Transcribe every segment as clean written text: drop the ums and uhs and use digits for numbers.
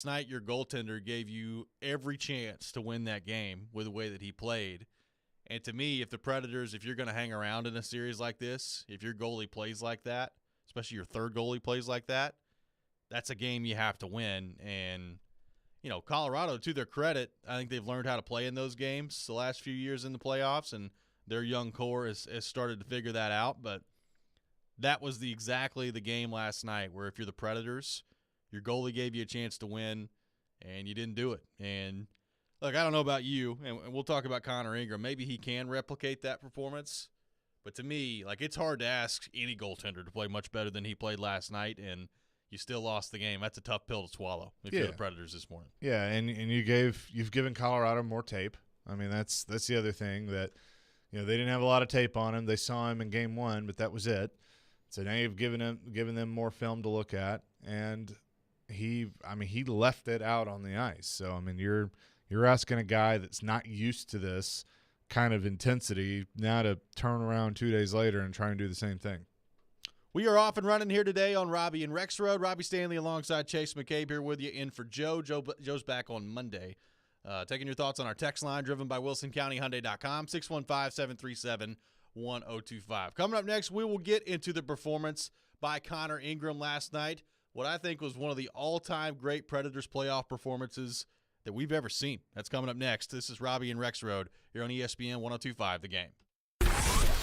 night, your goaltender gave you every chance to win that game with the way that he played. And to me, if you're going to hang around in a series like this, if your goalie plays like that, especially your third goalie plays like that, that's a game you have to win. And, Colorado, to their credit, I think they've learned how to play in those games the last few years in the playoffs, and their young core has started to figure that out. But that was exactly the game last night where if you're the Predators, your goalie gave you a chance to win, and you didn't do it. And, look, I don't know about you, and we'll talk about Connor Ingram. Maybe he can replicate that performance. But to me, it's hard to ask any goaltender to play much better than he played last night, and you still lost the game. That's a tough pill to swallow if you're the Predators this morning. Yeah, and you've given Colorado more tape. I mean, that's the other thing that, they didn't have a lot of tape on him. They saw him in game one, but that was it. So now you've given them more film to look at, and he left it out on the ice. So you're asking a guy that's not used to this kind of intensity now to turn around 2 days later and try and do the same thing. We are off and running here today on Robby and Rexrode. Robby Stanley alongside Chase McCabe here with you in for Joe. Joe's back on Monday. Taking your thoughts on our text line driven by WilsonCountyHyundai.com, 615-737-1025. Coming up next, we will get into the performance by Connor Ingram last night, what I think was one of the all-time great Predators playoff performances that we've ever seen. That's coming up next. This is Robby and Rexrode here on ESPN 102.5 The Game.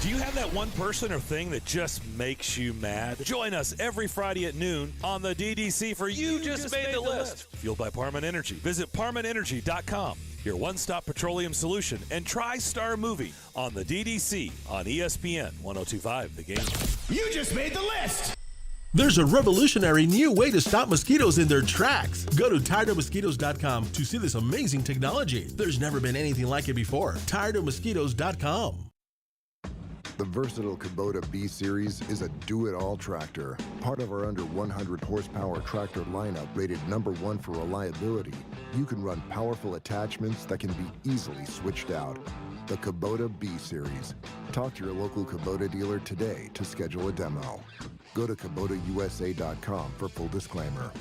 Do you have that one person or thing that just makes you mad? Join us every Friday at noon on the DDC for You Just Made the List. Fueled by Parman Energy. Visit ParmanEnergy.com. Your one-stop petroleum solution and TriStar Movie on the DDC on ESPN 102.5 The Game. You just made the list. There's a revolutionary new way to stop mosquitoes in their tracks. Go to tiredofmosquitoes.com to see this amazing technology. There's never been anything like it before. tiredofmosquitoes.com. The versatile Kubota B-Series is a do-it-all tractor, part of our under 100 horsepower tractor lineup rated #1 for reliability. You can run powerful attachments that can be easily switched out. The Kubota B-Series. Talk to your local Kubota dealer today to schedule a demo. Go to KubotaUSA.com for full disclaimer.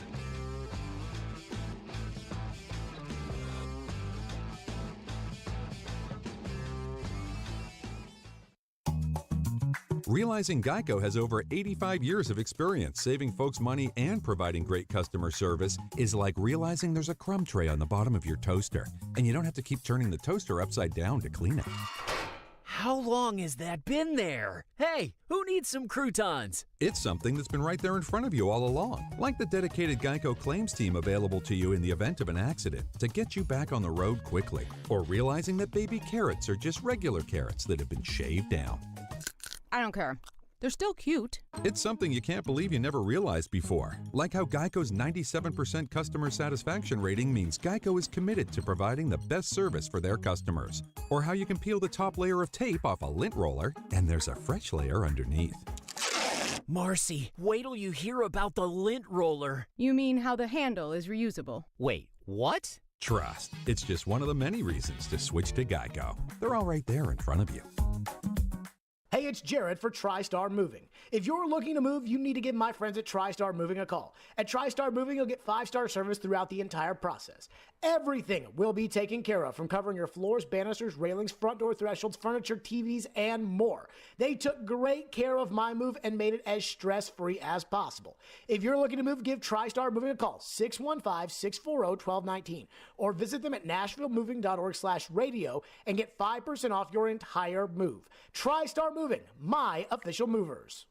Realizing Geico has over 85 years of experience saving folks money and providing great customer service is like realizing there's a crumb tray on the bottom of your toaster, and you don't have to keep turning the toaster upside down to clean it. How long has that been there? Hey, who needs some croutons? It's something that's been right there in front of you all along, like the dedicated Geico claims team available to you in the event of an accident to get you back on the road quickly, or realizing that baby carrots are just regular carrots that have been shaved down. I don't care. They're still cute. It's something you can't believe you never realized before. Like how Geico's 97% customer satisfaction rating means Geico is committed to providing the best service for their customers. Or how you can peel the top layer of tape off a lint roller and there's a fresh layer underneath. Marcy, wait till you hear about the lint roller. You mean how the handle is reusable? Wait, what? Trust. It's just one of the many reasons to switch to Geico. They're all right there in front of you. Hey, it's Jared for TriStar Moving. If you're looking to move, you need to give my friends at TriStar Moving a call. At TriStar Moving, you'll get 5-star service throughout the entire process. Everything will be taken care of, from covering your floors, banisters, railings, front door thresholds, furniture, TVs, and more. They took great care of my move and made it as stress-free as possible. If you're looking to move, give TriStar Moving a call, 615-640-1219, or visit them at nashvillemoving.org/radio and get 5% off your entire move. TriStar Moving, my official movers.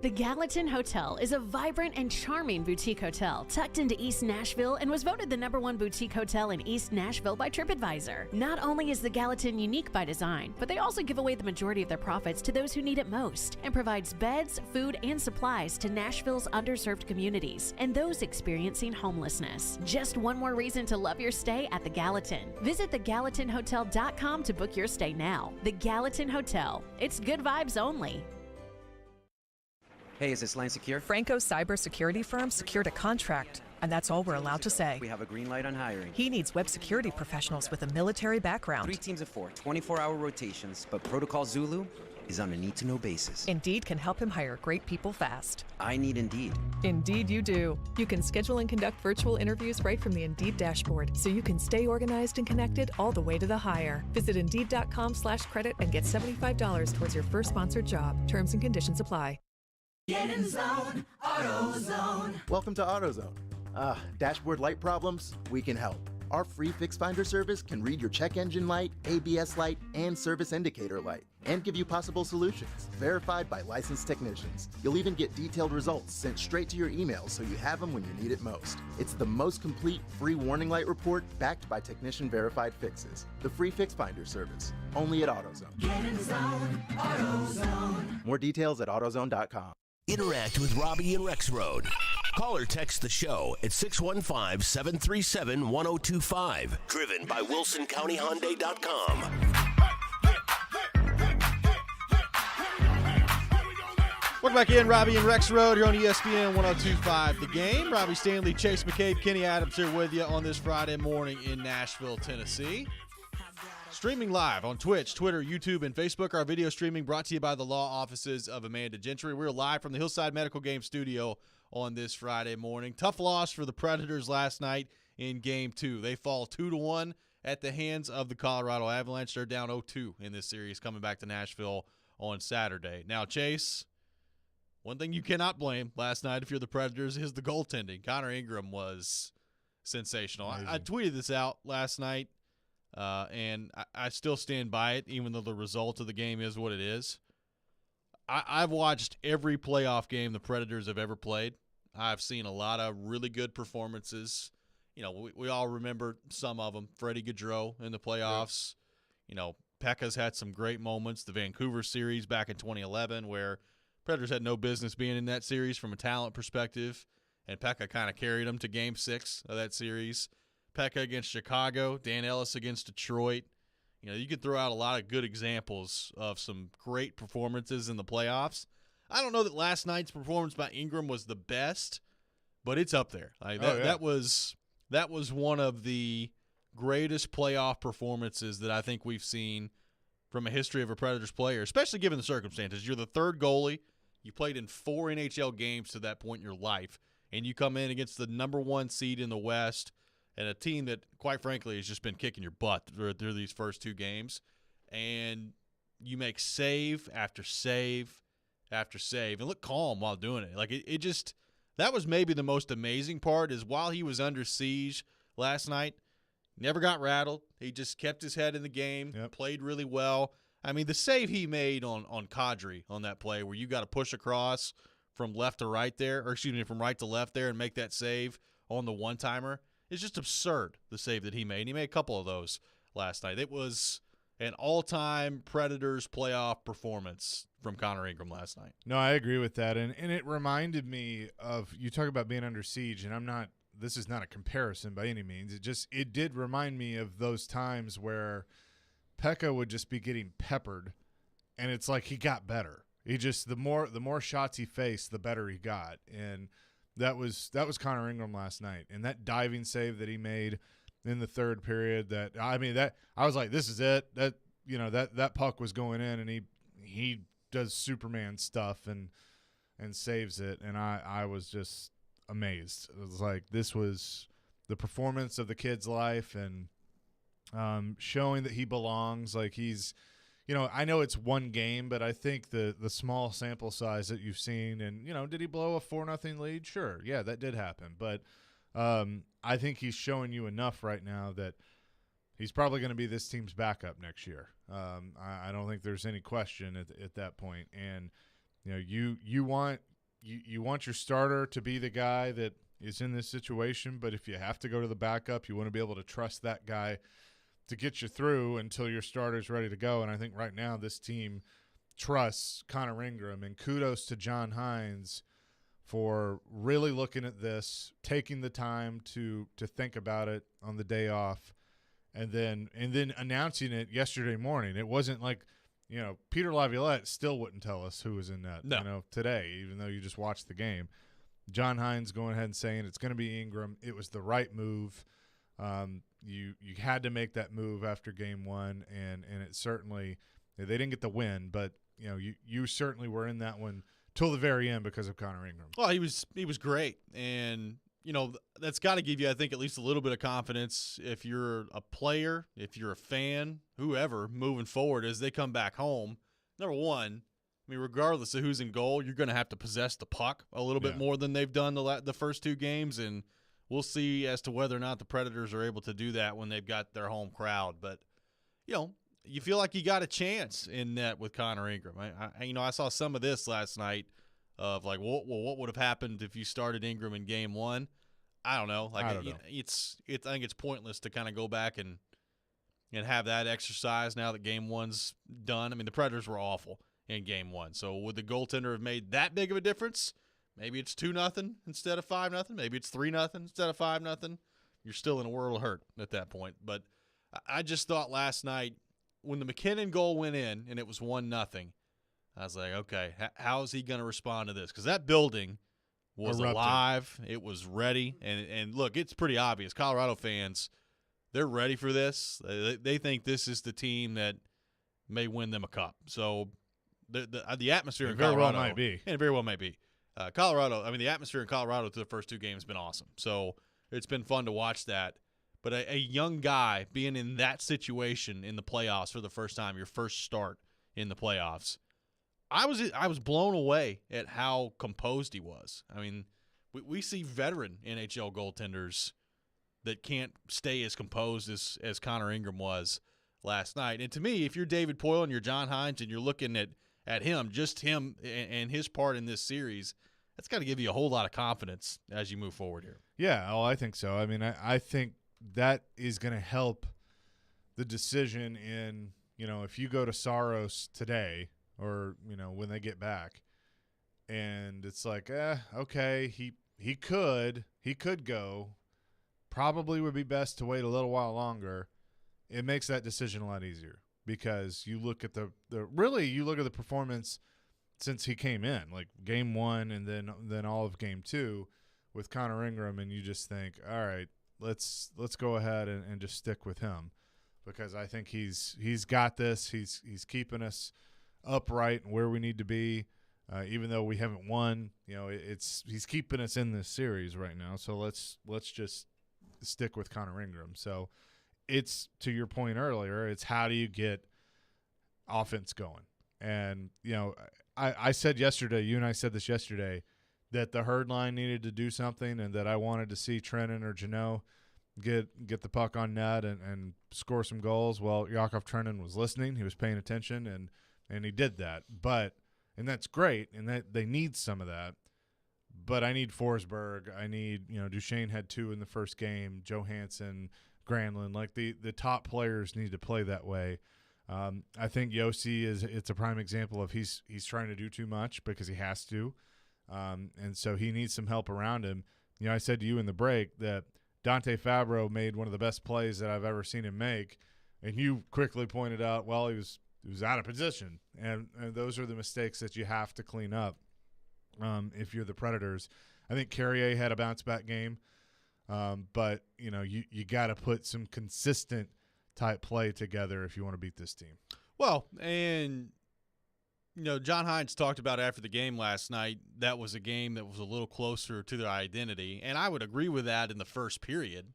The Gallatin Hotel is a vibrant and charming boutique hotel tucked into East Nashville and was voted the #1 boutique hotel in East Nashville by TripAdvisor. Not only is the Gallatin unique by design, but they also give away the majority of their profits to those who need it most and provides beds, food, and supplies to Nashville's underserved communities and those experiencing homelessness. Just one more reason to love your stay at the Gallatin. Visit thegallatinhotel.com to book your stay now. The Gallatin Hotel. It's good vibes only. Hey, is this line secure? Franco's cybersecurity firm secured a contract, and that's all we're allowed to say. We have a green light on hiring. He needs web security professionals with a military background. 3 teams of 4, 24-hour rotations, but Protocol Zulu, is on a need-to-know basis. Indeed can help him hire great people fast. I need Indeed. Indeed you do. You can schedule and conduct virtual interviews right from the Indeed dashboard, so you can stay organized and connected all the way to the hire. Visit Indeed.com/credit and get $75 towards your first sponsored job. Terms and conditions apply. Get in zone, AutoZone. Welcome to AutoZone. Dashboard light problems? We can help. Our free Fix Finder service can read your check engine light, ABS light, and service indicator light, and give you possible solutions, verified by licensed technicians. You'll even get detailed results sent straight to your email so you have them when you need it most. It's the most complete free warning light report backed by technician-verified fixes. The free Fix Finder service, only at AutoZone. Get in zone, AutoZone. More details at AutoZone.com. Interact with Robby and Rexrode. Call or text the show at 615-737-1025. Driven by WilsonCountyHyundai.com. Welcome back in, Robby and Rexrode here on ESPN 102.5 The Game. Robby Stanley, Chase McCabe, Kenny Adams here with you on this Friday morning in Nashville, Tennessee. Streaming live on Twitch, Twitter, YouTube, and Facebook. Our video streaming brought to you by the law offices of Amanda Gentry. We're live from the Hillside Medical Game Studio on this Friday morning. Tough loss for the Predators last night in Game 2. They fall 2-1 at the hands of the Colorado Avalanche. They're down 0-2 in this series, coming back to Nashville on Saturday. Now, Chase, one thing you cannot blame last night if you're the Predators is the goaltending. Connor Ingram was sensational. I tweeted this out last night. And I still stand by it, even though the result of the game is what it is. I've watched every playoff game the Predators have ever played. I've seen a lot of really good performances. You know, we all remember some of them. Freddie Gaudreau in the playoffs. Yeah. You know, Pekka's had some great moments. The Vancouver series back in 2011 where Predators had no business being in that series from a talent perspective, and Pekka kind of carried them to Game 6 of that series. Pekka against Chicago, Dan Ellis against Detroit. You know, you could throw out a lot of good examples of some great performances in the playoffs. I don't know that last night's performance by Ingram was the best, but it's up there. That was one of the greatest playoff performances that I think we've seen from a history of a Predators player, especially given the circumstances. You're the third goalie. You played in 4 NHL games to that point in your life, and you come in against the number 1 seed in the West and a team that, quite frankly, has just been kicking your butt through these first 2 games, and you make save after save after save and look calm while doing it. Like, it just – that was maybe the most amazing part is while he was under siege last night, never got rattled. He just kept his head in the game, played really well. I mean, the save he made on Kadri on that play where you got to push across from left to right there – or, excuse me, from right to left there and make that save on the one-timer – it's just absurd, the save that he made. He made a couple of those last night. It was an all-time Predators playoff performance from Connor Ingram last night. No, I agree with that. And it reminded me of – you talk about being under siege, and I'm not – this is not a comparison by any means. It did remind me of those times where Pekka would just be getting peppered, and it's like he got better. He just – the more shots he faced, the better he got. And – That was Connor Ingram last night, and that diving save that he made in the third period. I was like, this is it. That puck was going in, and he does Superman stuff and saves it, and I was just amazed. It was like this was the performance of the kid's life, and showing that he belongs. Like he's. You know, I know it's one game, but I think the small sample size that you've seen, and, you know, did he blow a 4-0 lead? Sure. Yeah, that did happen. But I think he's showing you enough right now that he's probably going to be this team's backup next year. I don't think there's any question at that point. And, you know, you want your starter to be the guy that is in this situation, but if you have to go to the backup, you want to be able to trust that guy to get you through until your starter's ready to go. And I think right now this team trusts Connor Ingram, and kudos to John Hines for really looking at this, taking the time to think about it on the day off, and then announcing it yesterday morning. It wasn't like, you know, Peter Laviolette still wouldn't tell us who was in that, you know, today, even though you just watched the game. John Hines going ahead and saying it's going to be Ingram. It was the right move. You had to make that move after game 1, and it certainly – they didn't get the win, but you certainly were in that one till the very end because of Connor Ingram. Well, he was great, and that's got to give you, I think, at least a little bit of confidence if you're a player, if you're a fan, whoever, moving forward as they come back home. Number one, I mean, regardless of who's in goal, you're going to have to possess the puck a little bit more than they've done the first two games, and we'll see as to whether or not the Predators are able to do that when they've got their home crowd. But, you feel like you got a chance in net with Connor Ingram. I saw some of this last night of like, what would have happened if you started Ingram in game one? I don't know. Like, I don't know. I think it's pointless to kind of go back and have that exercise now that game one's done. I mean, the Predators were awful in game one. So would the goaltender have made that big of a difference? Maybe it's 2-0 instead of 5-0. Maybe it's 3-0 instead of 5-0. You're still in a world of hurt at that point. But I just thought last night when the McKinnon goal went in and it was 1-0, I was like, okay, how is he going to respond to this? Because that building was alive. It was ready. And look, it's pretty obvious. Colorado fans, they're ready for this. They think this is the team that may win them a cup. So the atmosphere in Colorado. Very well might be. And it very well might be. Colorado, I mean, the atmosphere in Colorado through the first two games has been awesome. So it's been fun to watch that. But a young guy being in that situation in the playoffs for the first time, your first start in the playoffs, I was blown away at how composed he was. I mean, we see veteran NHL goaltenders that can't stay as composed as Connor Ingram was last night. And to me, if you're David Poile and you're John Hines and you're looking at him, just him and his part in this series, that's got to give you a whole lot of confidence as you move forward here. Yeah, I think so. I mean, I think that is going to help the decision in, if you go to Saros today or, when they get back and it's like, okay, he could go, probably would be best to wait a little while longer. It makes that decision a lot easier because you look at the performance since he came in, like game one and then all of game two with Connor Ingram, and you just think, all right, let's go ahead and just stick with him because I think he's got this. He's keeping us upright and where we need to be, even though we haven't won. He's keeping us in this series right now. So let's just stick with Connor Ingram. So it's, to your point earlier, it's how do you get offense going? And I said yesterday, you and I said this yesterday, that the Herd line needed to do something and that I wanted to see Trenton or Jeannot get the puck on net and score some goals. Well, Yakov Trenton was listening. He was paying attention, and he did that. And that's great, and that they need some of that. But I need Forsberg. I need, Duchesne had 2 in the first game, Johansson, Granlund. Like the top players need to play that way. I think Yossi it's a prime example of he's trying to do too much because he has to. And so he needs some help around him. I said to you in the break that Dante Fabro made one of the best plays that I've ever seen him make, and you quickly pointed out, well, he was out of position, and those are the mistakes that you have to clean up if you're the Predators. I think Carrier had a bounce-back game, but you got to put some consistent type play together if you want to beat this team. Well, and John Hines talked about after the game last night, that was a game that was a little closer to their identity. And I would agree with that in the first period.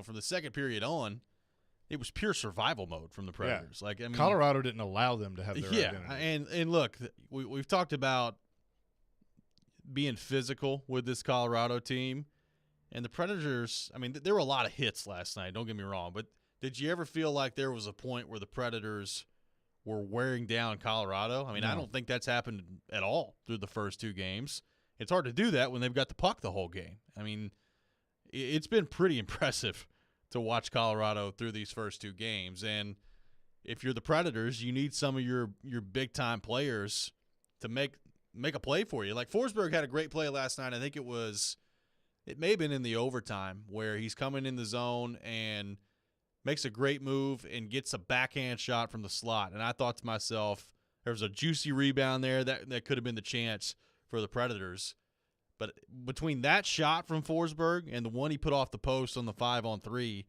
From the second period on, it was pure survival mode from the Predators. Yeah. Colorado didn't allow them to have their identity. And look, we've talked about being physical with this Colorado team. And the Predators, there were a lot of hits last night, don't get me wrong. But did you ever feel like there was a point where the Predators were wearing down Colorado? No. I don't think that's happened at all through the first two games. It's hard to do that when they've got the puck the whole game. It's been pretty impressive to watch Colorado through these first two games. And if you're the Predators, you need some of your big-time players to make a play for you. Like Forsberg had a great play last night. I think it may have been in the overtime where he's coming in the zone and makes a great move and gets a backhand shot from the slot. And I thought to myself, there was a juicy rebound there that could have been the chance for the Predators. But between that shot from Forsberg and the one he put off the post on the 5-on-3,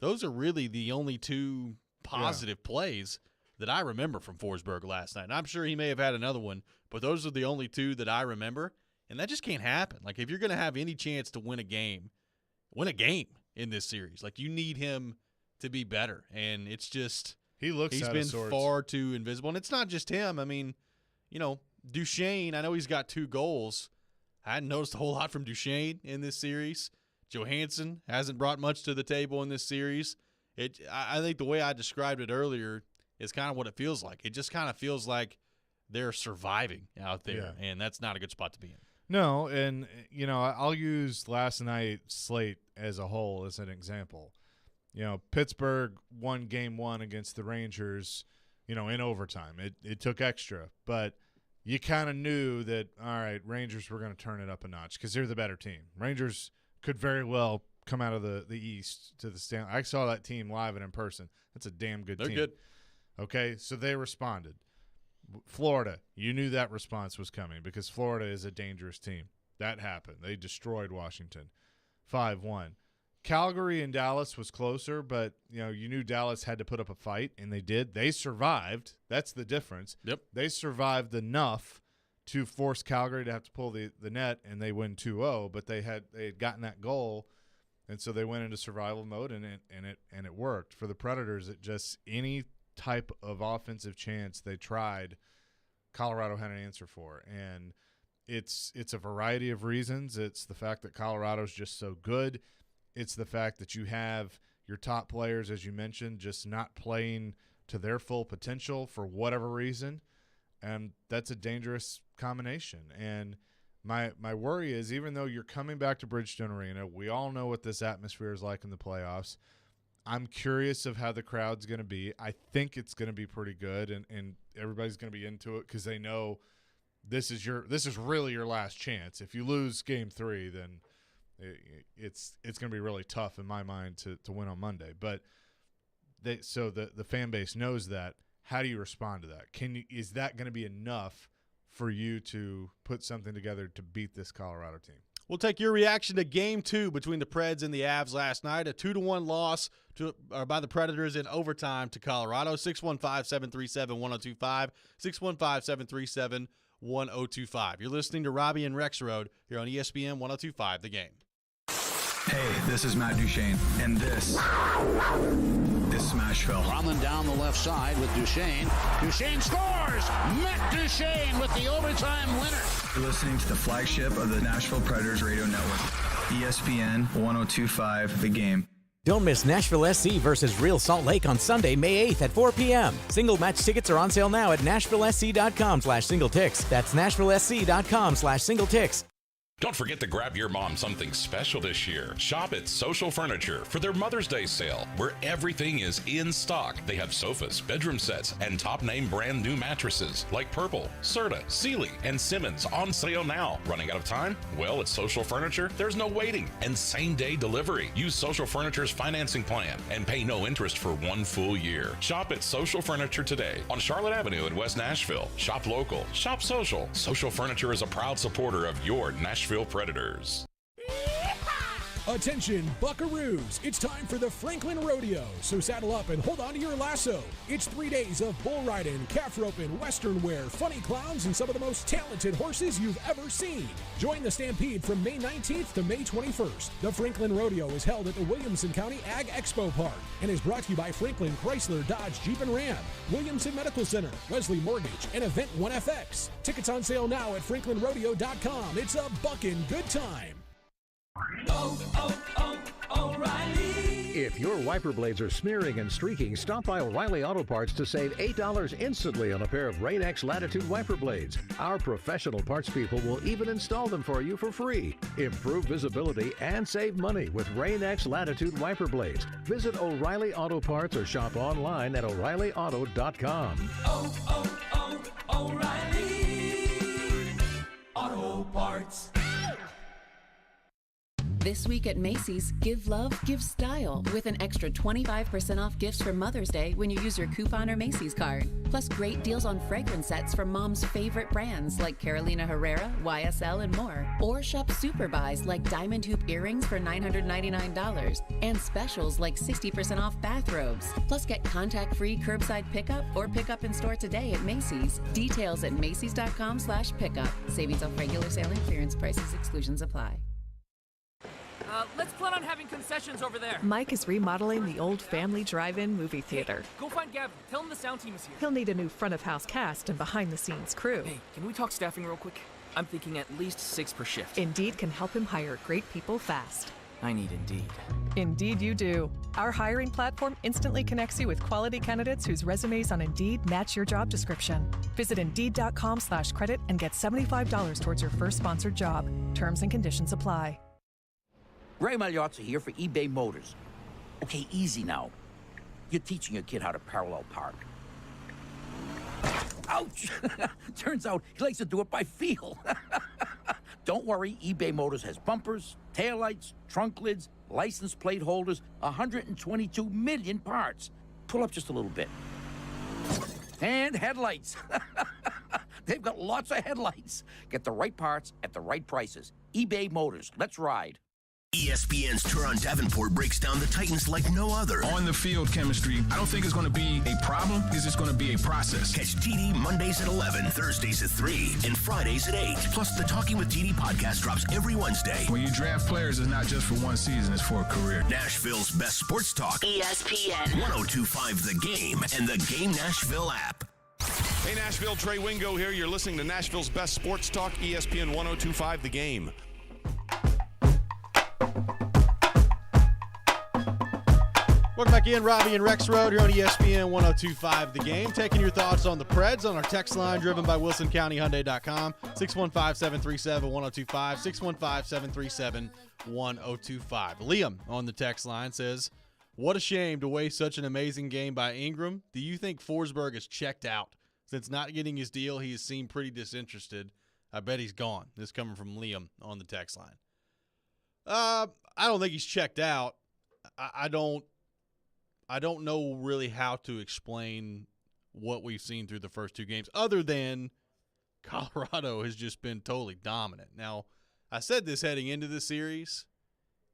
those are really the only two positive plays that I remember from Forsberg last night. And I'm sure he may have had another one, but those are the only two that I remember. And that just can't happen. Like, if you're going to have any chance to win a game in this series, like, you need him to be better. And it's just he's been far too invisible. And it's not just him. I mean, you know, Duchesne, I know he's got 2 goals. I hadn't noticed a whole lot from Duchesne in this series. Johansson hasn't brought much to the table in this series. I think the way I described it earlier is kind of what it feels like. It just kind of feels like they're surviving out there, and that's not a good spot to be in. No, and, you know, I'll use last night's slate as a whole as an example. You know, Pittsburgh won Game 1 against the Rangers, you know, in overtime. It took extra, but you kind of knew that, all right, Rangers were going to turn it up a notch because they're the better team. Rangers could very well come out of the East to the stand. I saw that team live and in person. That's a damn good team. They're good. Okay, so they responded. Florida, you knew that response was coming because Florida is a dangerous team. That happened. They destroyed Washington 5-1. Calgary and Dallas was closer, but you knew Dallas had to put up a fight, and they did. They survived. That's the difference. Yep. They survived enough to force Calgary to have to pull the net, and they win 2-0, but they had gotten that goal, and so they went into survival mode, and it worked. For the Predators, it just any type of offensive chance they tried, Colorado had an answer for, and it's a variety of reasons. It's the fact that Colorado's just so good. It's the fact that you have your top players, as you mentioned, just not playing to their full potential for whatever reason, and that's a dangerous combination. And my worry is, even though you're coming back to Bridgestone Arena, we all know what this atmosphere is like in the playoffs. I'm curious of how the crowd's going to be. I think it's going to be pretty good, and everybody's going to be into it because they know this is really your last chance. If you lose Game 3, then it's going to be really tough in my mind to win on Monday. But the fan base knows that. How do you respond to that? Is that going to be enough for you to put something together to beat this Colorado team? We'll take your reaction to Game 2 between the Preds and the Avs last night. A 2-1 loss by the Predators in overtime to Colorado. 615-737-1025. 615-737-1025. You're listening to Robby and Rexrode here on ESPN 1025 The Game. Hey, this is Matt Duchesne, and this is Smashville. Running down the left side with Duchesne. Duchesne scores! Matt Duchesne with the overtime winner. You're listening to the flagship of the Nashville Predators Radio Network, ESPN 1025 The Game. Don't miss Nashville SC versus Real Salt Lake on Sunday, May 8th at 4 p.m. Single match tickets are on sale now at NashvilleSC.com/singletix. That's NashvilleSC.com/singletix. Don't forget to grab your mom something special this year. Shop at Social Furniture for their Mother's Day sale, where everything is in stock. They have sofas, bedroom sets, and top-name brand new mattresses like Purple, Serta, Sealy, and Simmons on sale now. Running out of time? Well, at Social Furniture, there's no waiting and same-day delivery. Use Social Furniture's financing plan and pay no interest for 1 full year. Shop at Social Furniture today on Charlotte Avenue in West Nashville. Shop local. Shop social. Social Furniture is a proud supporter of your Nashville Predators. Attention buckaroos, it's time for the Franklin Rodeo, so saddle up and hold on to your lasso. It's 3 days of bull riding, calf roping, western wear, funny clowns, and some of the most talented horses you've ever seen. Join the Stampede from May 19th to May 21st. The Franklin Rodeo is held at the Williamson County Ag Expo Park and is brought to you by Franklin Chrysler Dodge Jeep and Ram, Williamson Medical Center, Wesley Mortgage, and Event 1FX. Tickets on sale now at franklinrodeo.com. It's a buckin' good time. O'Reilly. If your wiper blades are smearing and streaking, stop by O'Reilly Auto Parts to save $8 instantly on a pair of Rain-X Latitude wiper blades. Our professional parts people will even install them for you for free. Improve visibility and save money with Rain-X Latitude wiper blades. Visit O'Reilly Auto Parts or shop online at O'ReillyAuto.com. O'Reilly Auto Parts. This week at Macy's, give love, give style with an extra 25% off gifts for Mother's Day when you use your coupon or Macy's card. Plus great deals on fragrance sets from mom's favorite brands like Carolina Herrera, YSL, and more. Or shop super buys like diamond hoop earrings for $999 and specials like 60% off bathrobes. Plus get contact-free curbside pickup or pickup in store today at Macy's. Details at macys.com/pickup. Savings off regular sale and clearance prices. Exclusions apply. Let's plan on having concessions over there. Mike is remodeling the old family drive-in movie theater. Go find Gavin. Tell him the sound team is here. He'll need a new front-of-house cast and behind-the-scenes crew. Hey, can we talk staffing real quick? I'm thinking at least 6 per shift. Indeed can help him hire great people fast. I need Indeed. Indeed you do. Our hiring platform instantly connects you with quality candidates whose resumes on Indeed match your job description. Visit Indeed.com/credit and get $75 towards your first sponsored job. Terms and conditions apply. Ray Magliozzi here for eBay Motors. Okay, easy now. You're teaching your kid how to parallel park. Ouch! Turns out he likes to do it by feel. Don't worry, eBay Motors has bumpers, taillights, trunk lids, license plate holders, 122 million parts. Pull up just a little bit. And headlights. They've got lots of headlights. Get the right parts at the right prices. eBay Motors. Let's ride. ESPN's Turon Davenport breaks down the Titans like no other. On the field chemistry, I don't think it's going to be a problem. It's just going to be a process. Catch TD Mondays at 11, Thursdays at 3, and Fridays at 8. Plus, the Talking with TD podcast drops every Wednesday. When you draft players, it's not just for one season, it's for a career. Nashville's best sports talk. ESPN 1025 The Game and the Game Nashville app. Hey, Nashville, Trey Wingo here. You're listening to Nashville's best sports talk, ESPN 1025 The Game. Welcome back in, Robby and Rexrode here on ESPN 1025 The Game. Taking your thoughts on the Preds on our text line driven by WilsonCountyHyundai.com. 615-737-1025, 615-737-1025. Liam on the text line says, what a shame to waste such an amazing game by Ingram. Do you think Forsberg is checked out? Since not getting his deal, he has seemed pretty disinterested. I bet he's gone. This is coming from Liam on the text line. I don't think he's checked out. I don't know really how to explain what we've seen through the first 2 games, other than Colorado has just been totally dominant. Now, I said this heading into the series,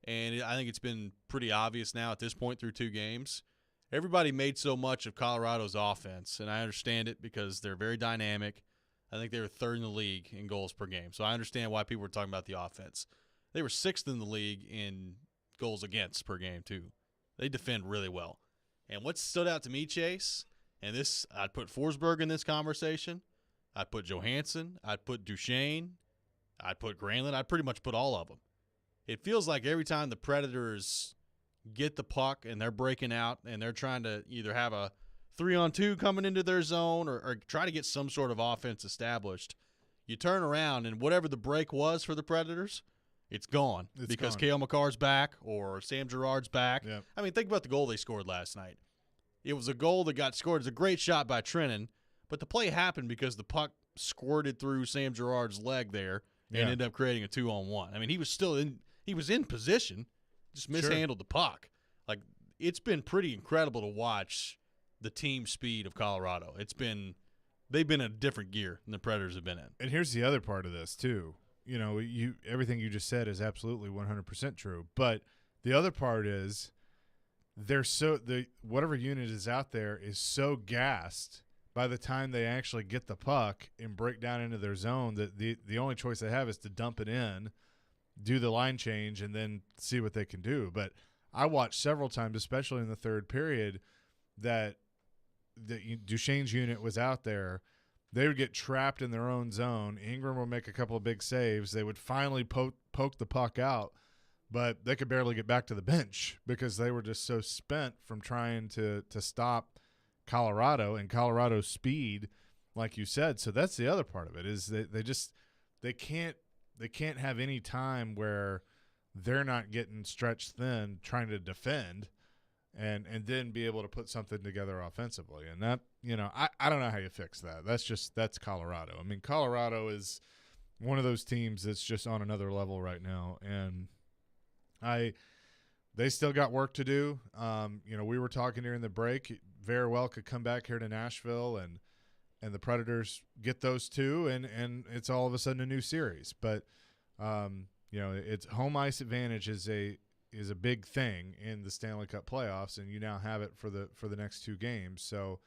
and I think it's been pretty obvious now at this point through 2 games. Everybody made so much of Colorado's offense, and I understand it because they're very dynamic. I think they were 3rd in the league in goals per game, so I understand why people were talking about the offense. They were 6th in the league in goals against per game, too. They defend really well. And what stood out to me, Chase, and this, I'd put Forsberg in this conversation. I'd put Johansson. I'd put Duchesne. I'd put Granlund. I'd pretty much put all of them. It feels like every time the Predators get the puck and they're breaking out and they're trying to either have a 3-on-2 coming into their zone or try to get some sort of offense established, you turn around and whatever the break was for the Predators, it's gone because Cale Makar's back or Sam Girard's back. Yep. I mean, think about the goal they scored last night. It was a goal that got scored. It was a great shot by Trennan, but the play happened because the puck squirted through Sam Girard's leg there and ended up creating a 2-on-1. I mean, he was in position, just mishandled the puck. Like, it's been pretty incredible to watch the team speed of Colorado. They've been in a different gear than the Predators have been in. And here's the other part of this too. You know, everything you just said is absolutely 100% true. But the other part is whatever unit is out there is so gassed by the time they actually get the puck and break down into their zone that the only choice they have is to dump it in, do the line change, and then see what they can do. But I watched several times, especially in the 3rd period, that Duchesne's unit was out there. They would get trapped in their own zone. Ingram would make a couple of big saves. They would finally poke the puck out, but they could barely get back to the bench because they were just so spent from trying to stop Colorado and Colorado's speed, like you said. So that's the other part of it is they can't have any time where they're not getting stretched thin trying to defend and then be able to put something together offensively. And that, I don't know how you fix that. That's Colorado. I mean, Colorado is one of those teams that's just on another level right now. And They still got work to do. We were talking during the break. Very well could come back here to Nashville and the Predators get those two, and it's all of a sudden a new series. But it's home ice advantage is a big thing in the Stanley Cup playoffs, and you now have it for the next two games. So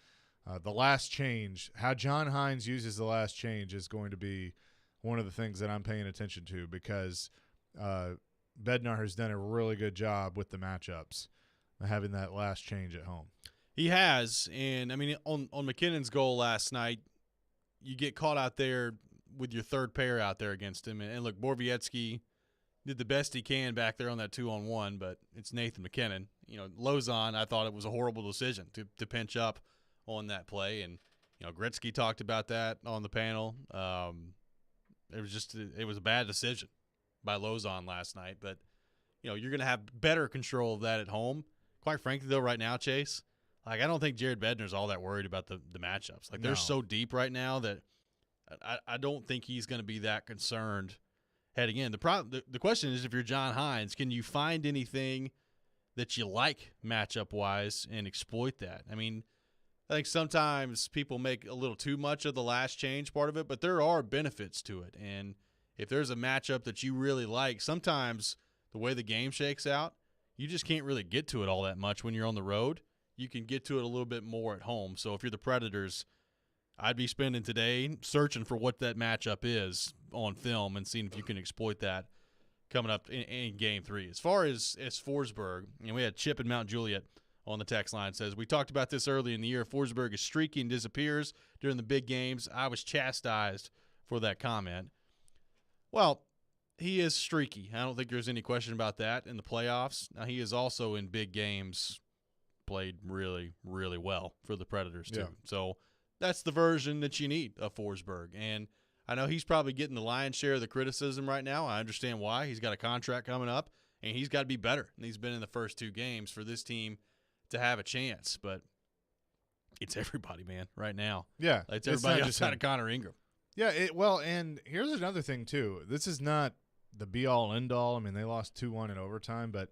the last change, how John Hines uses the last change, is going to be one of the things that I'm paying attention to, because Bednar has done a really good job with the matchups, having that last change at home. He has, and I mean, on McKinnon's goal last night, you get caught out there with your third pair out there against him. And look, Borowiecki did the best he can back there on that 2-on-1, but it's Nathan McKinnon. Lozon, I thought it was a horrible decision to pinch up on that play, and Gretzky talked about that on the panel. It was a bad decision by Lozon last night, but you're going to have better control of that at home. Quite frankly, though, right now, Chase, I don't think Jared Bednar's all that worried about the matchups. They're so deep right now that I don't think he's going to be that concerned heading in. The question is, if you're John Hines, can you find anything that you like matchup-wise and exploit that? I mean, I think sometimes people make a little too much of the last change part of it, but there are benefits to it. And if there's a matchup that you really like, sometimes the way the game shakes out, you just can't really get to it all that much when you're on the road. You can get to it a little bit more at home. So if you're the Predators, I'd be spending today searching for what that matchup is on film and seeing if you can exploit that coming up in Game 3. As far as Forsberg, we had Chip in Mount Juliet on the text line, says, we talked about this early in the year. Forsberg is streaky and disappears during the big games. I was chastised for that comment. Well, he is streaky. I don't think there's any question about that in the playoffs. Now, he is also in big games played really, really well for the Predators too. Yeah. So that's the version that you need of Forsberg. And I know he's probably getting the lion's share of the criticism right now. I understand why. He's got a contract coming up, and he's got to be better than he's been in the first two games for this team to have a chance. But it's everybody, man, right now. Yeah. It's everybody outside of Connor Ingram. Yeah, and here's another thing too. This is not the be-all, end-all. I mean, they lost 2-1 in overtime, but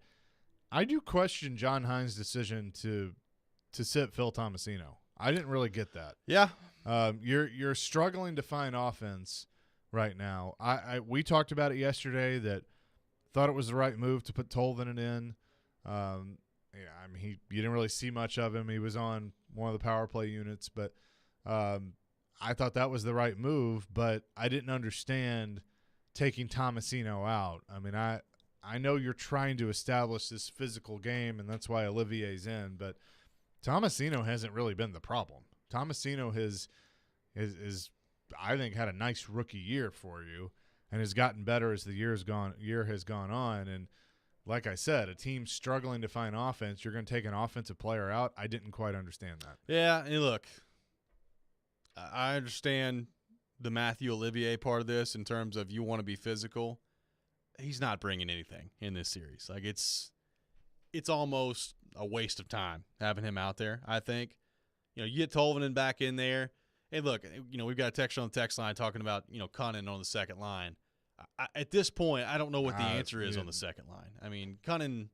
I do question John Hines' decision to sit Phil Tomasino. I didn't really get that. Yeah. You're struggling to find offense right now. We talked about it yesterday, that thought it was the right move to put Tolvanen in. You didn't really see much of him. He was on one of the power play units, but I thought that was the right move, but I didn't understand taking Tomasino out. I mean, I know you're trying to establish this physical game, and that's why Olivier's in, but Tomasino hasn't really been the problem. Tomasino has I think, had a nice rookie year for you and has gotten better as the year has gone on. And like I said, a team struggling to find offense, you're going to take an offensive player out. I didn't quite understand that. Yeah, and look, I understand the Matthew Olivier part of this in terms of you want to be physical. He's not bringing anything in this series. Like, it's almost a waste of time having him out there, I think. You get Tolvanen back in there. And look, we've got a text on the text line talking about, Cunnin on the second line. At this point, I don't know what the answer is on the second line. I mean, Cunnin,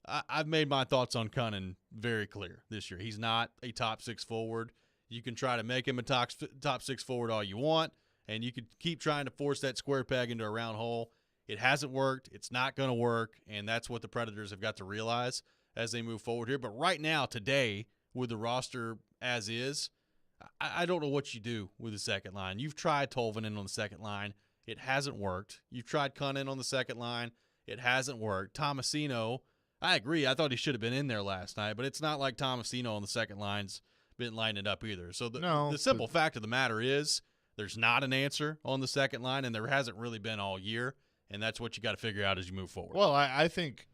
I've made my thoughts on Cunnin very clear this year. He's not a top six forward. You can try to make him a top six forward all you want, and you could keep trying to force that square peg into a round hole. It hasn't worked. It's not going to work, and that's what the Predators have got to realize as they move forward here. But right now, today, with the roster as is, I don't know what you do with the second line. You've tried Tolvanen on the second line. It hasn't worked. You've tried Cunnin on the second line. It hasn't worked. Tomasino, I agree. I thought he should have been in there last night, but it's not like Tomasino on the second line's been lining it up either. So the simple fact of the matter is there's not an answer on the second line, and there hasn't really been all year, and that's what you got to figure out as you move forward. Well, I think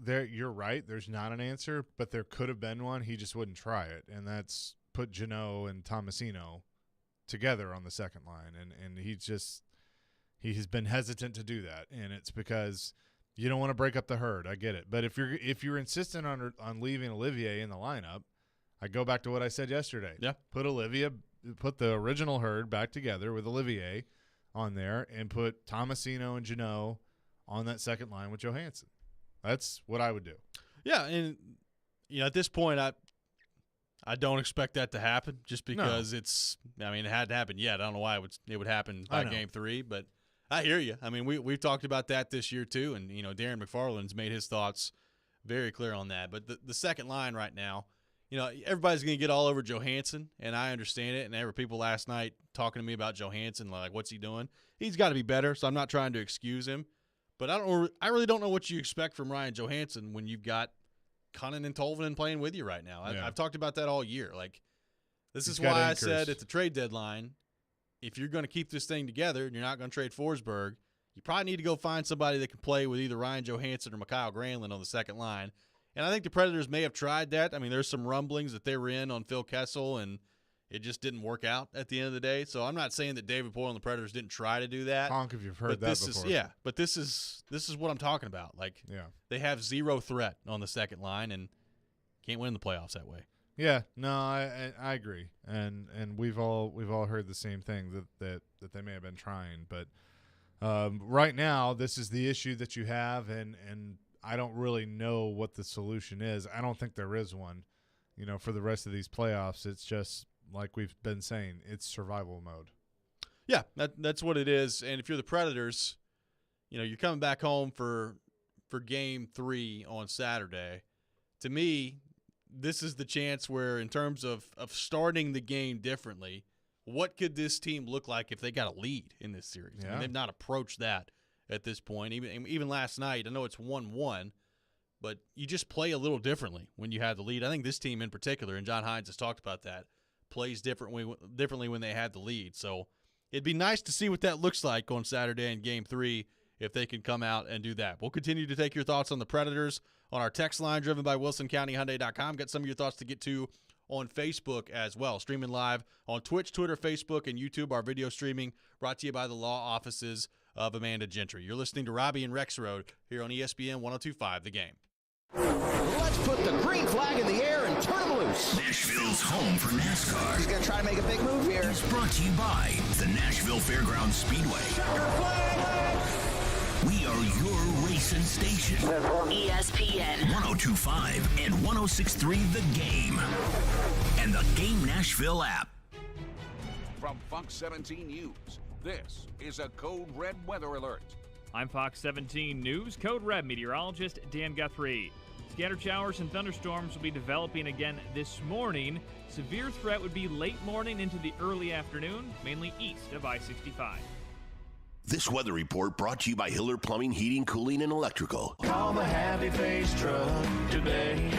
you're right. There's not an answer, but there could have been one. He just wouldn't try it, and that's put Jeannot and Tomasino together on the second line, and he has been hesitant to do that, and it's because you don't want to break up the herd. I get it, but if you're insistent on leaving Olivier in the lineup, I go back to what I said yesterday. Yeah, put the original herd back together with Olivier on there, and put Tomasino and Jeannot on that second line with Johansson. That's what I would do. Yeah, and at this point, I don't expect that to happen just because it hadn't happened yet. I don't know why it would happen by Game 3, but I hear you. I mean, we've talked about that this year too, and Darren McFarland's made his thoughts very clear on that. But the second line right now, everybody's going to get all over Johansson, and I understand it. And there were people last night talking to me about Johansson, like, what's he doing? He's got to be better, so I'm not trying to excuse him. But I really don't know what you expect from Ryan Johansson when you've got Cunnin and Tolvanen playing with you right now. I've talked about that all year. Like, this is why I said at the trade deadline, if you're going to keep this thing together and you're not going to trade Forsberg, you probably need to go find somebody that can play with either Ryan Johansson or Mikhail Granlund on the second line. And I think the Predators may have tried that. I mean, there's some rumblings that they were in on Phil Kessel, and it just didn't work out at the end of the day. So I'm not saying that David Poile and the Predators didn't try to do that. Honk if you've heard that before. But this is what I'm talking about. Like, they have zero threat on the second line and can't win the playoffs that way. Yeah, no, I agree, and we've all heard the same thing that they may have been trying, but right now this is the issue that you have, and I don't really know what the solution is. I don't think there is one, for the rest of these playoffs. It's just like we've been saying, it's survival mode. Yeah, that's what it is. And if you're the Predators, you're coming back home for Game 3 on Saturday. To me, this is the chance where, in terms of starting the game differently, what could this team look like if they got a lead in this series? Yeah. I mean, they've not approached that at this point. Even last night, I know it's 1-1, but you just play a little differently when you have the lead. I think this team in particular, and John Hines has talked about that, plays differently when they had the lead. So it'd be nice to see what that looks like on Saturday in Game 3 if they can come out and do that. We'll continue to take your thoughts on the Predators on our text line driven by WilsonCountyHyundai.com. Got some of your thoughts to get to on Facebook as well. Streaming live on Twitch, Twitter, Facebook, and YouTube. Our video streaming brought to you by the law offices of Amanda Gentry. You're listening to Robby and Rexrode here on ESPN 102.5 The Game. Let's put the green flag in the air and turn them loose. Nashville's home for NASCAR. He's going to try to make a big move here. It's brought to you by the Nashville Fairgrounds Speedway. We are your racing station. ESPN 102.5 and 106.3 The Game. And the Game Nashville app. From Fox 17 News, this is a Code Red weather alert. I'm Fox 17 News Code Red meteorologist Dan Guthrie. Scattered showers and thunderstorms will be developing again this morning. Severe threat would be late morning into the early afternoon, mainly east of I-65. This weather report brought to you by Hiller Plumbing, Heating, Cooling, and Electrical. Call the Happy Face Truck today.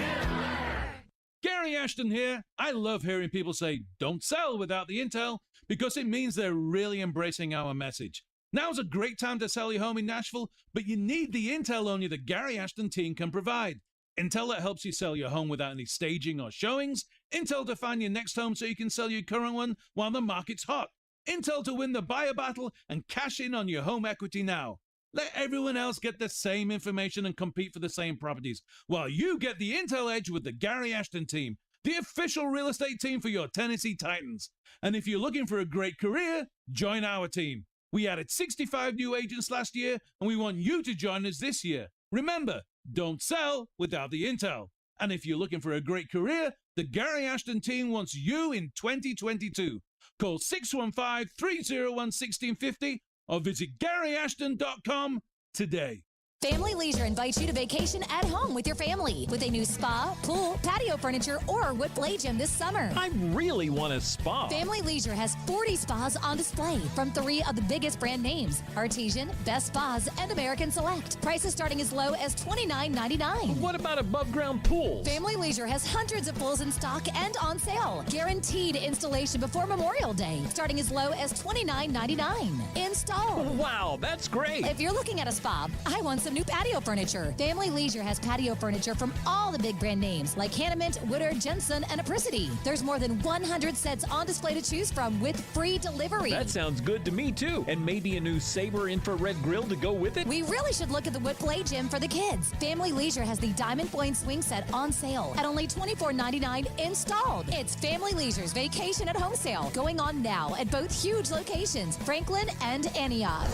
Gary Ashton here. I love hearing people say, don't sell without the intel, because it means they're really embracing our message. Now's a great time to sell your home in Nashville, but you need the intel only the Gary Ashton team can provide. Intel that helps you sell your home without any staging or showings. Intel to find your next home so you can sell your current one while the market's hot. Intel to win the buyer battle and cash in on your home equity now. Let everyone else get the same information and compete for the same properties, while you get the intel edge with the Gary Ashton team, the official real estate team for your Tennessee Titans. And if you're looking for a great career, join our team. We added 65 new agents last year, and we want you to join us this year. Remember, don't sell without the intel. And if you're looking for a great career, the Gary Ashton team wants you in 2022. Call 615-301-1650 or visit GaryAshton.com today. Family Leisure invites you to vacation at home with your family with a new spa, pool, patio furniture, or wood play gym this summer. I really want a spa. Family Leisure has 40 spas on display from 3 of the biggest brand names: Artesian, Best Spas, and American Select. Prices starting as low as $29.99. What about above ground pools? Family Leisure has hundreds of pools in stock and on sale. Guaranteed installation before Memorial Day, starting as low as $29.99. Installed. Wow, that's great. If you're looking at a spa, I want some new patio furniture. Family Leisure has patio furniture from all the big brand names like Hanneman, Woodard, Jensen, and Apricity. There's more than 100 sets on display to choose from with free delivery. That sounds good to me too. And maybe a new Sabre infrared grill to go with it. We really should look at the wood play gym for the kids. Family Leisure has the Diamond Point swing set on sale at only $24.99 installed. It's Family Leisure's vacation at home sale going on now at both huge locations, Franklin and Antioch.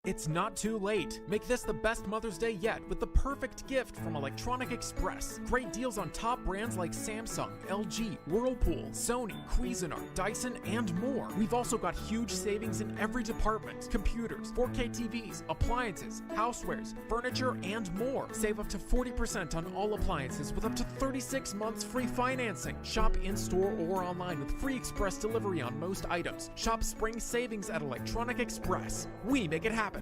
It's not too late. Make this the best Mother's Day yet with the perfect gift from Electronic Express. Great deals on top brands like Samsung, LG, Whirlpool, Sony, Cuisinart, Dyson, and more. We've also got huge savings in every department. Computers, 4K TVs, appliances, housewares, furniture, and more. Save up to 40% on all appliances with up to 36 months free financing. Shop in-store or online with free express delivery on most items. Shop spring savings at Electronic Express. We make it happen.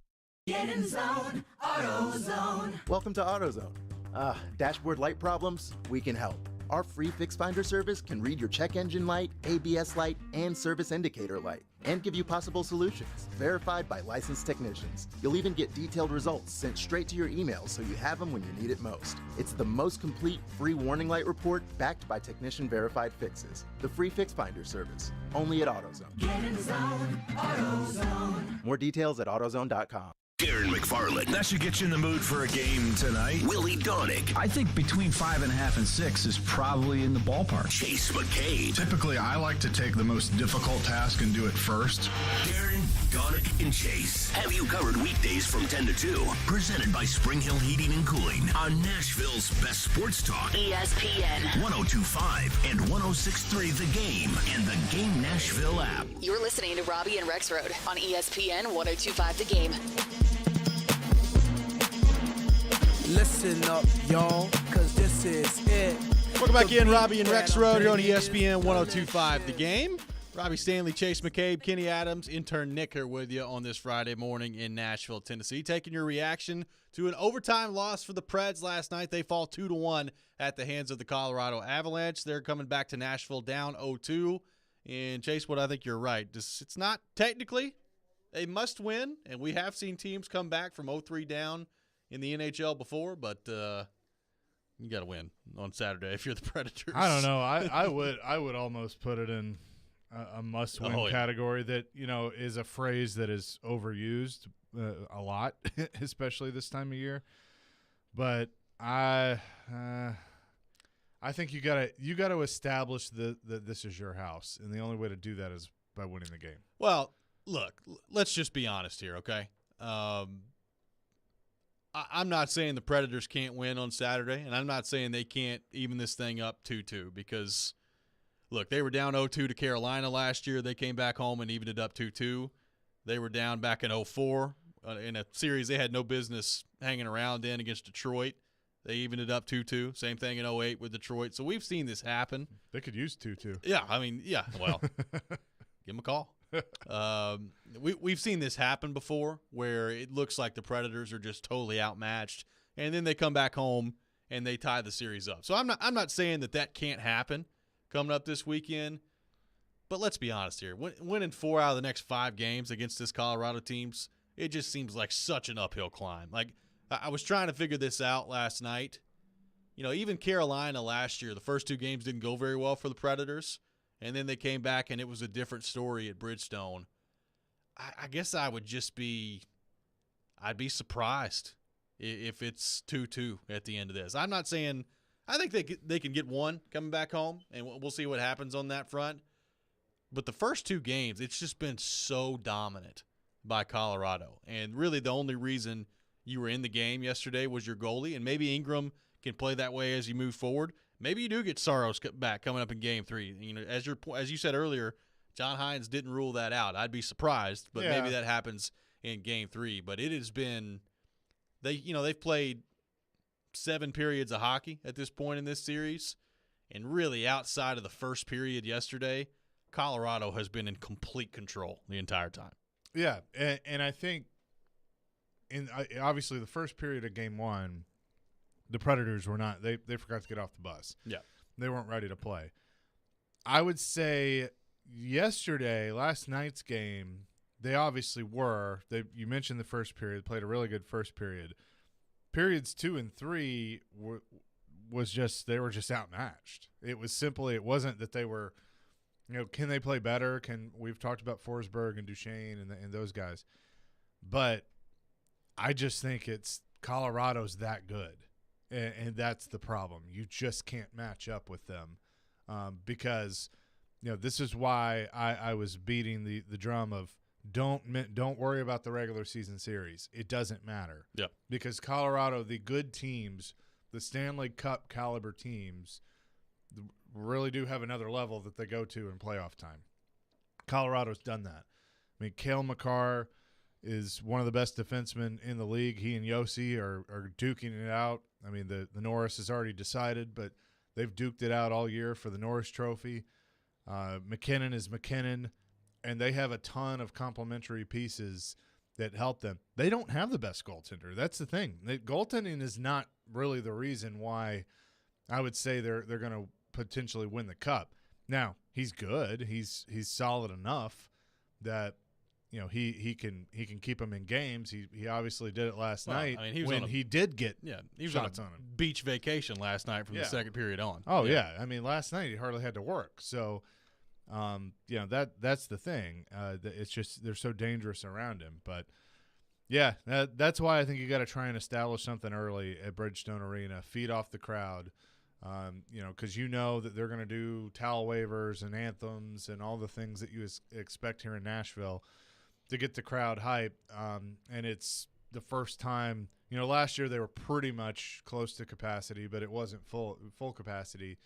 Get in zone, AutoZone. Welcome to AutoZone. Dashboard light problems? We can help. Our free Fix Finder service can read your check engine light, ABS light, and service indicator light, and give you possible solutions, verified by licensed technicians. You'll even get detailed results sent straight to your email so you have them when you need it most. It's the most complete free warning light report backed by technician-verified fixes. The free Fix Finder service, only at AutoZone. Get in zone, AutoZone. More details at AutoZone.com. Darren McFarland. That should get you in the mood for a game tonight. Willie Donick. I think between 5.5 and 6 is probably in the ballpark. Chase McCabe. Typically, I like to take the most difficult task and do it first. Darren, Donick, and Chase have you covered weekdays from 10 to 2. Presented by Spring Hill Heating and Cooling on Nashville's best sports talk. ESPN 102.5 and 106.3 The Game and the Game Nashville app. You're listening to Robby and Rexrode on ESPN 102.5 The Game. Listen up, y'all, because this is it. Welcome back in, Robby and Rexrode here on ESPN 102.5 The Game. Robby Stanley, Chase McCabe, Kenny Adams, intern Nick here with you on this Friday morning in Nashville, Tennessee. Taking your reaction to an overtime loss for the Preds last night. They fall 2-1 at the hands of the Colorado Avalanche. They're coming back to Nashville down 0-2. And Chase, what I think you're right. It's not technically a must win, and we have seen teams come back from 0-3 down in the NHL before, but you got to win on Saturday if you're the Predators. I don't know. I would almost put it in a must-win category that, you know, is a phrase that is overused a lot, especially this time of year. But I think you gotta establish that this is your house, and the only way to do that is by winning the game. Well, look, let's just be honest here, okay? I'm not saying the Predators can't win on Saturday, and I'm not saying they can't even this thing up 2-2 because, look, they were down 0-2 to Carolina last year. They came back home and evened it up 2-2. They were down back in 0-4 in a series they had no business hanging around in against Detroit. They evened it up 2-2. Same thing in 0-8 with Detroit. So we've seen this happen. They could use 2-2. Yeah, I mean, yeah, well, give them a call. We've seen this happen before where it looks like the Predators are just totally outmatched, and then they come back home and they tie the series up. So I'm not saying that can't happen coming up this weekend, but let's be honest here. Winning 4 out of the next 5 games against this Colorado teams, it just seems like such an uphill climb. Like, I was trying to figure this out last night. You know, even Carolina last year, the first 2 games didn't go very well for the Predators. And then they came back, and it was a different story at Bridgestone. I guess I'd be surprised if it's 2-2 at the end of this. I'm not saying – I think they can get one coming back home, and we'll see what happens on that front. But the first 2 games, it's just been so dominant by Colorado. And really the only reason you were in the game yesterday was your goalie, and maybe Ingram can play that way as you move forward. Maybe you do get Saros back coming up in Game 3. You know, as you said earlier, John Hines didn't rule that out. I'd be surprised, but maybe that happens in Game 3. But it has been they've played 7 periods of hockey at this point in this series, and really outside of the first period yesterday, Colorado has been in complete control the entire time. Yeah, and I think obviously the first period of Game 1. The Predators were not – they forgot to get off the bus. Yeah. They weren't ready to play. I would say last night's game, they obviously were. You mentioned the first period, played a really good first period. Periods 2 and 3 were just outmatched. It was simply – it wasn't that they were – you know, can they play better? We've talked about Forsberg and Duchesne and those guys. But I just think it's Colorado's that good. And that's the problem. You just can't match up with them because, you know, this is why I was beating the drum of don't worry about the regular season series. It doesn't matter. Yep. Because Colorado, the good teams, the Stanley Cup caliber teams, really do have another level that they go to in playoff time. Colorado's done that. I mean, Cale Makar is one of the best defensemen in the league. He and Yossi are duking it out. I mean, the Norris is already decided, but they've duked it out all year for the Norris Trophy. McKinnon is McKinnon, and they have a ton of complementary pieces that help them. They don't have the best goaltender. That's the thing. Goaltending is not really the reason why I would say they're going to potentially win the cup. Now, he's good. He's solid enough that he can keep them in games. He obviously did it last night. I mean, he did get he was shots on him. Beach vacation last night from the second period on. Oh yeah. I mean, last night he hardly had to work. So, that's the thing. It's just they're so dangerous around him. But yeah, that's why I think you got to try and establish something early at Bridgestone Arena. Feed off the crowd. Because that they're going to do towel wavers and anthems and all the things that you expect here in Nashville to get the crowd hype. And it's the first time, last year they were pretty much close to capacity, but it wasn't full capacity.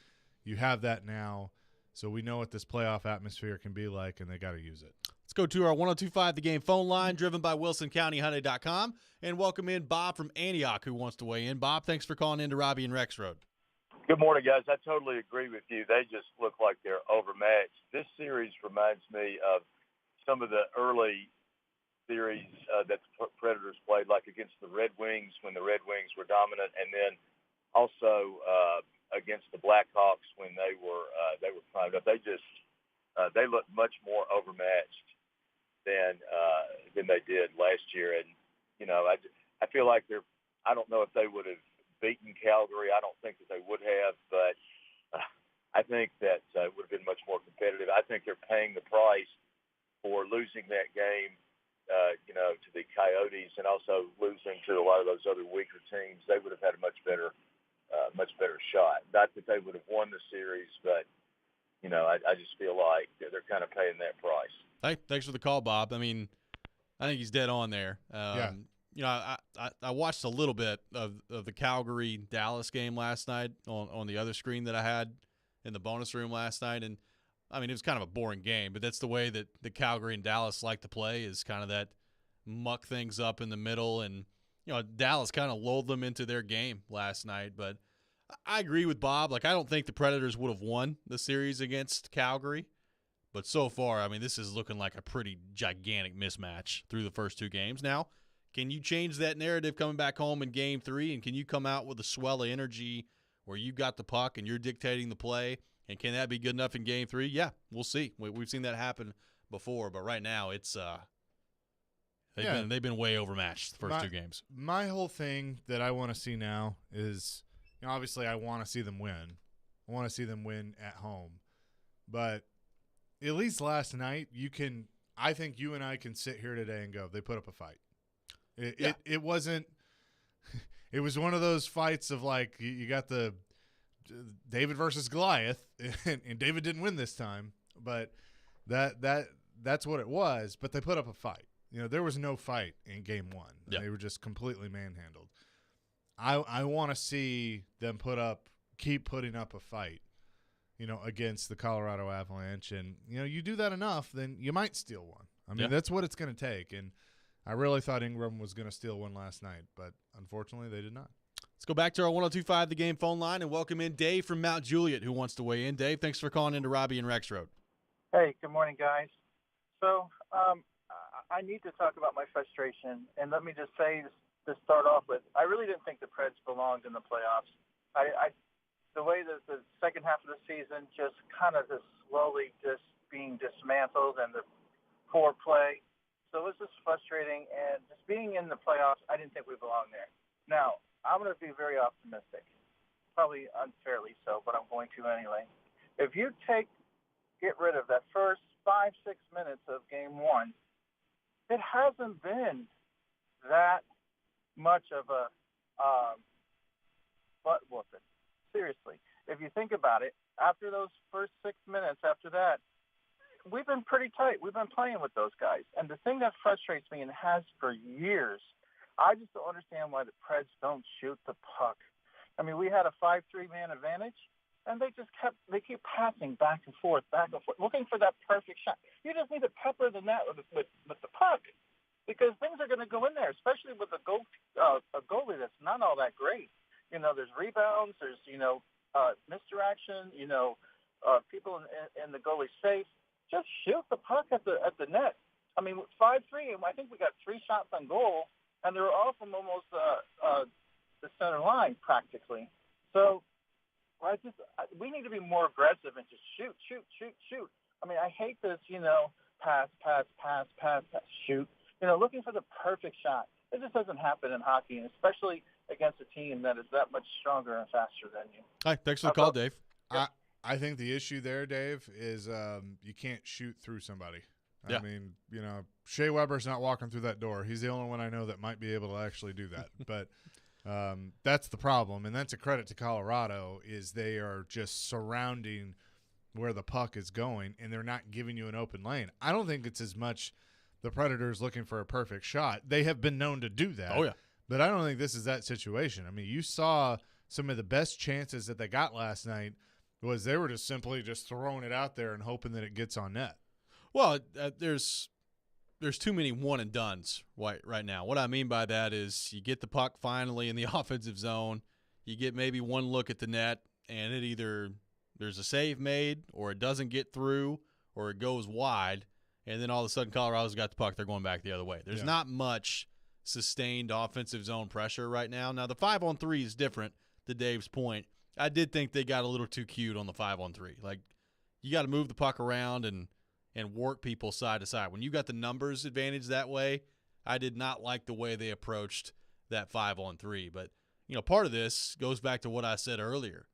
You have that now, so we know what this playoff atmosphere can be like, and they got to use it. Let's go to our 102.5 The Game phone line, driven by WilsonCountyHyundai.com, and welcome in Bob from Antioch, who wants to weigh in. Bob, thanks for calling in to Robby and Rexrode. Good morning, guys. I totally agree with you. They just look like they're overmatched. This series reminds me of some of the early series that the Predators played, like against the Red Wings when the Red Wings were dominant, and then also against the Blackhawks when they were primed up. They look much more overmatched than they did last year, and I feel like I don't know if they would have beaten Calgary. I don't think that they would have, but I think that it would have been much more competitive. I think they're paying the price for losing that game, to the Coyotes, and also losing to a lot of those other weaker teams. They would have had a much better shot. Not that they would have won the series, but I just feel like they're kind of paying that price. Hey, thanks for the call, Bob. I mean, I think he's dead on there. Yeah. I watched a little bit of the Calgary-Dallas game last night on the other screen that I had in the bonus room last night, and I mean, it was kind of a boring game, but that's the way that the Calgary and Dallas like to play, is kind of that muck things up in the middle, and Dallas kind of lulled them into their game last night. But I agree with Bob. Like, I don't think the Predators would have won the series against Calgary, but so far, I mean, this is looking like a pretty gigantic mismatch through the first two games. Now, can you change that narrative coming back home in Game 3, and can you come out with a swell of energy where you got the puck and you're dictating the play, and can that be good enough in Game 3? Yeah, we'll see. We've seen that happen before, but right now it's they've been way overmatched the first two games. My whole thing that I want to see now is, obviously I want to see them win. I want to see them win at home. But at least last night, I think you and I can sit here today and go, they put up a fight. It wasn't – it was one of those fights of like you got the David versus Goliath, and David didn't win this time, but that's what it was. But they put up a fight. There was no fight in Game 1. Yeah. They were just completely manhandled. I want to see them keep putting up a fight, against the Colorado Avalanche. And, you do that enough, then you might steal one. I mean, that's what it's going to take. And I really thought Ingram was going to steal one last night, but unfortunately they did not. Let's go back to our 102.5 The Game phone line and welcome in Dave from Mount Juliet, who wants to weigh in. Dave, thanks for calling in to Robby and Rexrode. Hey, good morning, guys. So I need to talk about my frustration, and let me just say to start off with, I really didn't think the Preds belonged in the playoffs. The way that the second half of the season just kind of just slowly just being dismantled and the poor play. So it was just frustrating, and just being in the playoffs, I didn't think we belonged there. Now, I'm going to be very optimistic, probably unfairly so, but I'm going to anyway. If you get rid of that first 5-6 minutes of Game 1, it hasn't been that much of a butt whooping. Seriously, if you think about it, after those first 6 minutes, after that, we've been pretty tight. We've been playing with those guys. And the thing that frustrates me and has for years, I just don't understand why the Preds don't shoot the puck. I mean, we had a 5-3 man advantage, and they keep passing back and forth, looking for that perfect shot. You just need to pepper the net with the puck, because things are going to go in there, especially with a goalie that's not all that great. There's rebounds, there's, misdirection, people in the goalie's face. Just shoot the puck at the net. I mean, 5-3, I think we got 3 shots on goal, and they were all from almost the center line practically. So we need to be more aggressive and just shoot. I mean, I hate this, pass, shoot. Looking for the perfect shot. It just doesn't happen in hockey, and especially against a team that is that much stronger and faster than you. Hi, thanks for the call, Dave. I think the issue there, Dave, is you can't shoot through somebody. Yeah. I mean, Shea Weber's not walking through that door. He's the only one I know that might be able to actually do that. But that's the problem, and that's a credit to Colorado, is they are just surrounding where the puck is going, and they're not giving you an open lane. I don't think it's as much the Predators looking for a perfect shot. They have been known to do that. Oh, yeah. But I don't think this is that situation. I mean, you saw some of the best chances that they got last night was they were just simply just throwing it out there and hoping that it gets on net. Well, there's too many one and dones right now. What I mean by that is you get the puck finally in the offensive zone, you get maybe one look at the net, and it either there's a save made or it doesn't get through or it goes wide, and then all of a sudden Colorado's got the puck, they're going back the other way. There's not much sustained offensive zone pressure right now. Now, the 5-on-3 is different, to Dave's point. I did think they got a little too cute on the 5-on-3. Like, you got to move the puck around and work people side to side. When you got the numbers advantage that way, I did not like the way they approached that 5-on-3. But, part of this goes back to what I said earlier.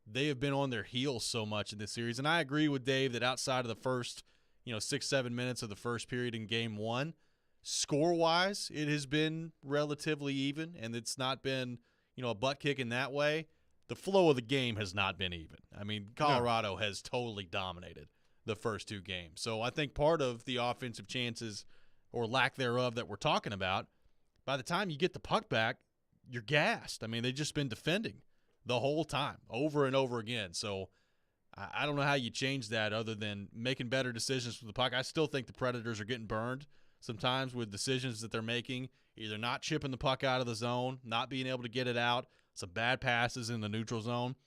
They have been on their heels so much in this series. And I agree with Dave that outside of the first, 6-7 minutes of the first period in game one, score-wise, it has been relatively even, and it's not been, a butt kick in that way. The flow of the game has not been even. I mean, Colorado has totally dominated the first 2 games. So I think part of the offensive chances or lack thereof that we're talking about, by the time you get the puck back, you're gassed. I mean, they've just been defending the whole time, over and over again. So I don't know how you change that other than making better decisions with the puck. I still think the Predators are getting burned sometimes with decisions that they're making, either not chipping the puck out of the zone, not being able to get it out, some bad passes in the neutral zone.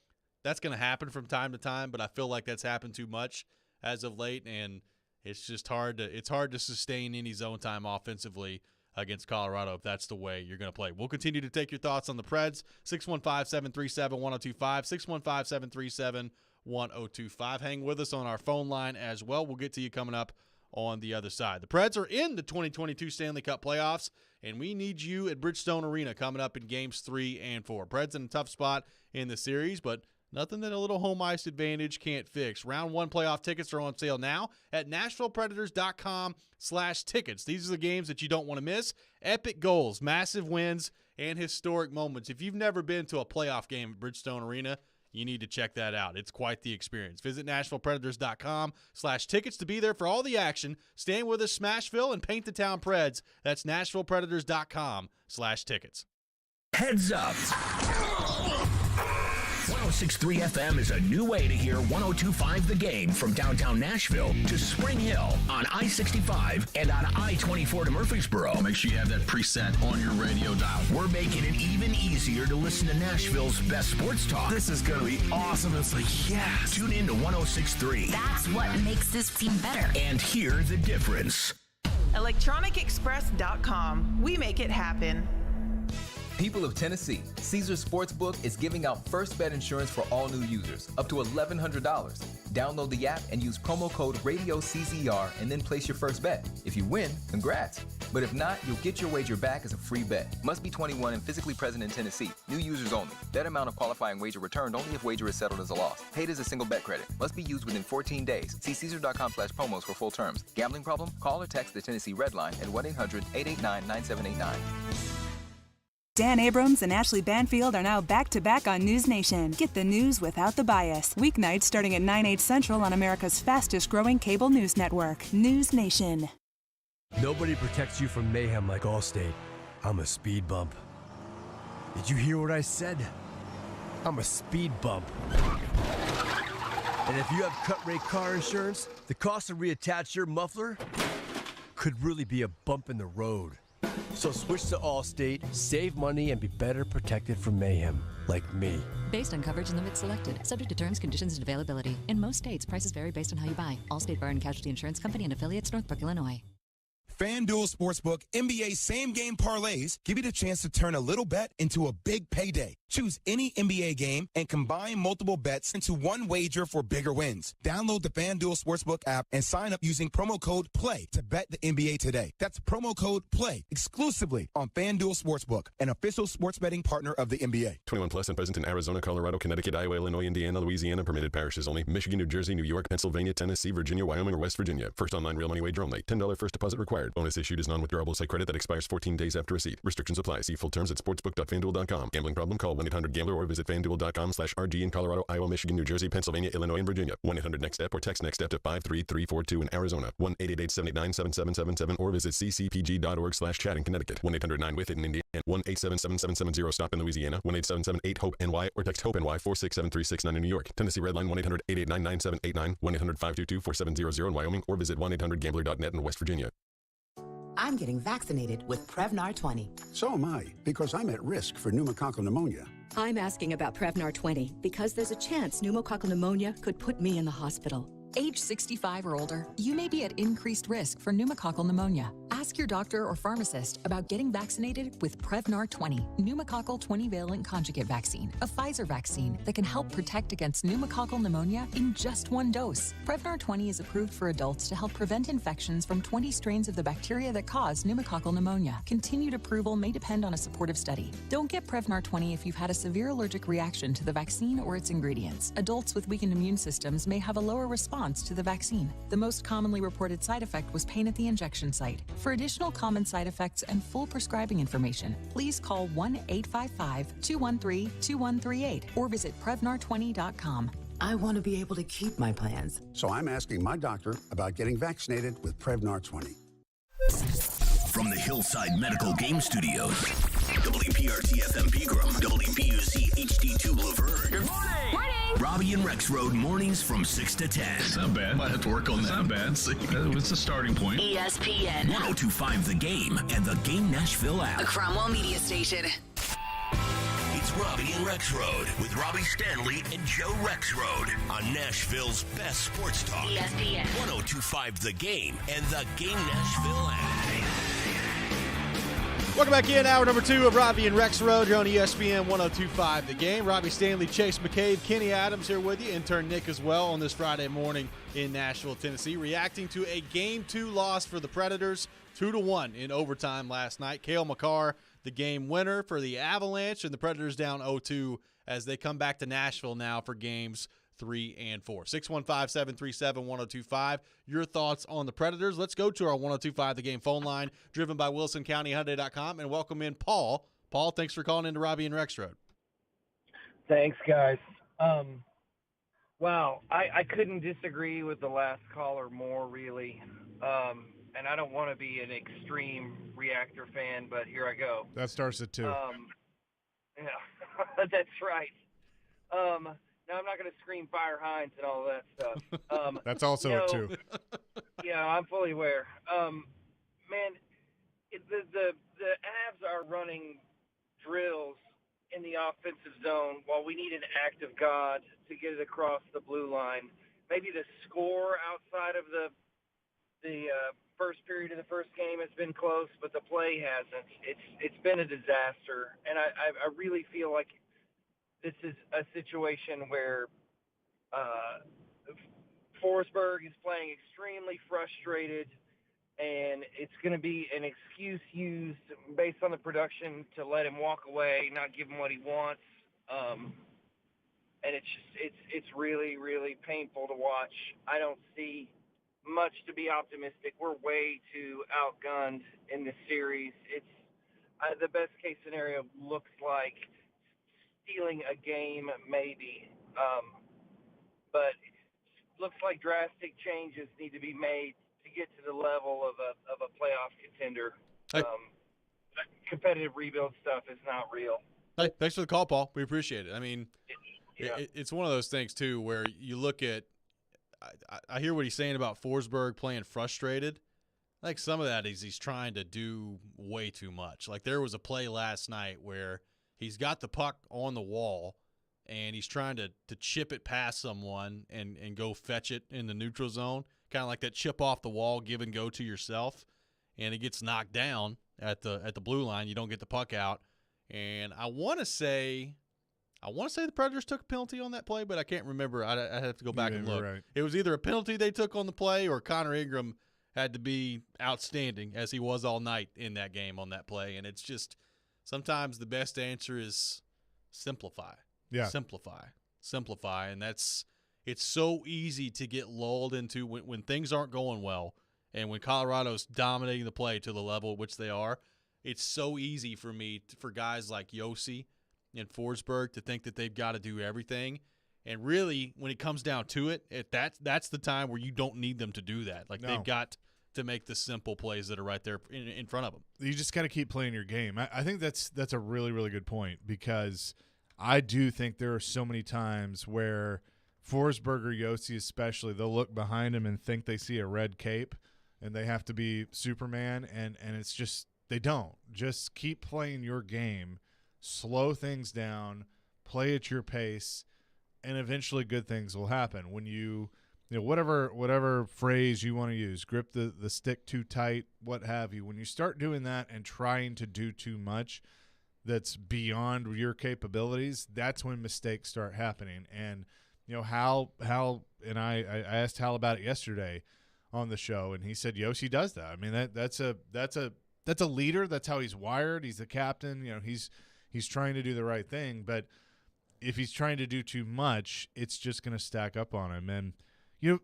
That's going to happen from time to time, but I feel like that's happened too much as of late, and it's just hard to sustain any zone time offensively against Colorado if that's the way you're going to play. We'll continue to take your thoughts on the Preds. 615-737-1025, 615-737-1025. Hang with us on our phone line as well. We'll get to you coming up on the other side. The Preds are in the 2022 Stanley Cup playoffs, and we need you at Bridgestone Arena coming up in games 3 and 4. Preds in a tough spot in the series, but nothing that a little home ice advantage can't fix. Round 1 playoff tickets are on sale now at NashvillePredators.com/tickets. These are the games that you don't want to miss. Epic goals, massive wins, and historic moments. If you've never been to a playoff game at Bridgestone Arena, you need to check that out. It's quite the experience. Visit NashvillePredators.com/tickets to be there for all the action. Stand with us, Smashville, and paint the town Preds. That's NashvillePredators.com/tickets. Heads up. 106.3 FM is a new way to hear 102.5 The Game from downtown Nashville to Spring Hill on I-65 and on I-24 to Murfreesboro. Make sure you have that preset on your radio dial. We're making it even easier to listen to Nashville's best sports talk. This is going to be awesome. It's like, yes. Tune in to 106.3. That's what makes this team better. And hear the difference. ElectronicExpress.com. We make it happen. People of Tennessee, Caesars Sportsbook is giving out first bet insurance for all new users, up to $1,100. Download the app and use promo code RADIOCZR and then place your first bet. If you win, congrats. But if not, you'll get your wager back as a free bet. Must be 21 and physically present in Tennessee. New users only. Bet amount of qualifying wager returned only if wager is settled as a loss. Paid as a single bet credit. Must be used within 14 days. See Caesar.com/promos for full terms. Gambling problem? Call or text the Tennessee Red Line at 1-800-889-9789. Dan Abrams and Ashley Banfield are now back-to-back on News Nation. Get the news without the bias. Weeknights starting at 9/8 Central on America's fastest-growing cable news network, News Nation. Nobody protects you from mayhem like Allstate. I'm a speed bump. Did you hear what I said? I'm a speed bump. And if you have cut-rate car insurance, the cost to reattach your muffler could really be a bump in the road. So switch to Allstate, save money, and be better protected from mayhem, like me. Based on coverage and limits selected. Subject to terms, conditions, and availability. In most states, prices vary based on how you buy. Allstate Bar and Casualty Insurance Company and affiliates, Northbrook, Illinois. FanDuel Sportsbook NBA same-game parlays give you the chance to turn a little bet into a big payday. Choose any NBA game and combine multiple bets into one wager for bigger wins. Download the FanDuel Sportsbook app and sign up using promo code PLAY to bet the NBA today. That's promo code PLAY exclusively on FanDuel Sportsbook, an official sports betting partner of the NBA. 21 plus and present in Arizona, Colorado, Connecticut, Iowa, Illinois, Indiana, Louisiana, permitted parishes only. Michigan, New Jersey, New York, Pennsylvania, Tennessee, Virginia, Wyoming, or West Virginia. First online real money wager only. $10 first deposit required. Bonus issued is non-withdrawable site credit that expires 14 days after receipt. Restrictions apply. See full terms at sportsbook.fanduel.com. Gambling problem? Call 1-800-GAMBLER or visit fanduel.com/RG in Colorado, Iowa, Michigan, New Jersey, Pennsylvania, Illinois, and Virginia. 1-800-NEXT-STEP or text NEXT-STEP to 53342 in Arizona. 1-888-789-7777 or visit ccpg.org/chat in Connecticut. 1-800-9-WITH-IT in Indiana. 1-877-7770-STOP in Louisiana. 1-877-8-HOPE-NY or text HOPE-NY 467-369 in New York. Tennessee Redline 1-800-889-9789. 1-800-522-4700 in Wyoming or visit 1-800-GAMBLER.net in West Virginia. I'm getting vaccinated with Prevnar 20. So am I, because I'm at risk for pneumococcal pneumonia. I'm asking about Prevnar 20 because there's a chance pneumococcal pneumonia could put me in the hospital. Age 65 or older, you may be at increased risk for pneumococcal pneumonia. Ask your doctor or pharmacist about getting vaccinated with Prevnar 20, pneumococcal 20-valent conjugate vaccine, a Pfizer vaccine that can help protect against pneumococcal pneumonia in just one dose. Prevnar 20 is approved for adults to help prevent infections from 20 strains of the bacteria that cause pneumococcal pneumonia. Continued approval may depend on a supportive study. Don't get Prevnar 20 if you've had a severe allergic reaction to the vaccine or its ingredients. Adults with weakened immune systems may have a lower response to the vaccine. The most commonly reported side effect was pain at the injection site. For additional common side effects and full prescribing information, please call 1-855-213-2138 or visit Prevnar20.com. I want to be able to keep my plans. So I'm asking my doctor about getting vaccinated with Prevnar 20. From the Hillside Medical Game Studios, WPRT-FM Pegram, WPUC HD2 Laverne. Good morning! Robby and Rexrode mornings from 6 to 10. It's not bad. Might have to work on that. Not bad. It's a starting point. ESPN 1025 The Game and the Game Nashville app. A Cromwell media station. It's Robby and Rexrode with Robby Stanley and Joe Rexrode on Nashville's best sports talk. ESPN 1025 The Game and the Game Nashville app. Welcome back in, hour number 2 of Robby and Rexrode here on ESPN 1025 The Game. Robby Stanley, Chase McCabe, Kenny Adams here with you, intern Nick as well on this Friday morning in Nashville, Tennessee, reacting to a Game 2 loss for the Predators, 2-1 in overtime last night. Cale Makar, the game winner for the Avalanche, and the Predators down 0-2 as they come back to Nashville now for games 3 and 4. 615-737-1025. Your thoughts on the Predators. Let's go to our 1025 The Game phone line, driven by WilsonCountyHyundai.com, and welcome in Paul. Paul, thanks for calling into Robby and Rexrode. Thanks, guys. Wow, I couldn't disagree with the last caller more, really. And I don't want to be an extreme reactor fan, but here I go. That starts at 2. Yeah, that's right. Now, I'm not going to scream Fire Hines and all that stuff. That's also at 2. Yeah, I'm fully aware. Man, the Avs are running drills in the offensive zone while we need an act of God to get it across the blue line. Maybe the score outside of the first period of the first game has been close, but the play hasn't. It's been a disaster, and I really feel like this is a situation where Forsberg is playing extremely frustrated, and it's going to be an excuse used based on the production to let him walk away, not give him what he wants. And it's really, really painful to watch. I don't see much to be optimistic. We're way too outgunned in this series. the best case scenario looks like stealing a game, maybe. But looks like drastic changes need to be made to get to the level of a playoff contender. Competitive rebuild stuff is not real. Hey, thanks for the call, Paul. We appreciate it. I mean, it's one of those things, too, where you look at I hear what he's saying about Forsberg playing frustrated. I think some of that is he's trying to do way too much. Like there was a play last night where he's got the puck on the wall and he's trying to chip it past someone and go fetch it in the neutral zone, kind of like that chip off the wall, give and go to yourself, and it gets knocked down at the blue line. You don't get the puck out. And I want to say the Predators took a penalty on that play, but I can't remember. I have to go back and look. Right. It was either a penalty they took on the play or Connor Ingram had to be outstanding, as he was all night in that game on that play. And it's just sometimes the best answer is simplify. Yeah. Simplify. And it's so easy to get lulled into when things aren't going well and when Colorado's dominating the play to the level at which they are. It's so easy for guys like Yossi and Forsberg to think that they've got to do everything. And really, when it comes down to it, that's the time where you don't need them to do that. Like they've got to make the simple plays that are right there in front of them. You just got to keep playing your game. I think that's a really, really good point because I do think there are so many times where Forsberg or Yossi especially, they'll look behind him and think they see a red cape and they have to be Superman, and it's just they don't. Just keep playing your game, slow things down, play at your pace, and eventually good things will happen. When you whatever phrase you want to use, grip the stick too tight, what have you, when you start doing that and trying to do too much that's beyond your capabilities, that's when mistakes start happening. And Hal and I asked Hal about it yesterday on the show, and he said Yossi does that. I mean that's a leader. That's how he's wired. He's the captain. He's trying to do the right thing, but if he's trying to do too much, it's just going to stack up on him. And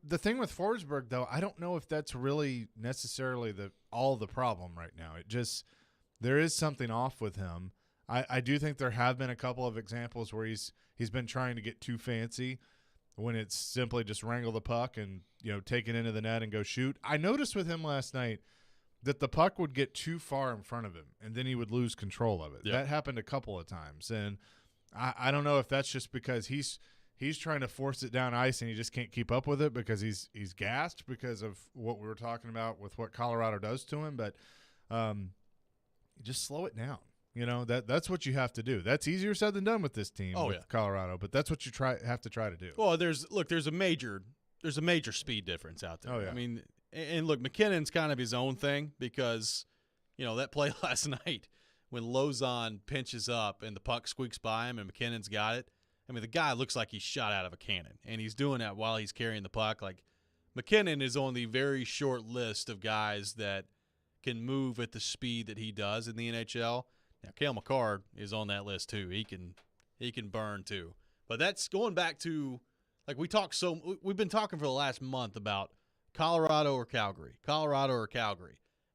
the thing with Forsberg, though, I don't know if that's really necessarily all the problem right now. It just there is something off with him. I do think there have been a couple of examples where he's been trying to get too fancy when it's simply just wrangle the puck and take it into the net and go shoot. I noticed with him last night that the puck would get too far in front of him, and then he would lose control of it. Yep. That happened a couple of times, and I don't know if that's just because he's trying to force it down ice and he just can't keep up with it because he's gassed because of what we were talking about with what Colorado does to him. But just slow it down. That's what you have to do. That's easier said than done with this team with Colorado, but that's what you have to try to do. Well, there's a major speed difference out there. Oh, yeah. I mean, and look, McKinnon's kind of his own thing because, that play last night when Lozon pinches up and the puck squeaks by him and McKinnon's got it. I mean, the guy looks like he's shot out of a cannon, and he's doing that while he's carrying the puck. Like, McKinnon is on the very short list of guys that can move at the speed that he does in the NHL. Now, Cale Makar is on that list too. He can burn too. But that's going back to, like, we've been talking for the last month about Colorado or Calgary,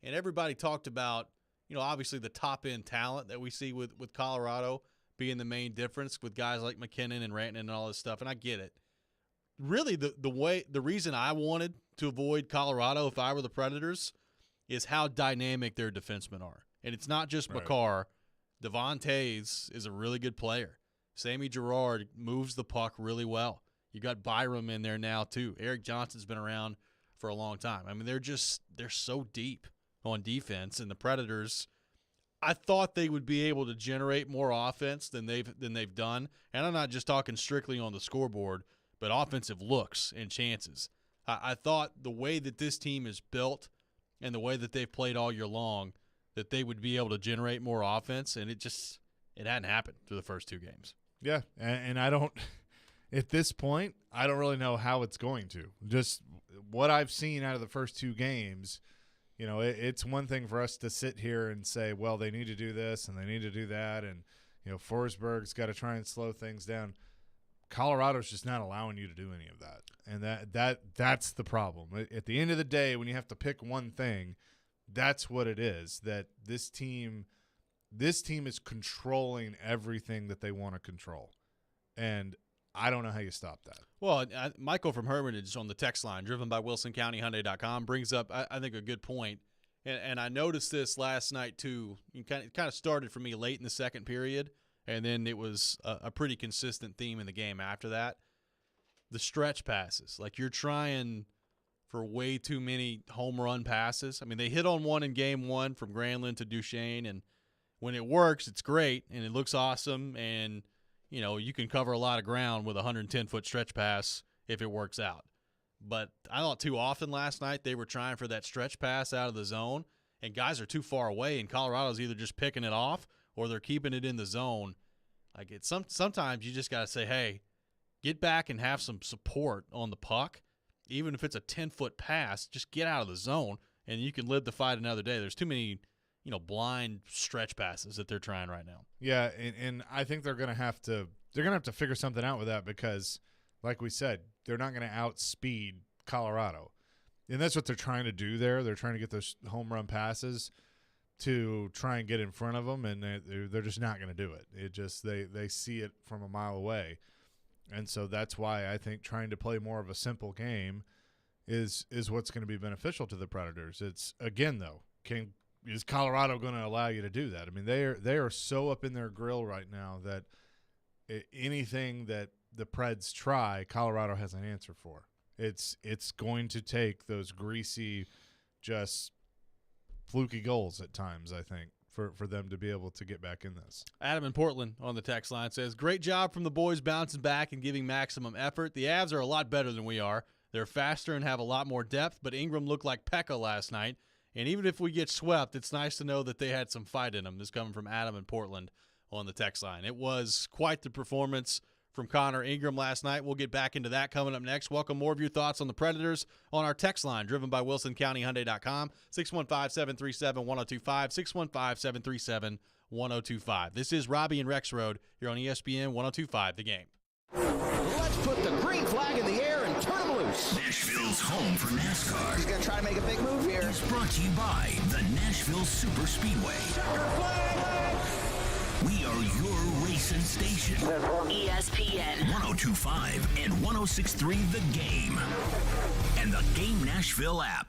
and everybody talked about, obviously the top end talent that we see with Colorado being the main difference with guys like McKinnon and Rantanen and all this stuff, and I get it. Really, the reason I wanted to avoid Colorado if I were the Predators is how dynamic their defensemen are, and it's not just Makar. Devon Toews is a really good player. Sammy Girard moves the puck really well. You got Byram in there now too. Eric Johnson's been around for a long time. I mean, they're so deep on defense, and the Predators, I thought they would be able to generate more offense than they've done. And I'm not just talking strictly on the scoreboard, but offensive looks and chances. I thought the way that this team is built and the way that they've played all year long, that they would be able to generate more offense, and it hadn't happened through the first two games. Yeah, and I don't – at this point, I don't really know how it's going to. Just what I've seen out of the first two games, it's one thing for us to sit here and say, well, they need to do this and they need to do that, and, Forsberg's got to try and slow things down. Colorado's just not allowing you to do any of that, and that's the problem. At the end of the day, when you have to pick one thing – that's what it is, that this team this team is controlling everything that they want to control. And I don't know how you stop that. Well, Michael from Hermitage on the text line, driven by WilsonCountyHyundai.com, brings up, I think, a good point. And I noticed this last night, too. It kind of started for me late in the second period, and then it was a pretty consistent theme in the game after that. The stretch passes. Like, you're trying for way too many home run passes. I mean, they hit on one in game one from Granlund to Duchesne, and when it works, it's great, and it looks awesome, and, you know, you can cover a lot of ground with a 110-foot stretch pass if it works out. But I thought too often last night they were trying for that stretch pass out of the zone, and guys are too far away, and Colorado's either just picking it off or they're keeping it in the zone. Like, sometimes you just got to say, hey, get back and have some support on the puck. Even if it's a 10-foot pass, just get out of the zone, and you can live the fight another day. There's too many, you know, blind stretch passes that they're trying right now. Yeah, and I think they're gonna have to figure something out with that because, like we said, they're not going to outspeed Colorado, and that's what they're trying to do there. They're trying to get those home run passes to try and get in front of them, and they're just not going to do it. It just they see it from a mile away, and so that's why I think trying to play more of a simple game is what's going to be beneficial to the Predators. It's again though, is Colorado going to allow you to do that? I mean, they are so up in their grill right now that anything that the Preds try, Colorado has an answer for. It's going to take those greasy, just fluky goals at times, I think, for them to be able to get back in this. Adam in Portland on the text line says, great job from the boys bouncing back and giving maximum effort. The Avs are a lot better than we are. They're faster and have a lot more depth, but Ingram looked like Pekka last night. And even if we get swept, it's nice to know that they had some fight in them. This coming from Adam in Portland on the text line. It was quite the performance from Connor Ingram last night. We'll get back into that coming up next. Welcome more of your thoughts on the Predators on our text line, driven by WilsonCountyHyundai.com, 615-737-1025, 615-737-1025. This is Robby and Rexrode here on ESPN 1025 The Game. Let's put the green flag in the air and turn them loose. Nashville's home for NASCAR. He's going to try to make a big move here. It's brought to you by the Nashville Super Speedway. Checker flag! We are your racing station. ESPN 1025 and 1063 The Game. And the Game Nashville app.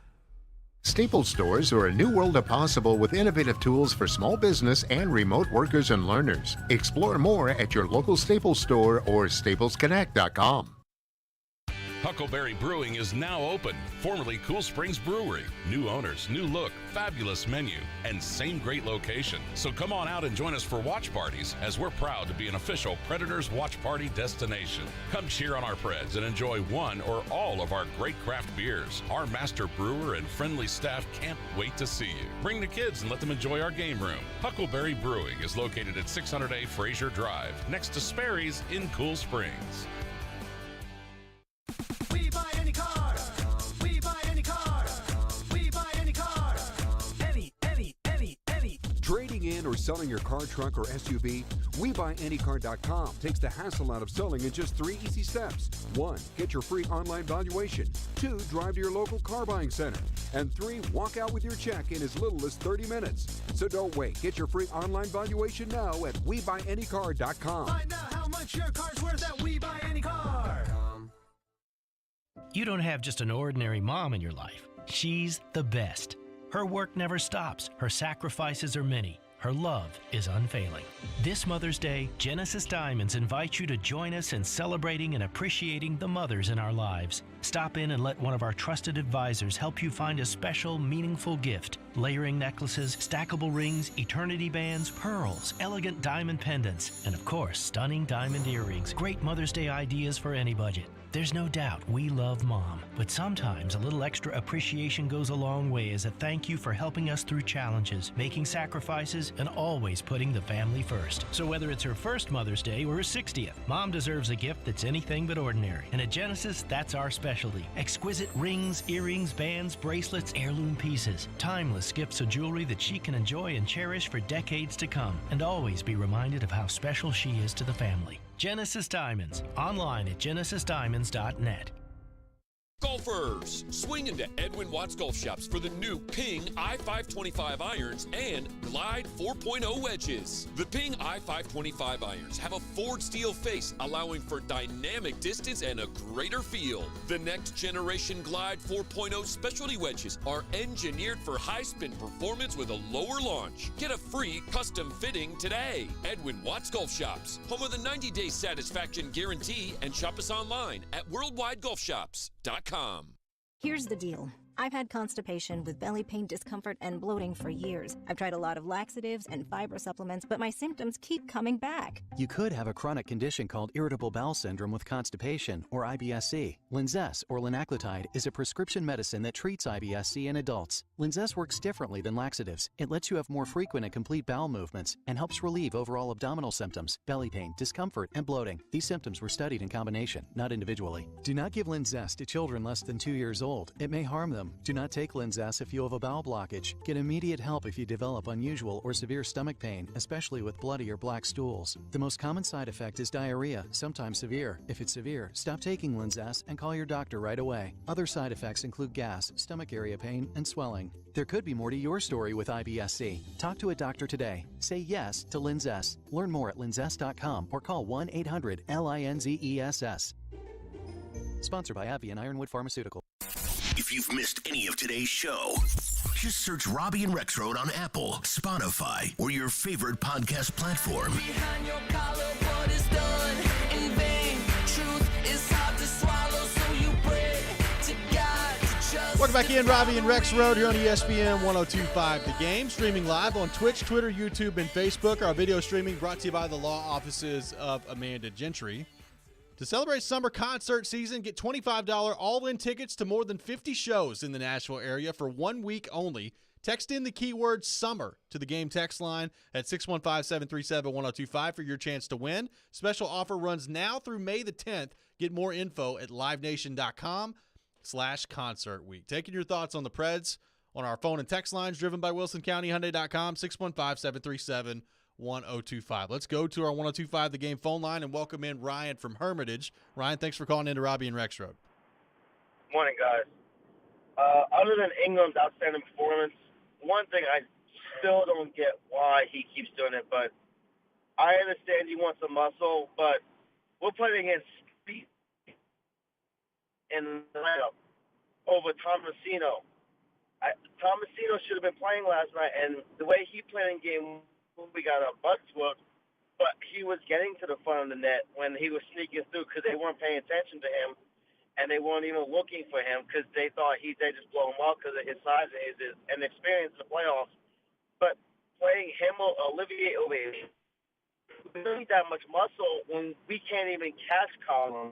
Staples stores are a new world of possible with innovative tools for small business and remote workers and learners. Explore more at your local Staples store or staplesconnect.com. Huckleberry Brewing is now open, formerly Cool Springs Brewery. New owners, new look, fabulous menu, and same great location. So come on out and join us for watch parties, as we're proud to be an official Predators watch party destination. Come cheer on our Preds and enjoy one or all of our great craft beers. Our master brewer and friendly staff can't wait to see you. Bring the kids and let them enjoy our game room. Huckleberry Brewing is located at 600A Fraser Drive, next to Sperry's in Cool Springs. We buy any car. We buy any car. We buy any car. Any. Trading in or selling your car, truck, or SUV? WeBuyAnyCar.com takes the hassle out of selling in just 3 easy steps. 1. Get your free online valuation. 2. Drive to your local car buying center. And 3. Walk out with your check in as little as 30 minutes. So don't wait. Get your free online valuation now at WeBuyAnyCar.com. Find out how much your car's worth at We Buy Any Car. You don't have just an ordinary mom in your life. She's the best. Her work never stops. Her sacrifices are many. Her love is unfailing. This Mother's Day, Genesis Diamonds invites you to join us in celebrating and appreciating the mothers in our lives. Stop in and let one of our trusted advisors help you find a special, meaningful gift. Layering necklaces, stackable rings, eternity bands, pearls, elegant diamond pendants, and of course, stunning diamond earrings. Great Mother's Day ideas for any budget. There's no doubt we love Mom, but sometimes a little extra appreciation goes a long way as a thank you for helping us through challenges, making sacrifices, and always putting the family first. So whether it's her first Mother's Day or her 60th, Mom deserves a gift that's anything but ordinary. And at Genesis, that's our specialty. Exquisite rings, earrings, bands, bracelets, heirloom pieces. Timeless gifts of jewelry that she can enjoy and cherish for decades to come, and always be reminded of how special she is to the family. Genesis Diamonds, online at genesisdiamonds.net. Golfers, swing into Edwin Watts Golf Shops for the new Ping I-525 irons and Glide 4.0 wedges. The Ping I-525 irons have a forged steel face, allowing for dynamic distance and a greater feel. The next generation Glide 4.0 specialty wedges are engineered for high spin performance with a lower launch. Get a free custom fitting today. Edwin Watts Golf Shops, home of the 90-day satisfaction guarantee, and shop us online at worldwidegolfshops.com. Here's the deal. I've had constipation with belly pain, discomfort, and bloating for years. I've tried a lot of laxatives and fiber supplements, but my symptoms keep coming back. You could have a chronic condition called irritable bowel syndrome with constipation, or IBS-C. Linzess, or linaclotide, is a prescription medicine that treats IBS-C in adults. Linzess works differently than laxatives. It lets you have more frequent and complete bowel movements and helps relieve overall abdominal symptoms, belly pain, discomfort, and bloating. These symptoms were studied in combination, not individually. Do not give Linzess to children less than 2 years old. It may harm them. Do not take Linzess if you have a bowel blockage. Get immediate help if you develop unusual or severe stomach pain, especially with bloody or black stools. The most common side effect is diarrhea, sometimes severe. If it's severe, stop taking Linzess and call your doctor right away. Other side effects include gas, stomach area pain, and swelling. There could be more to your story with IBS-C. Talk to a doctor today. Say yes to Linzess. Learn more at linzess.com or call 1-800-LINZESS. Sponsored by AbbVie and Ironwood Pharmaceutical. If you've missed any of today's show, just search Robby and Rexrode on Apple, Spotify, or your favorite podcast platform. Behind your collar, what is done in vain. Truth is hard to swallow, so you pray to God to just. Welcome back in, Robby and Rexrode here on ESPN 102.5 The Game. Streaming live on Twitch, Twitter, YouTube, and Facebook. Our video streaming brought to you by the law offices of Amanda Gentry. To celebrate summer concert season, get $25 all-in tickets to more than 50 shows in the Nashville area for 1 week only. Text in the keyword SUMMER to the Game text line at 615-737-1025 for your chance to win. Special offer runs now through May the 10th. Get more info at livenation.com/concert week. Taking your thoughts on the Preds on our phone and text lines driven by WilsonCountyHyundai.com, 615-737-1025. Let's go to our 102.5 The Game phone line and welcome in Ryan from Hermitage. Ryan, thanks for calling into Robby and Rexrode. Morning, guys. Other than Ingram's outstanding performance, one thing I still don't get why he keeps doing it, but I understand he wants the muscle, but we're playing against speed in the lineup over Tomasino. Tomasino should have been playing last night, and the way he played in game we got our butts whooped, but he was getting to the front of the net when he was sneaking through because they weren't paying attention to him, and they weren't even looking for him because they thought they just blow him out because of his size and experience in the playoffs. But playing him or Olivier Aubé, we don't need that much muscle when we can't even catch Colin.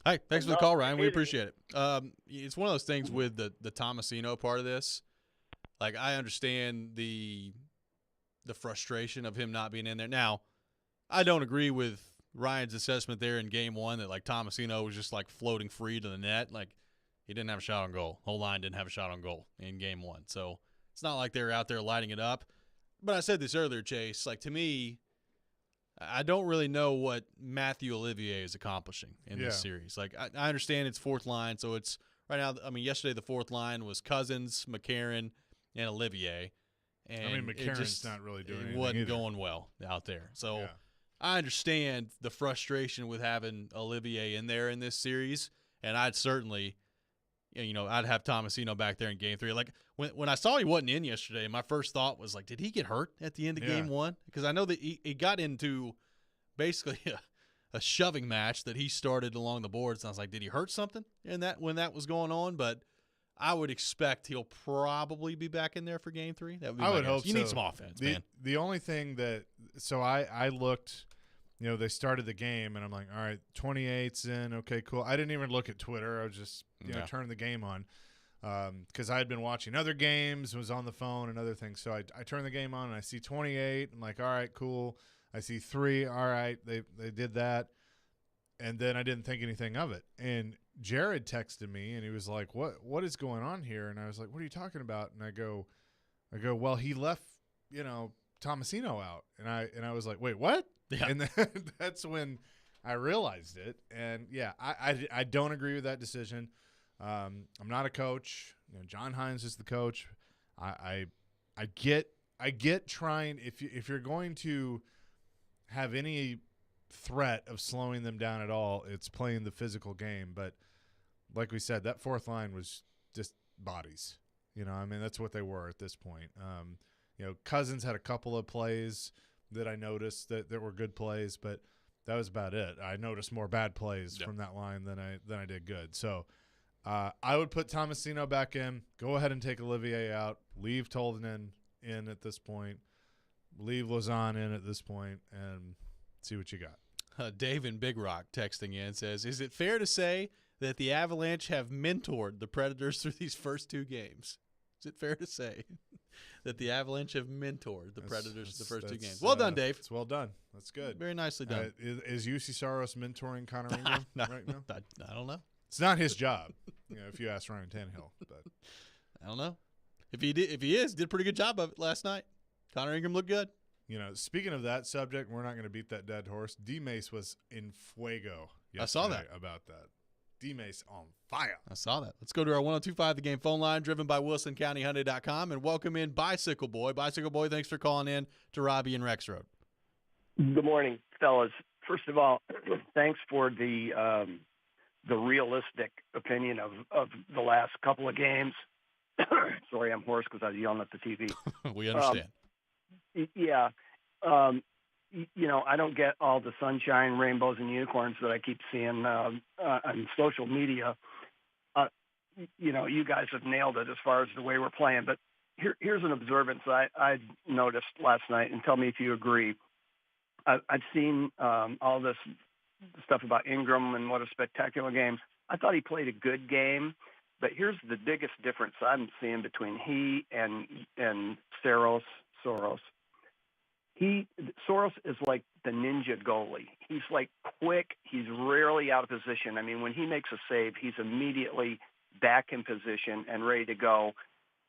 Hi, thanks for the call, Ryan. We appreciate it. It's one of those things with the Tomasino part of this. Like, I understand the frustration of him not being in there. Now, I don't agree with Ryan's assessment there in game one that, like, Tomasino was just, like, floating free to the net. Like, he didn't have a shot on goal. Whole line didn't have a shot on goal in game one. So it's not like they were out there lighting it up. But I said this earlier, Chase. Like, to me, I don't really know what Matthew Olivier is accomplishing in this series. Like, I understand it's fourth line, so it's right now. I mean, yesterday the fourth line was Cousins, McCarron, and Olivier. And McCarron's not really doing anything. It wasn't either. going well out there. So I understand the frustration with having Olivier in there in this series, and I'd certainly, I'd have Tomasino back there in game three. Like, when I saw he wasn't in yesterday, my first thought was, like, did he get hurt at the end of game one? Because I know that he got into basically a shoving match that he started along the boards, and I was like, did he hurt something in that when that was going on? But I would expect he'll probably be back in there for game three. That would be I would hope you so. need some offense, man. The only thing that – so I looked – they started the game, and I'm like, all right, 28's in. Okay, cool. I didn't even look at Twitter. I was just, turning the game on because I had been watching other games, was on the phone and other things. So I turned the game on, and I see 28. I'm like, all right, cool. I see 3. All right, they did that. And then I didn't think anything of it. And Jared texted me, and he was like, what is going on here? And I was like, what are you talking about? And I go, well, he left, Tomasino out. And I was like, wait, what? Yeah. And then that's when I realized it, and yeah, I don't agree with that decision. I'm not a coach. John Hines is the coach. I get trying if you're going to have any threat of slowing them down at all, it's playing the physical game. But like we said, that fourth line was just bodies. That's what they were at this point. Cousins had a couple of plays that I noticed that were good plays, but that was about it. I noticed more bad plays from that line than I did good. So I would put Tomasino back in. Go ahead and take Olivier out. Leave Tolvanen in at this point. Leave Lausanne in at this point, and see what you got. Dave in Big Rock texting in says, is it fair to say that the Avalanche have mentored the Predators through these first two games? Is it fair to say that the Avalanche have mentored the Predators the first two games? Well done, Dave. It's well done. That's good. Very nicely done. Is UC Saros mentoring Connor Ingram right now? I don't know. It's not his job, if you ask Ryan Tannehill. But I don't know. If he did a pretty good job of it last night. Connor Ingram looked good. Speaking of that subject, we're not going to beat that dead horse. D-Mace was in fuego yesterday. I saw that. About that. D-Mace on fire. I saw that. Let's go to our 102.5 The Game phone line, driven by WilsonCountyHyundai.com, and welcome in Bicycle Boy. Bicycle Boy, thanks for calling in to Robby and Rexrode. Good morning, fellas. First of all, thanks for the realistic opinion of the last couple of games. Sorry, I'm hoarse because I was yelling at the TV. We understand. Yeah. I don't get all the sunshine, rainbows, and unicorns that I keep seeing on social media. You guys have nailed it as far as the way we're playing. But here's an observance I noticed last night, and tell me if you agree. I've seen all this stuff about Ingram and what a spectacular game. I thought he played a good game, but here's the biggest difference I'm seeing between he and Soros. Soros is like the ninja goalie. He's like quick. He's rarely out of position. I mean, when he makes a save, he's immediately back in position and ready to go.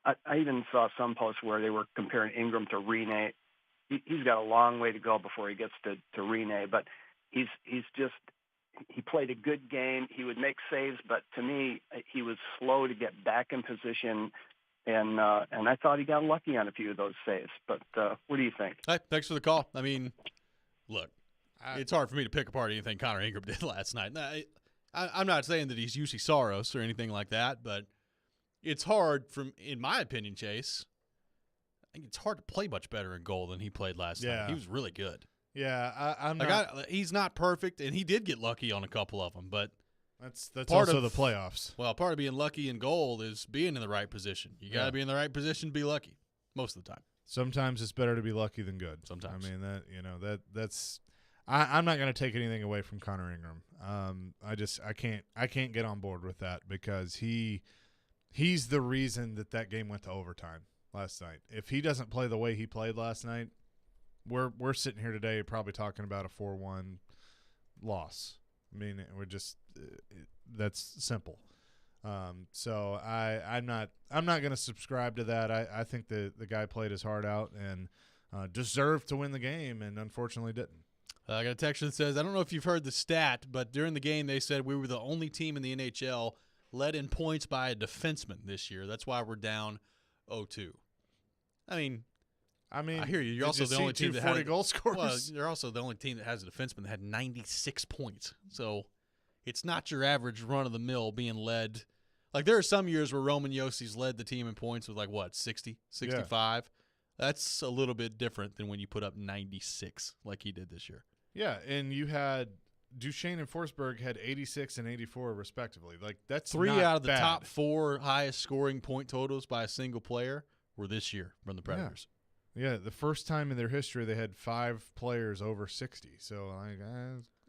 I even saw some posts where they were comparing Ingram to Rene. He's got a long way to go before he gets to Rene, but he played a good game. He would make saves, but to me, he was slow to get back in position. And I thought he got lucky on a few of those saves. But what do you think? Hey, thanks for the call. I mean, look, it's hard for me to pick apart anything Connor Ingram did last night. I'm not saying that he's UC Saros or anything like that, but it's hard in my opinion, Chase. I think it's hard to play much better in goal than he played last night. He was really good. Yeah, he's not perfect, and he did get lucky on a couple of them, but that's also the playoffs. Well, part of being lucky in goal is being in the right position. You got to be in the right position to be lucky most of the time. Sometimes it's better to be lucky than good. Sometimes. I mean, that's I'm not going to take anything away from Connor Ingram. I can't get on board with that because he's the reason that game went to overtime last night. If he doesn't play the way he played last night, we're sitting here today probably talking about a 4-1 loss. I mean, we're just that's simple. So I'm not going to subscribe to that. I think the guy played his heart out and deserved to win the game, and unfortunately didn't. I got a text that says, I don't know if you've heard the stat, but during the game they said we were the only team in the NHL led in points by a defenseman this year. That's why we're down 0-2. I mean, I hear you. You're also the only team that had 40 goal scorers. Well, you're also the only team that has a defenseman that had 96 points. So it's not your average run-of-the-mill being led. Like, there are some years where Roman Jossi's led the team in points with, 60, 65. Yeah. That's a little bit different than when you put up 96 like he did this year. Yeah, and you had Duchesne and Forsberg had 86 and 84 respectively. Like, that's three not out of the bad. top 4 highest scoring point totals by a single player were this year from the Predators. Yeah, the first time in their history they had 5 players over 60. So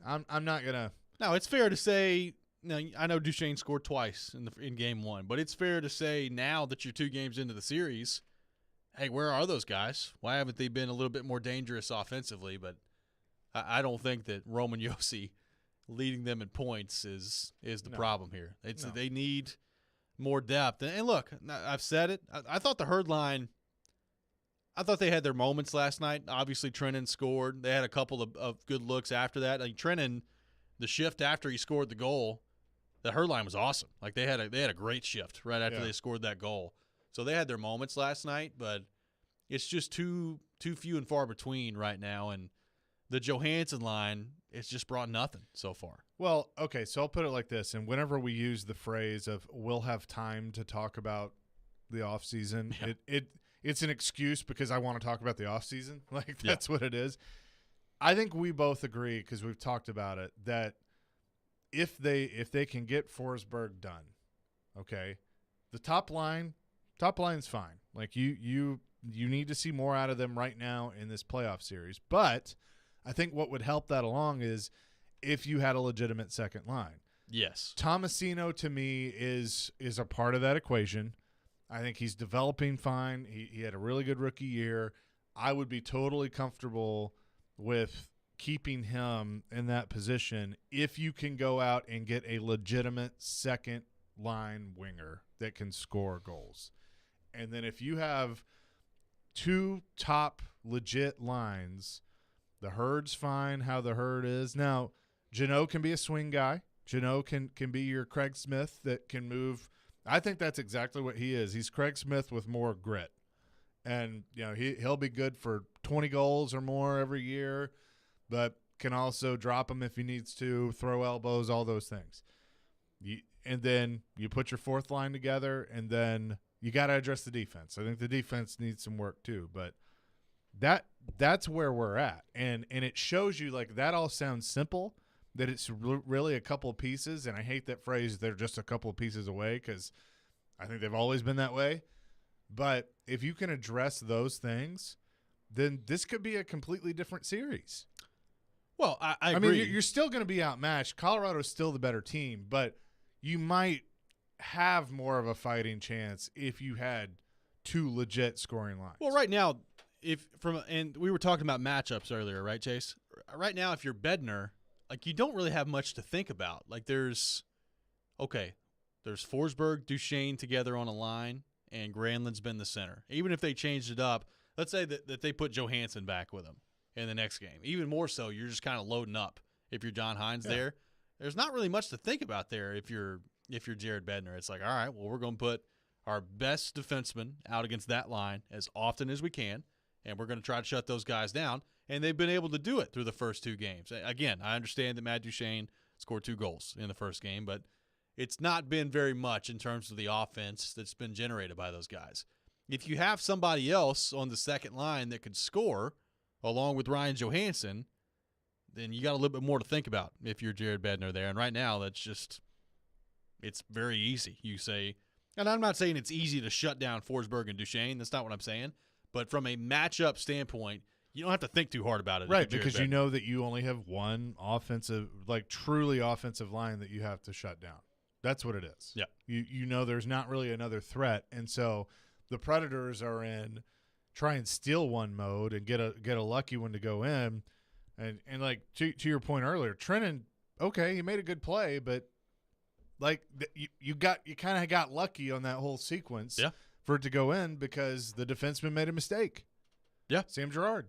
I'm not gonna. No, it's fair to say. Now I know Duchesne scored twice in game 1, but it's fair to say now that you're 2 games into the series, hey, where are those guys? Why haven't they been a little bit more dangerous offensively? But I don't think that Roman Josi leading them in points is the problem here. They need more depth. And look, I've said it. I thought the Herd line. I thought they had their moments last night. Obviously, Trennan scored. They had a couple of good looks after that. Trennan the shift after he scored the goal, the Herd line was awesome. Like they had a great shift right after they scored that goal. So they had their moments last night, but it's just too few and far between right now. And the Johansson line, it's just brought nothing so far. Well, okay, so I'll put it like this. And whenever we use the phrase of we'll have time to talk about the offseason, it's an excuse because I want to talk about the offseason. Like, that's what it is. I think we both agree, because we've talked about it, that if they can get Forsberg done, okay, the top line's fine. Like, you need to see more out of them right now in this playoff series. But I think what would help that along is if you had a legitimate second line. Yes. Tomasino, to me, is a part of that equation. I think he's developing fine. He had a really good rookie year. I would be totally comfortable with keeping him in that position if you can go out and get a legitimate second line winger that can score goals. And then if you have two top legit lines, the Herd's fine how the Herd is. Now, Jeannot can be a swing guy. Jeannot can be your Craig Smith that can move. I think that's exactly what he is. He's Craig Smith with more grit. And, he'll be good for 20 goals or more every year, but can also drop them if he needs to, throw elbows, all those things. And then you put your fourth line together, and then you got to address the defense. I think the defense needs some work too, but that's where we're at. And it shows you, like, that all sounds simple, that it's really a couple of pieces. And I hate that phrase, they're just a couple of pieces away, because I think they've always been that way. But if you can address those things, then this could be a completely different series. Well, I agree. I mean, you're still going to be outmatched. Colorado's still the better team, but you might have more of a fighting chance if you had two legit scoring lines. Well, right now, and we were talking about matchups earlier, right, Chase? Right now, if you're Bednar, like, you don't really have much to think about. Like, there's Forsberg, Duchesne together on a line, and Granlund's been the center. Even if they changed it up, let's say that they put Johansson back with him in the next game. Even more so, you're just kind of loading up if you're John Hines there. There's not really much to think about there if you're Jared Bednar. It's like, all right, well, we're going to put our best defenseman out against that line as often as we can, and we're going to try to shut those guys down. And they've been able to do it through the first two games. Again, I understand that Matt Duchesne scored 2 goals in the first game, but it's not been very much in terms of the offense that's been generated by those guys. If you have somebody else on the second line that could score along with Ryan Johansson, then you got a little bit more to think about if you're Jared Bednar there. And right now, it's very easy. You say, and I'm not saying it's easy to shut down Forsberg and Duchesne. That's not what I'm saying. But from a matchup standpoint, you don't have to think too hard about it. Right, because you know that you only have one offensive, like truly offensive line that you have to shut down. That's what it is. Yeah. You know there's not really another threat. And so the Predators are in try and steal one mode and get a lucky one to go in. And like to your point earlier, Trenton, okay, he made a good play, but like you kind of got lucky on that whole sequence for it to go in because the defenseman made a mistake. Yeah. Sam Girard.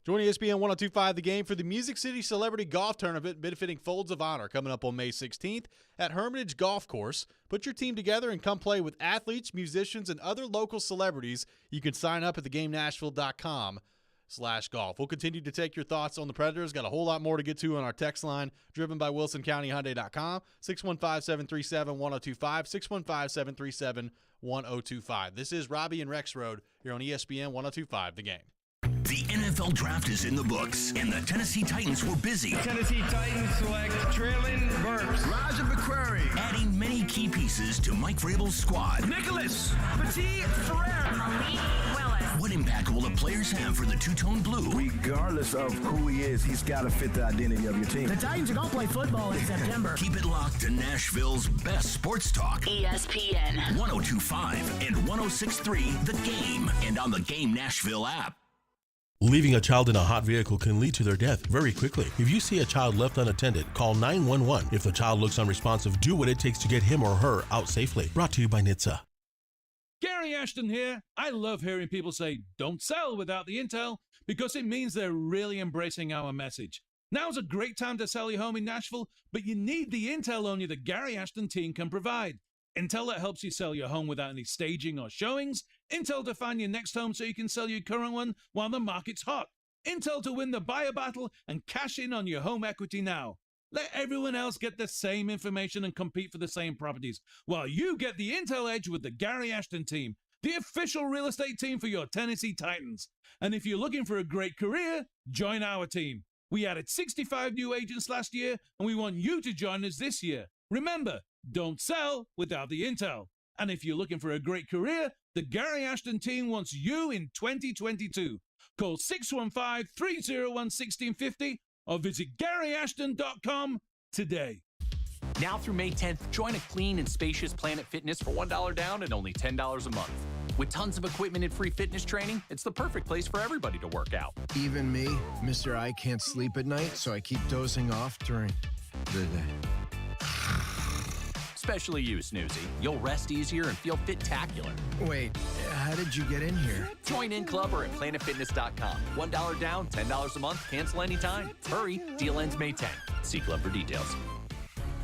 Joining ESPN 102.5 The Game for the Music City Celebrity Golf Tournament benefiting Folds of Honor coming up on May 16th at Hermitage Golf Course. Put your team together and come play with athletes, musicians, and other local celebrities. You can sign up at thegamenashville.com/golf. We'll continue to take your thoughts on the Predators. Got a whole lot more to get to on our text line, driven by WilsonCountyHyundai.com, 615-737-1025, 615-737-1025. This is Robby and Rexrode here on ESPN 102.5 The Game. The NFL Draft is in the books, and the Tennessee Titans were busy. Tennessee Titans select Traylon Burks, Raja McQuarrie, adding many key pieces to Mike Vrabel's squad. Nicholas Petit-Ferrer, Malik Willis. What impact will the players have for the two-tone blue? Regardless of who he is, he's got to fit the identity of your team. The Titans are going to play football in September. Keep it locked to Nashville's best sports talk. ESPN 102.5 and 106.3 The Game, and on the Game Nashville app. Leaving a child in a hot vehicle can lead to their death very quickly. If you see a child left unattended, call 911. If the child looks unresponsive, do what it takes to get him or her out safely. Brought to you by NHTSA. Gary Ashton here. I love hearing people say, don't sell without the intel, because it means they're really embracing our message. Now's a great time to sell your home in Nashville, but you need the intel only the Gary Ashton team can provide. Intel that helps you sell your home without any staging or showings. Intel to find your next home so you can sell your current one while the market's hot. Intel to win the buyer battle and cash in on your home equity now. Let everyone else get the same information and compete for the same properties, while you get the Intel edge with the Gary Ashton team, the official real estate team for your Tennessee Titans. And if you're looking for a great career, join our team. We added 65 new agents last year, and we want you to join us this year. Remember, don't sell without the intel. And if you're looking for a great career, the Gary Ashton team wants you in 2022. Call 615-301-1650 or visit GaryAshton.com today. Now through May 10th, join a clean and spacious Planet Fitness for $1 down and only $10 a month. With tons of equipment and free fitness training, it's the perfect place for everybody to work out. Even me, Mr. I can't sleep at night, so I keep dozing off during the day. Especially you, Snoozy. You'll rest easier and feel fit-tacular. Wait, how did you get in here? Join in club or at planetfitness.com. $1 down, $10 a month, cancel anytime. Hurry, deal ends May 10th. See club for details.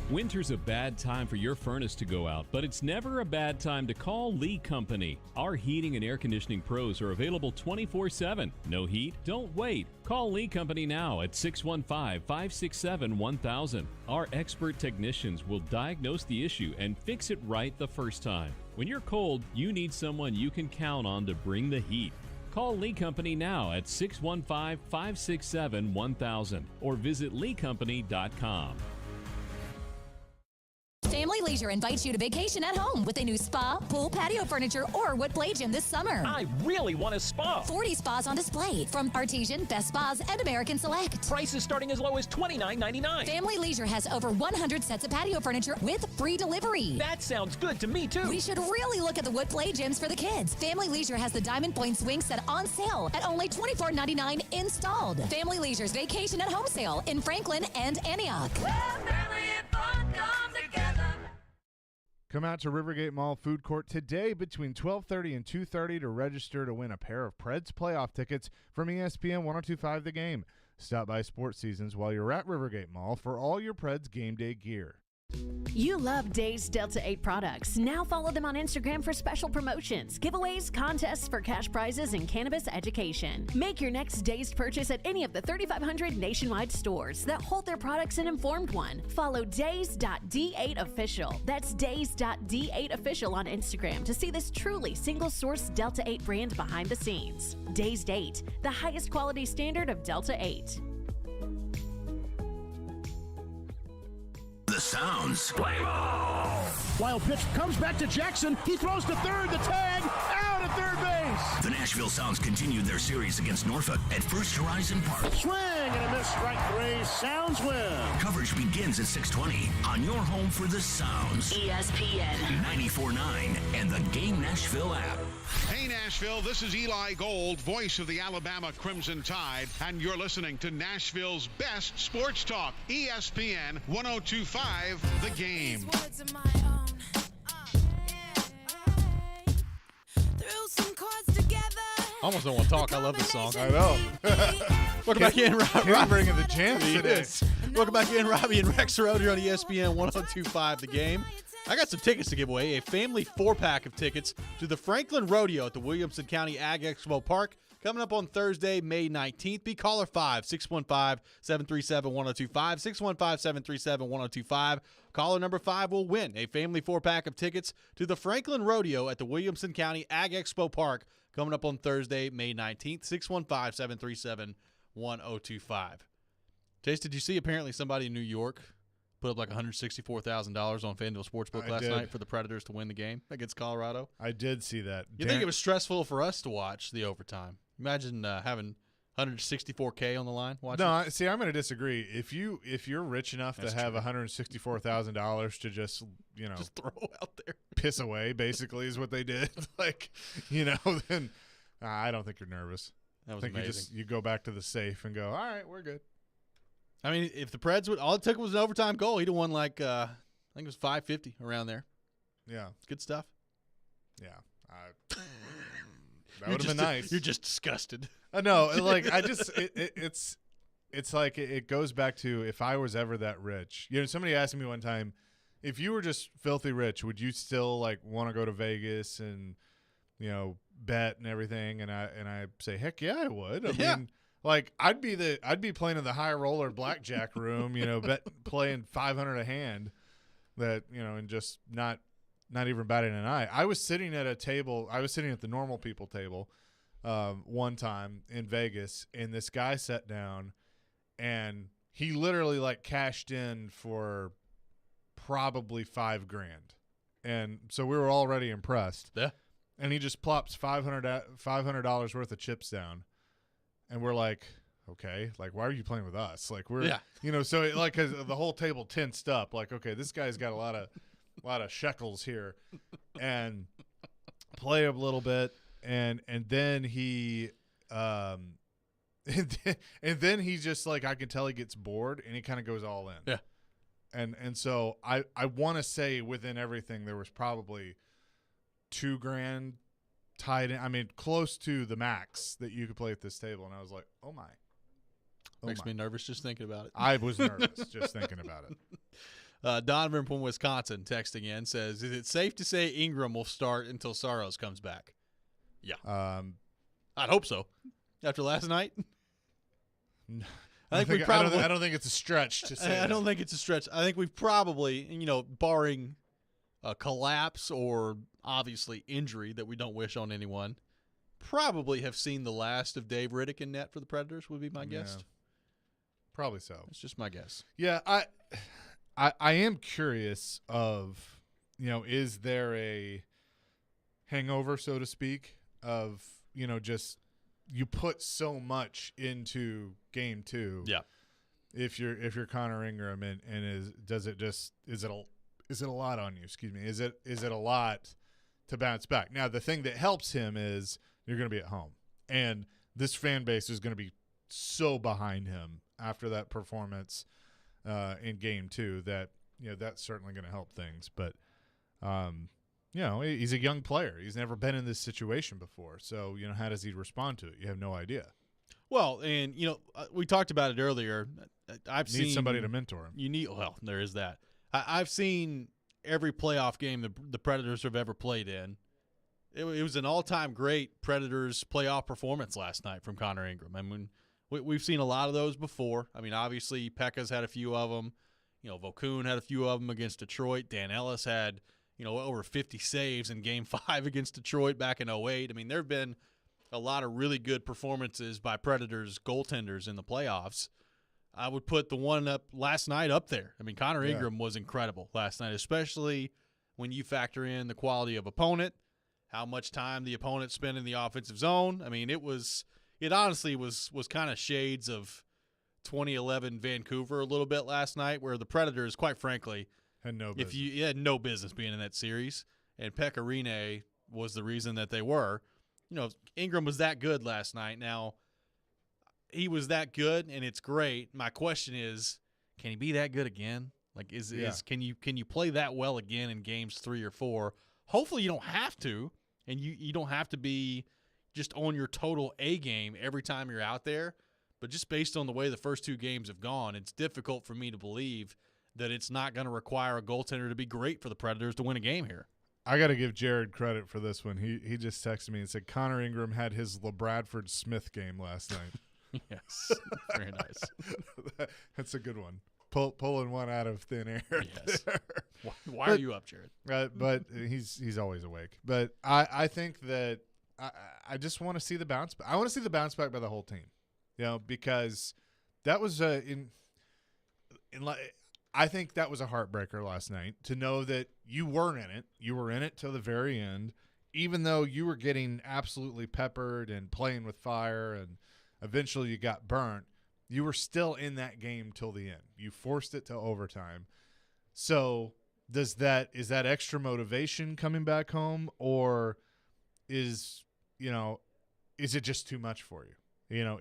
Winter's a bad time for your furnace to go out, but it's never a bad time to call Lee Company. Our heating and air conditioning pros are available 24/7. No heat? Don't wait. Call Lee Company now at 615-567-1000. Our expert technicians will diagnose the issue and fix it right the first time. When you're cold, you need someone you can count on to bring the heat. Call Lee Company now at 615-567-1000 or visit leecompany.com. Family Leisure invites you to vacation at home with a new spa, pool, patio furniture, or wood play gym this summer. I really want a spa. 40 spas on display from Artesian, Best Spas, and American Select. Prices starting as low as $29.99. Family Leisure has over 100 sets of patio furniture with free delivery. That sounds good to me, too. We should really look at the wood play gyms for the kids. Family Leisure has the Diamond Point swing set on sale at only $24.99 installed. Family Leisure's vacation at home sale in Franklin and Antioch. Come out to Rivergate Mall Food Court today between 12:30 and 2:30 to register to win a pair of Preds playoff tickets from ESPN 1025 The Game. Stop by Sports Seasons while you're at Rivergate Mall for all your Preds game day gear. You love Days Delta 8 products. Now follow them on Instagram for special promotions, giveaways, contests for cash prizes, and cannabis education. Make your next Days purchase at any of the 3,500 nationwide stores that hold their products in Informed One. Follow Days.D8Official. That's Days.D8Official on Instagram to see this truly single-source Delta 8 brand behind the scenes. Days 8, the highest quality standard of Delta 8. The sounds. Play ball. Wild pitch comes back to Jackson. He throws to third. The tag out at third base. The Nashville Sounds continued their series against Norfolk at First Horizon Park. Swing and a miss. Strike three. Sounds win. Coverage begins at 6:20 on your home for the Sounds. ESPN 94.9 and the Game Nashville app. Hey Nashville, this is Eli Gold, voice of the Alabama Crimson Tide, and you're listening to Nashville's best sports talk, ESPN 1025 The Game. I almost don't want to talk. I love this song. I know. Welcome back in, Robbie. Bringing the jams today. Welcome back in, Robby and Rexrode here on ESPN 1025 The Game. I got some tickets to give away, a family 4-pack of tickets to the Franklin Rodeo at the Williamson County Ag Expo Park coming up on Thursday, May 19th. Be caller 5, 615-737-1025, 615-737-1025. Caller number 5 will win a family 4-pack of tickets to the Franklin Rodeo at the Williamson County Ag Expo Park coming up on Thursday, May 19th, 615-737-1025. Chase, did you see apparently somebody in New York put up like $164,000 on FanDuel Sportsbook last night for the Predators to win the game against Colorado? I did see that. You think it was stressful for us to watch the overtime? Imagine having $164K on the line watching. No, see, I'm going to disagree. If you're rich enough to have $164,000 to just throw out there, piss away, basically is what they did. Then I don't think you're nervous. That was I think amazing. you go back to the safe and go, all right, we're good. I mean, if the Preds would, all it took was an overtime goal, he'd have won like I think it was $550 around there. Yeah, good stuff. Yeah, that would have been nice. You're just disgusted. I know, it's it's like it goes back to if I was ever that rich. Somebody asked me one time, if you were just filthy rich, would you still like want to go to Vegas and bet and everything? And I say, heck yeah, I would. I mean, like I'd be playing in the high roller blackjack room, playing 500 a hand, and just not even batting an eye. I was sitting at a table. I was sitting at the normal people table one time in Vegas, and this guy sat down, and he literally like cashed in for probably $5,000, and so we were already impressed. Yeah. And he just plops $500 worth of chips down, and we're like, okay, like why are you playing with us? Like we're, so it, like 'cause the whole table tensed up. Like, okay, this guy's got a lot of shekels here, and play a little bit, and then he, and then he just like I can tell he gets bored, and he kind of goes all in. Yeah. And so I want to say within everything there was probably $2,000 tied in. I mean, close to the max that you could play at this table. And I was like, oh my. Makes me nervous just thinking about it. I was nervous just thinking about it. Donovan from Wisconsin texting in says, is it safe to say Ingram will start until Saros comes back? Yeah. I'd hope so. After last night? I don't think it's a stretch to say I don't think it's a stretch. I think we've probably, barring a collapse or obviously injury that we don't wish on anyone, probably have seen the last of Dave Riddick in net for the Predators would be my guess. Probably so. It's just my guess. Yeah, I am curious of, is there a hangover, so to speak, of, just you put so much into game 2. Yeah. If you're Connor Ingram and is it a lot on you? Excuse me. Is it a lot to bounce back? Now, the thing that helps him is you're going to be at home, and this fan base is going to be so behind him after that performance in game 2 that that's certainly going to help things. But he's a young player. He's never been in this situation before, so how does he respond to it? You have no idea. Well, and we talked about it earlier. I've seen somebody to mentor him. There is that. I've seen every playoff game the Predators have ever played in. It was an all-time great Predators playoff performance last night from Connor Ingram. I mean, we've seen a lot of those before. I mean, obviously, Pekka's had a few of them. Vokun had a few of them against Detroit. Dan Ellis had, over 50 saves in Game 5 against Detroit back in 2008. I mean, there have been a lot of really good performances by Predators goaltenders in the playoffs. I would put the one up last night up there. I mean, Connor Ingram was incredible last night, especially when you factor in the quality of opponent, how much time the opponent spent in the offensive zone. I mean, it honestly was kind of shades of 2011 Vancouver a little bit last night, where the Predators, quite frankly, had no business. You had no business being in that series, and Pekka Rinne was the reason that they were. Ingram was that good last night. Now, he was that good, and it's great. My question is, can he be that good again? Like, can you play that well again in games 3 or 4? Hopefully, you don't have to, and you don't have to be just on your total A game every time you're out there. But just based on the way the first 2 games have gone, it's difficult for me to believe that it's not going to require a goaltender to be great for the Predators to win a game here. I got to give Jared credit for this one. He just texted me and said Connor Ingram had his LeBradford Smith game last night. Yes, very nice. That's a good one. Pulling one out of thin air. Yes. Why are you up, Jared? But he's always awake. But I think that I just want to see the bounce back. I want to see the bounce back by the whole team. Because that was I think that was a heartbreaker last night to know that you weren't in it. You were in it till the very end, even though you were getting absolutely peppered and playing with fire, and eventually you got burnt. You were still in that game till the end. You forced it to overtime. So is that extra motivation coming back home, or is it just too much for you?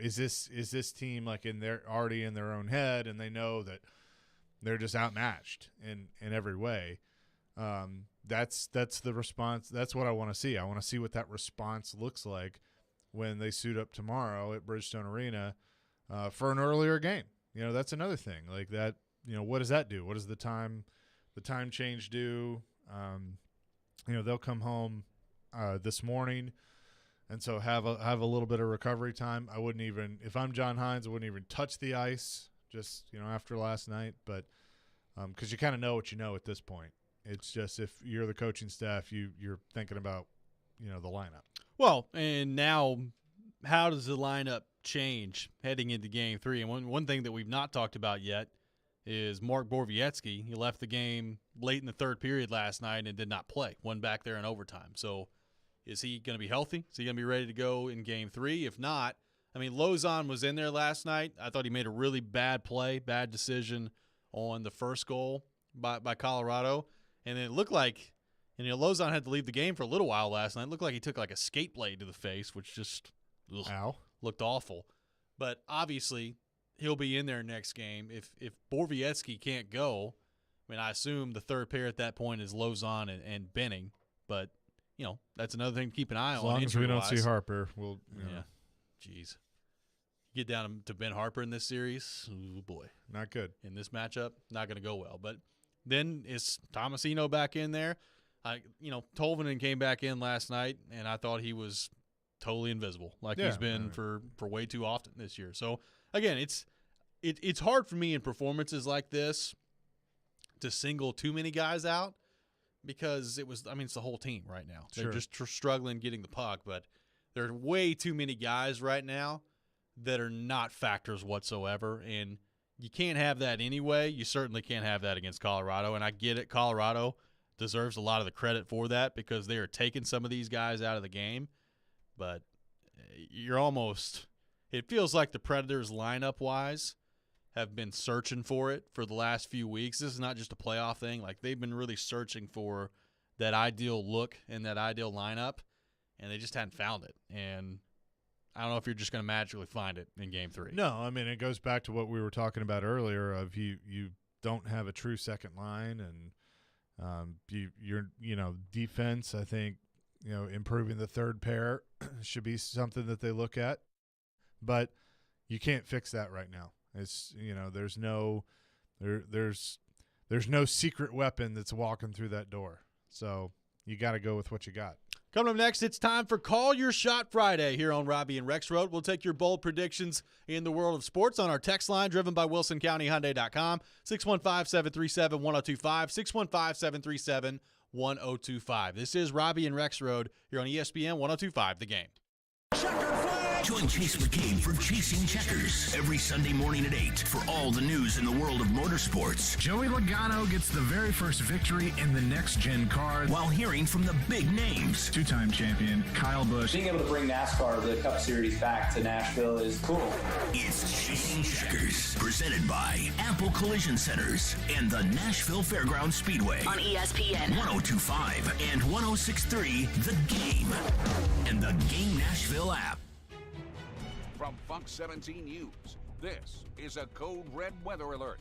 Is this team like already in their own head, and they know that they're just outmatched in every way? That's the response. That's what I want to see. I want to see what that response looks like when they suit up tomorrow at Bridgestone Arena for an earlier game. That's another thing. Like that, what does that do? What does the time change do? They'll come home this morning, and so have a little bit of recovery time. I wouldn't even, if I'm John Hines, I wouldn't even touch the ice just after last night. But because you kind of know what you know at this point. It's just if you're the coaching staff, you're thinking about the lineup. Well, and now how does the lineup change heading into Game 3? And one thing that we've not talked about yet is Mark Borowiecki. He left the game late in the third period last night and did not play. Went back there in overtime. So is he going to be healthy? Is he going to be ready to go in Game 3? If not, Lozon was in there last night. I thought he made a really bad play, bad decision on the first goal by Colorado. And it looked like, Lozon had to leave the game for a little while last night. It looked like he took like a skate blade to the face, which just looked awful. But obviously, he'll be in there next game. If Borowiecki can't go, I assume the third pair at that point is Lozon and Benning. But, that's another thing to keep an eye on. As long as we don't see Harper, we'll. Yeah. Jeez. Get down to Ben Harper in this series, oh boy. Not good. In this matchup, not going to go well. But then is Tomasino back in there? Tolvanen came back in last night, and I thought he was totally invisible, like he's been for way too often this year. So, again, it's hard for me in performances like this to single too many guys out because it's the whole team right now. They're just struggling getting the puck, but there are way too many guys right now that are not factors whatsoever, and you can't have that anyway. You certainly can't have that against Colorado, and I get it. Colorado deserves a lot of the credit for that because they are taking some of these guys out of the game, but it feels like the Predators lineup-wise have been searching for it for the last few weeks. This is not just a playoff thing. Like, they've been really searching for that ideal look and that ideal lineup, and they just hadn't found it. And I don't know if you're just going to magically find it in Game 3. No, it goes back to what we were talking about earlier of you don't have a true second line, and your defense, I think, improving the third pair should be something that they look at. But you can't fix that right now. It's there's no secret weapon that's walking through that door. So you got to go with what you got. Coming up next, it's time for Call Your Shot Friday here on Robby and Rexrode. We'll take your bold predictions in the world of sports on our text line driven by WilsonCountyHyundai.com, 615-737-1025, 615-737-1025. This is Robby and Rexrode here on ESPN 1025 The Game. Join Chase McCabe for Chasing Checkers every Sunday morning at 8 for all the news in the world of motorsports. Joey Logano gets the very first victory in the next-gen car while hearing from the big names. Two-time champion Kyle Busch. Being able to bring NASCAR, the Cup Series, back to Nashville is cool. It's Chasing Checkers, presented by Apple Collision Centers and the Nashville Fairgrounds Speedway. On ESPN 1025 and 1063 The Game and the Game Nashville app. From Fox 17 News, this is a Code Red weather alert.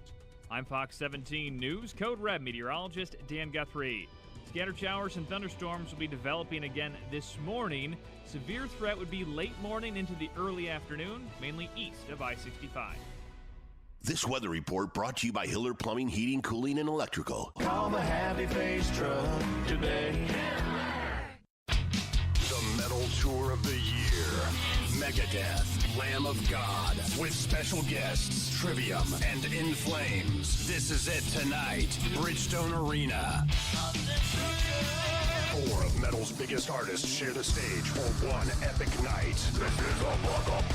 I'm Fox 17 News Code Red meteorologist Dan Guthrie. Scattered showers and thunderstorms will be developing again this morning. Severe threat would be late morning into the early afternoon, mainly east of I-65. This weather report brought to you by Hiller Plumbing, Heating, Cooling, and Electrical. Call the Happy Face Truck today. The metal tour of the year. Megadeth, Lamb of God, with special guests, Trivium and In Flames. This is it tonight, Bridgestone Arena. 4 of metal's biggest artists share the stage for one epic night. This is a buck-up.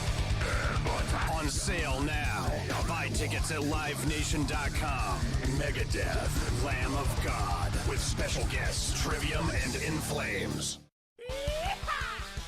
On sale now. Buy tickets at livenation.com. Megadeth, Lamb of God, with special guests, Trivium and In Flames.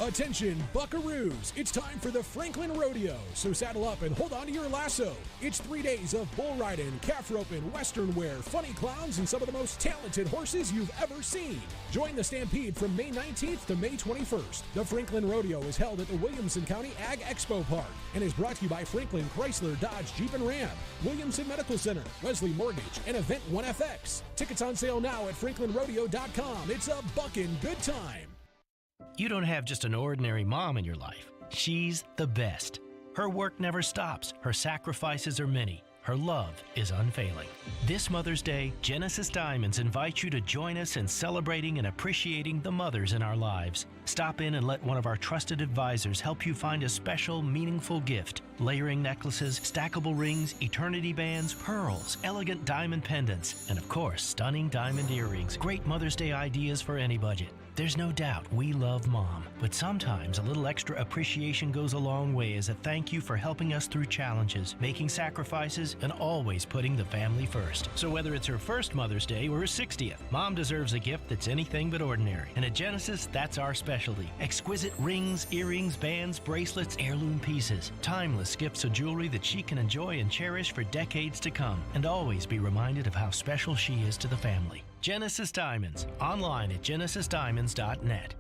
Attention, buckaroos! It's time for the Franklin Rodeo, so saddle up and hold on to your lasso. It's 3 days of bull riding, calf roping, western wear, funny clowns, and some of the most talented horses you've ever seen. Join the Stampede from May 19th to May 21st. The Franklin Rodeo is held at the Williamson County Ag Expo Park and is brought to you by Franklin Chrysler, Dodge, Jeep, and Ram, Williamson Medical Center, Wesley Mortgage, and Event 1FX. Tickets on sale now at franklinrodeo.com. It's a buckin' good time. You don't have just an ordinary mom in your life. She's the best. Her work never stops. Her sacrifices are many. Her love is unfailing. This Mother's Day, Genesis Diamonds invites you to join us in celebrating and appreciating the mothers in our lives. Stop in and let one of our trusted advisors help you find a special, meaningful gift. Layering necklaces, stackable rings, eternity bands, pearls, elegant diamond pendants, and of course, stunning diamond earrings. Great Mother's Day ideas for any budget. There's no doubt we love Mom, but sometimes a little extra appreciation goes a long way as a thank you for helping us through challenges, making sacrifices, and always putting the family first. So whether it's her first Mother's Day or her 60th, Mom deserves a gift that's anything but ordinary. And at Genesis, that's our specialty. Exquisite rings, earrings, bands, bracelets, heirloom pieces. Timeless gifts of jewelry that she can enjoy and cherish for decades to come, and always be reminded of how special she is to the family. Genesis Diamonds, online at genesisdiamonds.net.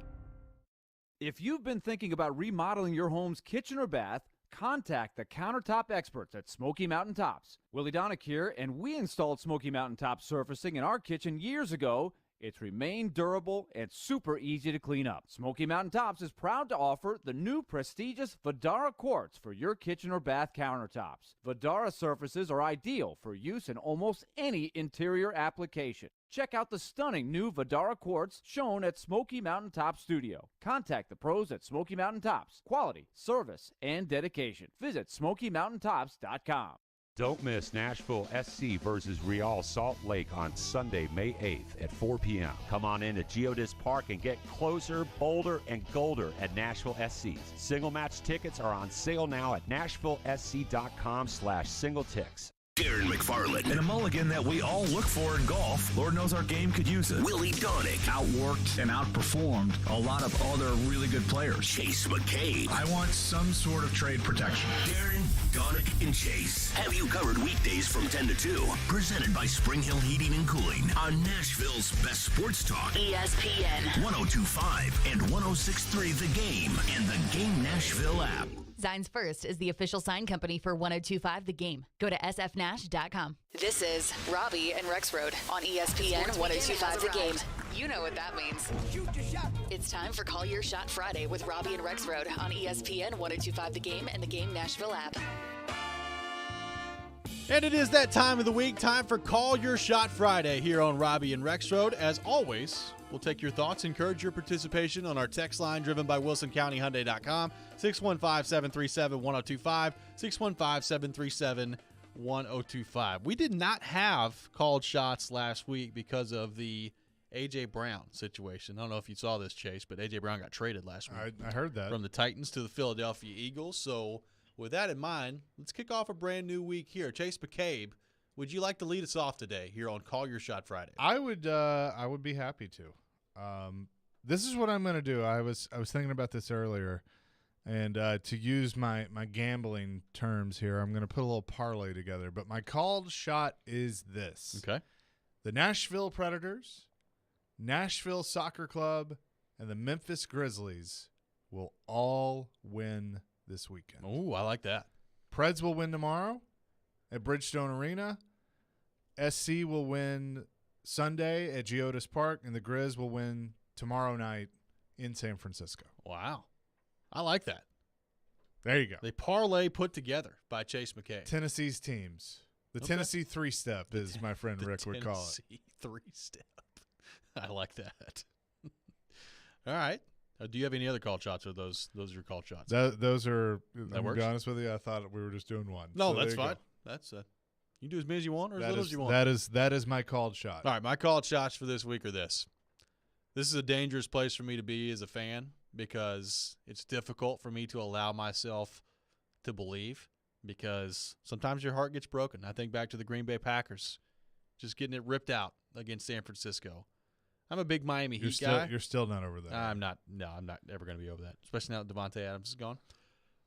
If you've been thinking about remodeling your home's kitchen or bath, contact the countertop experts at Smoky Mountain Tops. Willie Donick here, and we installed Smoky Mountain Top surfacing in our kitchen years ago. It's remained durable and super easy to clean up. Smoky Mountain Tops is proud to offer the new prestigious Vidara quartz for your kitchen or bath countertops. Vidara surfaces are ideal for use in almost any interior application. Check out the stunning new Vidara quartz shown at Smoky Mountain Top Studio. Contact the pros at Smoky Mountain Tops. Quality, service, and dedication. Visit SmokyMountainTops.com. Don't miss Nashville SC versus Real Salt Lake on Sunday, May 8th at 4 p.m. Come on in to Geodis Park and get closer, bolder, and golder at Nashville SC's. Single match tickets are on sale now at NashvilleSC.com/singletix. Darren McFarland. And a mulligan that we all look for in golf. Lord knows our game could use it. Willie Donick. Outworked and outperformed a lot of other really good players. Chase McCabe. I want some sort of trade protection. Darren, Donick, and Chase have you covered weekdays from 10 to 2. Presented by Spring Hill Heating and Cooling on Nashville's best sports talk. ESPN 102.5 and 106.3 The Game and the Game Nashville app. Signs First is the official sign company for 102.5 The Game. Go to sfnash.com. This is Robby and Rexrode on ESPN 102.5 The Game. You know what that means. It's time for Call Your Shot Friday with Robby and Rexrode on ESPN 102.5 The Game and the Game Nashville app. And it is that time of the week, time for Call Your Shot Friday here on Robby and Rexrode. As always, we'll take your thoughts, encourage your participation on our text line driven by WilsonCountyHyundai.com, 615-737-1025, 615-737-1025. We did not have called shots last week because of the A.J. Brown situation. I don't know if you saw this, Chase, but A.J. Brown got traded last week. I heard that. From the Titans to the Philadelphia Eagles. So with that in mind, let's kick off a brand new week here. Chase McCabe, would you like to lead us off today here on Call Your Shot Friday? I would be happy to. This is what I'm going to do. I was thinking about this earlier, and to use my gambling terms here, I'm going to put a little parlay together. But my called shot is this. Okay. The Nashville Predators, Nashville Soccer Club, and the Memphis Grizzlies will all win this weekend. Oh, I like that. Preds will win tomorrow at Bridgestone Arena. SC will win Sunday at Geodis Park, and the Grizz will win tomorrow night in San Francisco. Wow. I like that. There you go. The parlay put together by Chase McCabe. Tennessee's teams. The Okay. Tennessee three-step, as my friend Rick would call it. Tennessee three-step. I like that. All right. Do you have any other call shots, or those are your call shots? Those are, I'm going to be works? honest with you, I thought we were just doing one. No, So that's there you fine. go. That's you can do as many as you want or as That little is- as you want. That is my called shot. All right, my called shots for this week are this. This is a dangerous place for me to be as a fan because it's difficult for me to allow myself to believe because sometimes your heart gets broken. I think back to the Green Bay Packers just getting it ripped out against San Francisco. I'm a big Miami Heat guy. You're still not over that. I'm not. No, I'm not ever going to be over that, especially now that Devontae Adams is gone.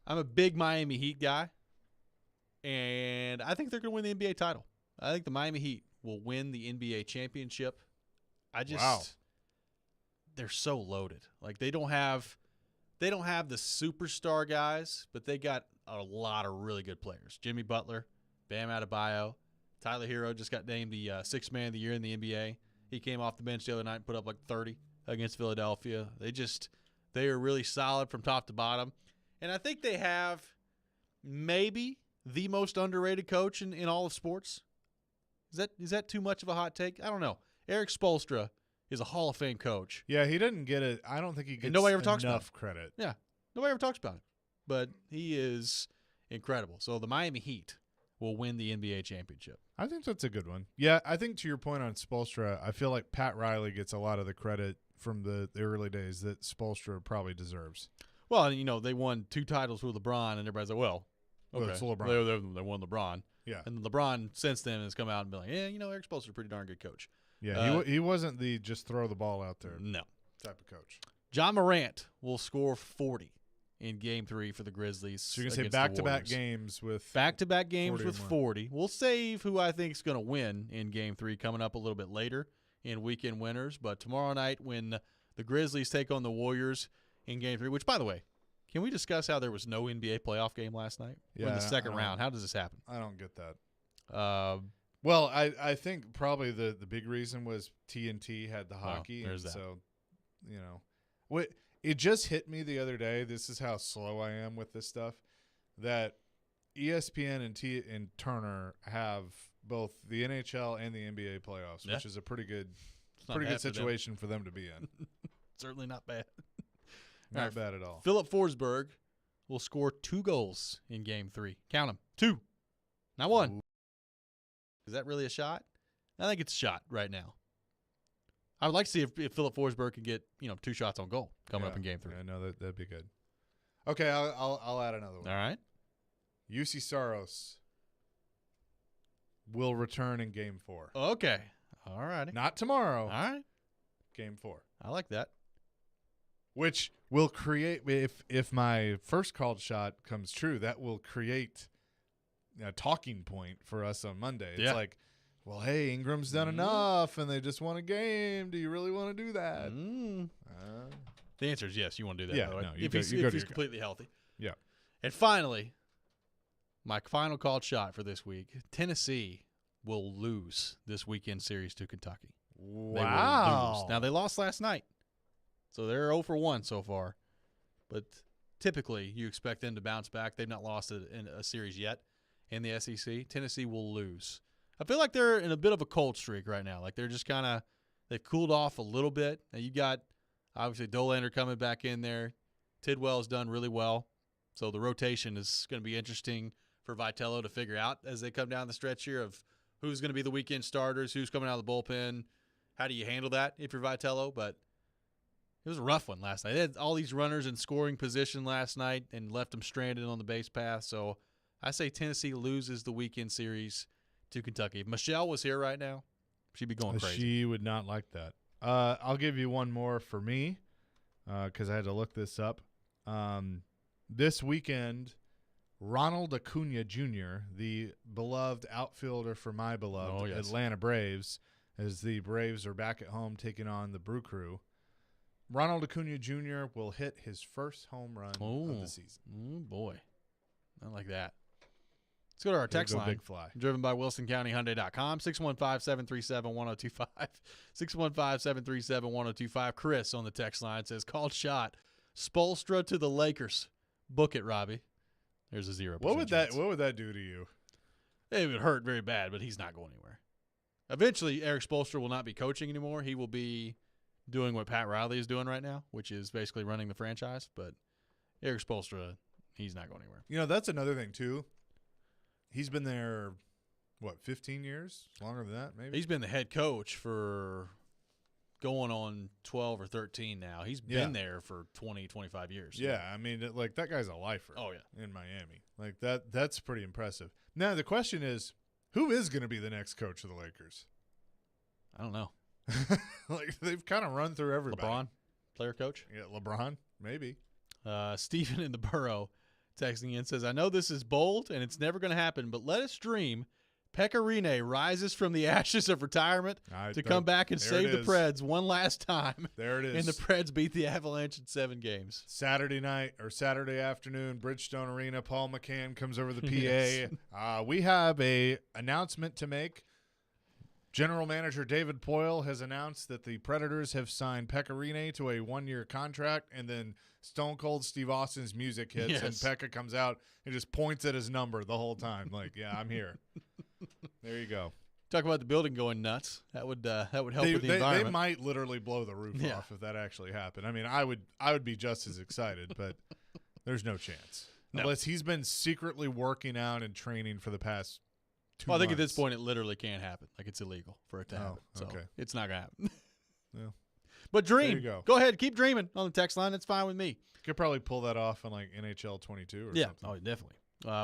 I'm a big Miami Heat guy, and I think they're going to win the NBA title. I think the Miami Heat will win the NBA championship. Wow. They're so loaded. Like they don't have the superstar guys, but they got a lot of really good players. Jimmy Butler, Bam Adebayo, Tyler Hero just got named the sixth man of the year in the NBA. He came off the bench the other night and put up like 30 against Philadelphia. They are really solid from top to bottom. And I think they have maybe the most underrated coach in all of sports. Is that too much of a hot take? I don't know. Eric Spoelstra is a Hall of Fame coach. Yeah, he didn't get it. I don't think he gets nobody ever talks about enough credit. Yeah, nobody ever talks about it. But he is incredible. So the Miami Heat will win the NBA championship. I think that's a good one. Yeah, I think to your point on Spoelstra, I feel like Pat Riley gets a lot of the credit from the early days that Spoelstra probably deserves. Well, they won 2 titles with LeBron, and everybody's like, well, okay. It's LeBron. They won LeBron. Yeah. And LeBron since then has come out and been like, yeah, Eric Spoelstra's a pretty darn good coach. Yeah, he wasn't the just throw the ball out there type of coach. John Morant will score 40 in Game 3 for the Grizzlies. So you're going to say back-to-back games with 40. We'll save who I think is going to win in Game 3 coming up a little bit later in Weekend Winners. But tomorrow night when the Grizzlies take on the Warriors in Game 3, which, by the way, can we discuss how there was no NBA playoff game last night? Yeah, in the second round. How does this happen? I don't get that. Well, I think probably the big reason was TNT had the hockey. There's that. So, it just hit me the other day. This is how slow I am with this stuff. That ESPN and Turner have both the NHL and the NBA playoffs, which is a pretty good situation for them to be in. Certainly not bad. Not bad at all. Philip Forsberg will score 2 goals in Game 3. Count them. 2. Not 1. Ooh. Is that really a shot? I think it's a shot right now. I would like to see if Philip Forsberg can get 2 shots on goal coming up in Game 3. Yeah, no, that'd be good. Okay, I'll add another one. All right. UC Saros will return in Game 4. Okay. All righty. Not tomorrow. All right. Game 4. I like that. Which will create, if my first called shot comes true, that will create a talking point for us on Monday. It's like, well, hey, Ingram's done enough, and they just won a game. Do you really want to do that? The answer is yes. You want to do that. Yeah, by the way. no, if he's completely healthy. Yeah. And finally, my final called shot for this week: Tennessee will lose this weekend series to Kentucky. Wow. They will lose. Now they lost last night, so they're 0 for 1 so far. But typically, you expect them to bounce back. They've not lost in a series yet in the SEC. Tennessee will lose. I feel like they're in a bit of a cold streak right now. Like they're just they've cooled off a little bit. Now you got obviously Dolander coming back in there. Tidwell's done really well. So the rotation is going to be interesting for Vitello to figure out as they come down the stretch here of who's going to be the weekend starters, who's coming out of the bullpen. How do you handle that if you're Vitello? But it was a rough one last night. They had all these runners in scoring position last night and left them stranded on the base path. So I say Tennessee loses the weekend series to Kentucky. If Michelle was here right now, she'd be going crazy. She would not like that. I'll give you one more for me because I had to look this up. This weekend, Ronald Acuna Jr., the beloved outfielder for my beloved Atlanta Braves, as the Braves are back at home taking on the Brew Crew. Ronald Acuna Jr. will hit his first home run of the season. Oh, boy. I like that. Let's go to our text line. Big fly. Driven by WilsonCountyHyundai.com. 615-737-1025. 615-737-1025. Chris on the text line says, called shot. Spoelstra to the Lakers. Book it, Robbie. There's a 0% What would chance. that do to you? It would hurt very bad, but he's not going anywhere. Eventually, Eric Spoelstra will not be coaching anymore. He will be doing what Pat Riley is doing right now, which is basically running the franchise. But Eric Spoelstra, he's not going anywhere. That's another thing, too. He's been there, 15 years? Longer than that, maybe? He's been the head coach for going on 12 or 13 now. He's been there for 20, 25 years. Yeah, I mean, that guy's a lifer. Oh, yeah. In Miami. That's pretty impressive. Now, the question is, who is going to be the next coach of the Lakers? I don't know. They've kind of run through everybody. LeBron, player coach? Yeah, LeBron, maybe. Stephen in the Borough texting in says, I know this is bold and it's never going to happen, but let us dream Pecorine rises from the ashes of retirement to come back and save the Preds one last time. There it is. And the Preds beat the Avalanche in 7 games. Saturday night or Saturday afternoon, Bridgestone Arena, Paul McCann comes over the PA. We have a announcement to make. General Manager David Poyle has announced that the Predators have signed Pekka Rinne to a 1-year contract, and then Stone Cold Steve Austin's music hits, and Pekka comes out and just points at his number the whole time. Like, yeah, I'm here. There you go. Talk about the building going nuts. That would help with the environment. They might literally blow the roof off if that actually happened. I mean, I would be just as excited, but there's no chance. No. Unless he's been secretly working out and training for the past 2 months. I think at this point it literally can't happen. Like, it's illegal for it to happen. So okay. It's not going to happen. Yeah. But dream. There you go. Go ahead. Keep dreaming on the text line. It's fine with me. You could probably pull that off on like NHL 22 or something. Oh, definitely.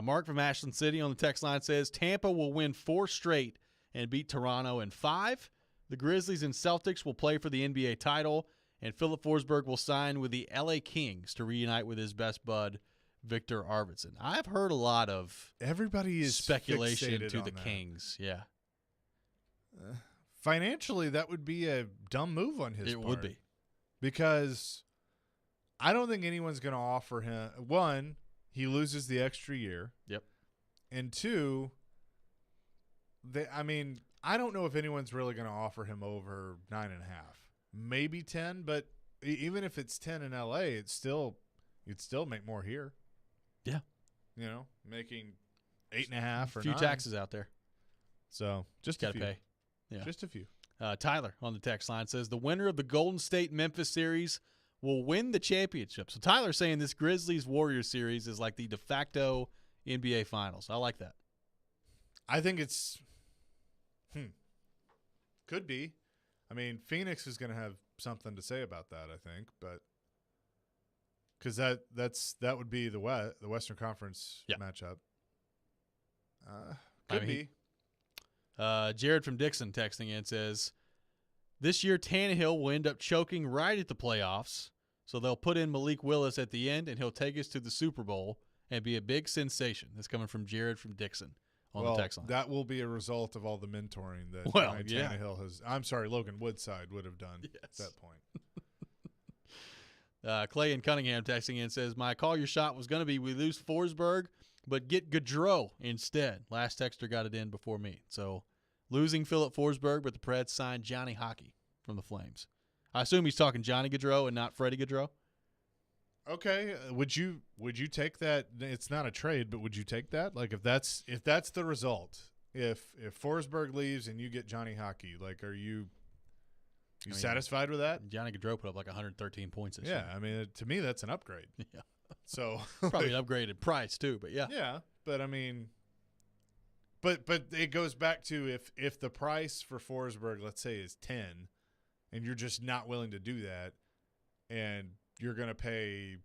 Mark from Ashland City on the text line says Tampa will win 4 straight and beat Toronto in 5. The Grizzlies and Celtics will play for the NBA title, and Philip Forsberg will sign with the LA Kings to reunite with his best bud, Victor Arvidsson. I've heard a lot of speculation to the Kings. Yeah. Financially, that would be a dumb move on his part. It would be. Because I don't think anyone's going to offer him. 1, he loses the extra year. Yep. And 2, I don't know if anyone's really going to offer him over 9.5. Maybe 10, but even if it's 10 in LA, you'd still make more here. Yeah. You know, making 8.5 or 9. A few taxes out there. So just gotta a few. pay. Yeah. Just a few. Tyler on the text line says the winner of the Golden State-Memphis series will win the championship. So Tyler's saying this Grizzlies-Warriors series is like the de facto NBA Finals. I like that. I think it's could be. I mean, Phoenix is going to have something to say about that, I think, but because that would be the Western Conference matchup. Could be. Jared from Dixon texting in says, this year Tannehill will end up choking right at the playoffs, so they'll put in Malik Willis at the end, and he'll take us to the Super Bowl and be a big sensation. That's coming from Jared from Dixon on the text line. That will be a result of all the mentoring that Tannehill has. I'm sorry, Logan Woodside would have done at that point. Clay in Cunningham texting in says, my call your shot was going to be we lose Forsberg, but get Gaudreau instead. Last texter got it in before me. So losing Philip Forsberg, but the Preds signed Johnny Hockey from the Flames. I assume he's talking Johnny Gaudreau and not Freddie Gaudreau. Okay, would you take that? It's not a trade, but would you take that? Like if that's the result, if Forsberg leaves and you get Johnny Hockey, like are you satisfied with that? Johnny Gaudreau put up like 113 points this year. I mean, to me that's an upgrade. Yeah. So probably an upgraded price too, but yeah. Yeah, but I mean, but it goes back to if the price for Forsberg, let's say, is 10, and you're just not willing to do that, and you're going to pay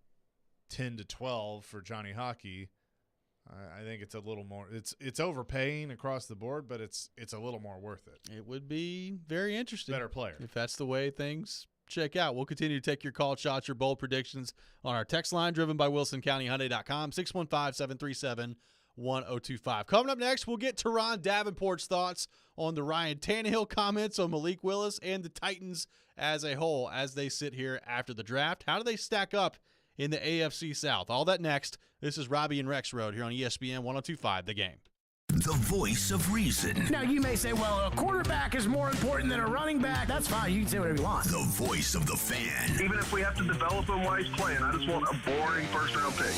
10 to 12 for Johnny Hockey, I think it's a little more. It's overpaying across the board, but it's a little more worth it. It would be very interesting. Better player if that's the way things check out. We'll continue to take your call shots, your bold predictions on our text line driven by WilsonCountyHyundai.com, 615-737-1025. Coming up next, we'll get Teron Davenport's thoughts on the Ryan Tannehill comments on Malik Willis and the Titans as a whole as they sit here after the draft. How do they stack up in the AFC South? All that next. This is Robby and Rexrode here on ESPN 102.5 The Game. The voice of reason. Now, you may say, well, a quarterback is more important than a running back. That's fine. You can say whatever you want. The voice of the fan. Even if we have to develop him while he's playing, I just want a boring first-round pick.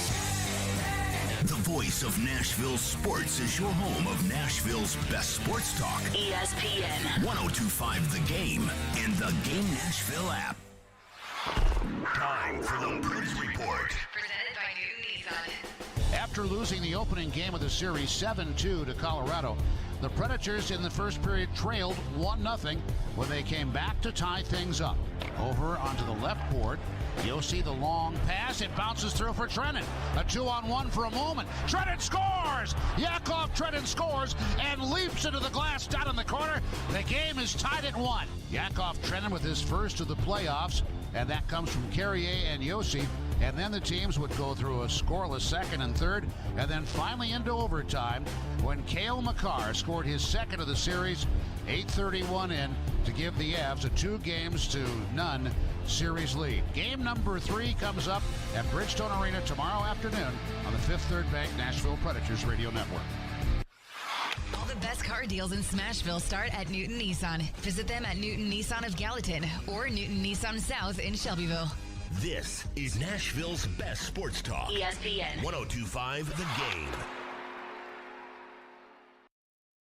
The voice of Nashville sports is your home of Nashville's best sports talk. ESPN 102.5 The Game and the Game Nashville app. Time for the Preds Report. presented by Newton Nissan. After losing the opening game of the series 7-2 to Colorado, the Predators in the first period trailed 1-0 when they came back to tie things up. Over onto the left board, you'll see the long pass. It bounces through for Trennan. A 2-on-1 for a moment. Trennan scores! Yakov Trennan scores and leaps into the glass down in the corner. The game is tied at 1. Yakov Trennan with his first of the playoffs, and that comes from Carrier and Yossi. And then the teams would go through a scoreless second and third, and then finally into overtime when Cale Makar scored his second of the series, 8:31 in, to give the Avs a 2-0 series lead. Game number 3 comes up at Bridgestone Arena tomorrow afternoon on the Fifth Third Bank Nashville Predators Radio Network. All the Best car deals in Smashville start at Newton Nissan. Visit them at Newton Nissan of Gallatin or Newton Nissan South in Shelbyville. This is Nashville's best sports talk. ESPN 102.5 The Game.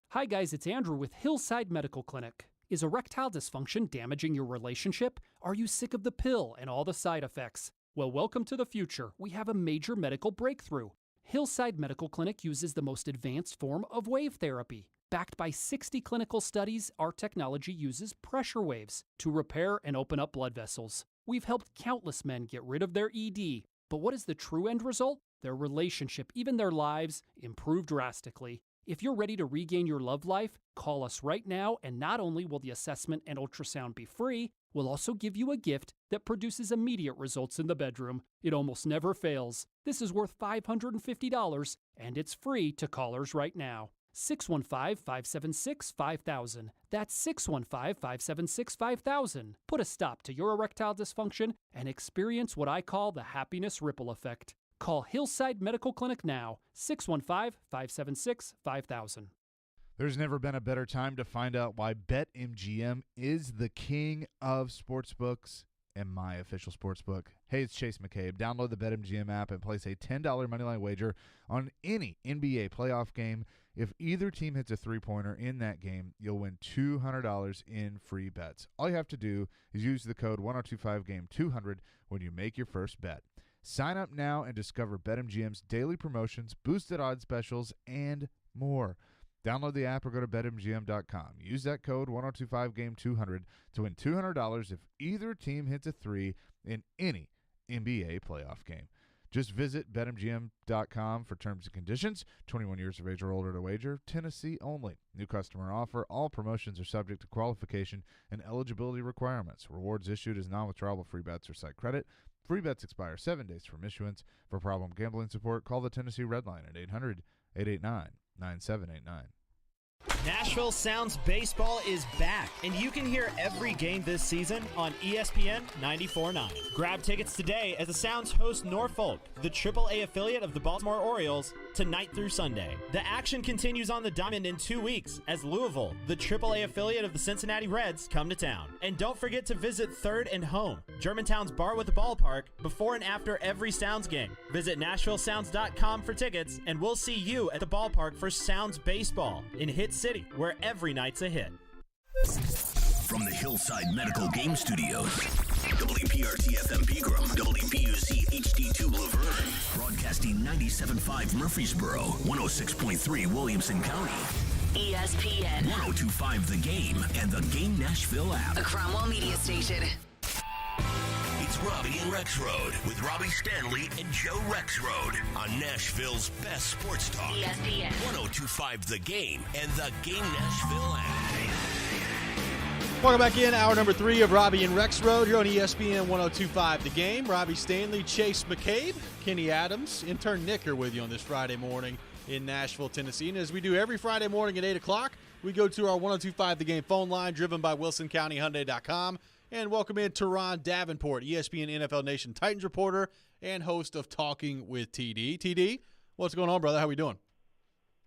Hi guys, it's Andrew with Hillside Medical Clinic. Is erectile dysfunction damaging your relationship? Are you sick of the pill and all the side effects? Well, welcome to the future. We have a major medical breakthrough. Hillside Medical Clinic uses the most advanced form of wave therapy. Backed by 60 clinical studies, our technology uses pressure waves to repair and open up blood vessels. We've helped countless men get rid of their ED. But what is the true end result? Their relationship, even their lives, improve drastically. If you're ready to regain your love life, call us right now, and not only will the assessment and ultrasound be free, we'll also give you a gift that produces immediate results in the bedroom. It almost never fails. This is worth $550, and it's free to callers right now. 615-576-5000. That's 615-576-5000. Put a stop to your erectile dysfunction and experience what I call the happiness ripple effect. Call Hillside Medical Clinic now, 615-576-5000. There's never been a better time to find out why BetMGM is the king of sportsbooks and my official sportsbook. Hey, it's Chase McCabe. Download the BetMGM app and place a $10 moneyline wager on any NBA playoff game. If either team hits a three-pointer in that game, you'll win $200 in free bets. All you have to do is use the code 1025GAME200 when you make your first bet. Sign up now and discover BetMGM's daily promotions, boosted odds specials, and more. Download the app or go to BetMGM.com. Use that code 1025GAME200 to win $200 if either team hits a three in any NBA playoff game. Just visit BetMGM.com for terms and conditions. 21 years of age or older to wager. Tennessee only. New customer offer. All promotions are subject to qualification and eligibility requirements. Rewards issued as non-withdrawable free bets or site credit. Free bets expire 7 days from issuance. For problem gambling support, call the Tennessee Red Line at 800-889-9789. Nashville Sounds Baseball is back, and you can hear every game this season on ESPN 94.9. Grab tickets today as the Sounds host Norfolk, the AAA affiliate of the Baltimore Orioles, tonight through Sunday. The action continues on the diamond in 2 weeks as Louisville, the AAA affiliate of the Cincinnati Reds, come to town. And don't forget to visit Third and Home, Germantown's bar with the ballpark, before and after every Sounds game. Visit NashvilleSounds.com for tickets, and we'll see you at the ballpark for Sounds Baseball in Hit City, where every night's a hit. From the Hillside Medical Game Studios, WPRT-FM Pegram, WPUC HD2 Laverne, broadcasting 97.5 Murfreesboro, 106.3 Williamson County, ESPN 102.5 The Game, and the Game Nashville app. A Cromwell media station. It's Robby and Rexrode with Robby Stanley and Joe Rexrode on Nashville's best sports talk. ESPN 102.5 The Game and the Game Nashville app. Welcome back in, hour number 3 of Robby and Rexrode here on ESPN 102.5 The Game. Robby Stanley, Chase McCabe, Kenny Adams, intern Nick are with you on this Friday morning in Nashville, Tennessee. And as we do every Friday morning at 8 o'clock, we go to our 102.5 The Game phone line driven by WilsonCountyHyundai.com. And welcome in Teron Davenport, ESPN NFL Nation Titans reporter and host of Talking with TD. TD, what's going on, brother? How we doing?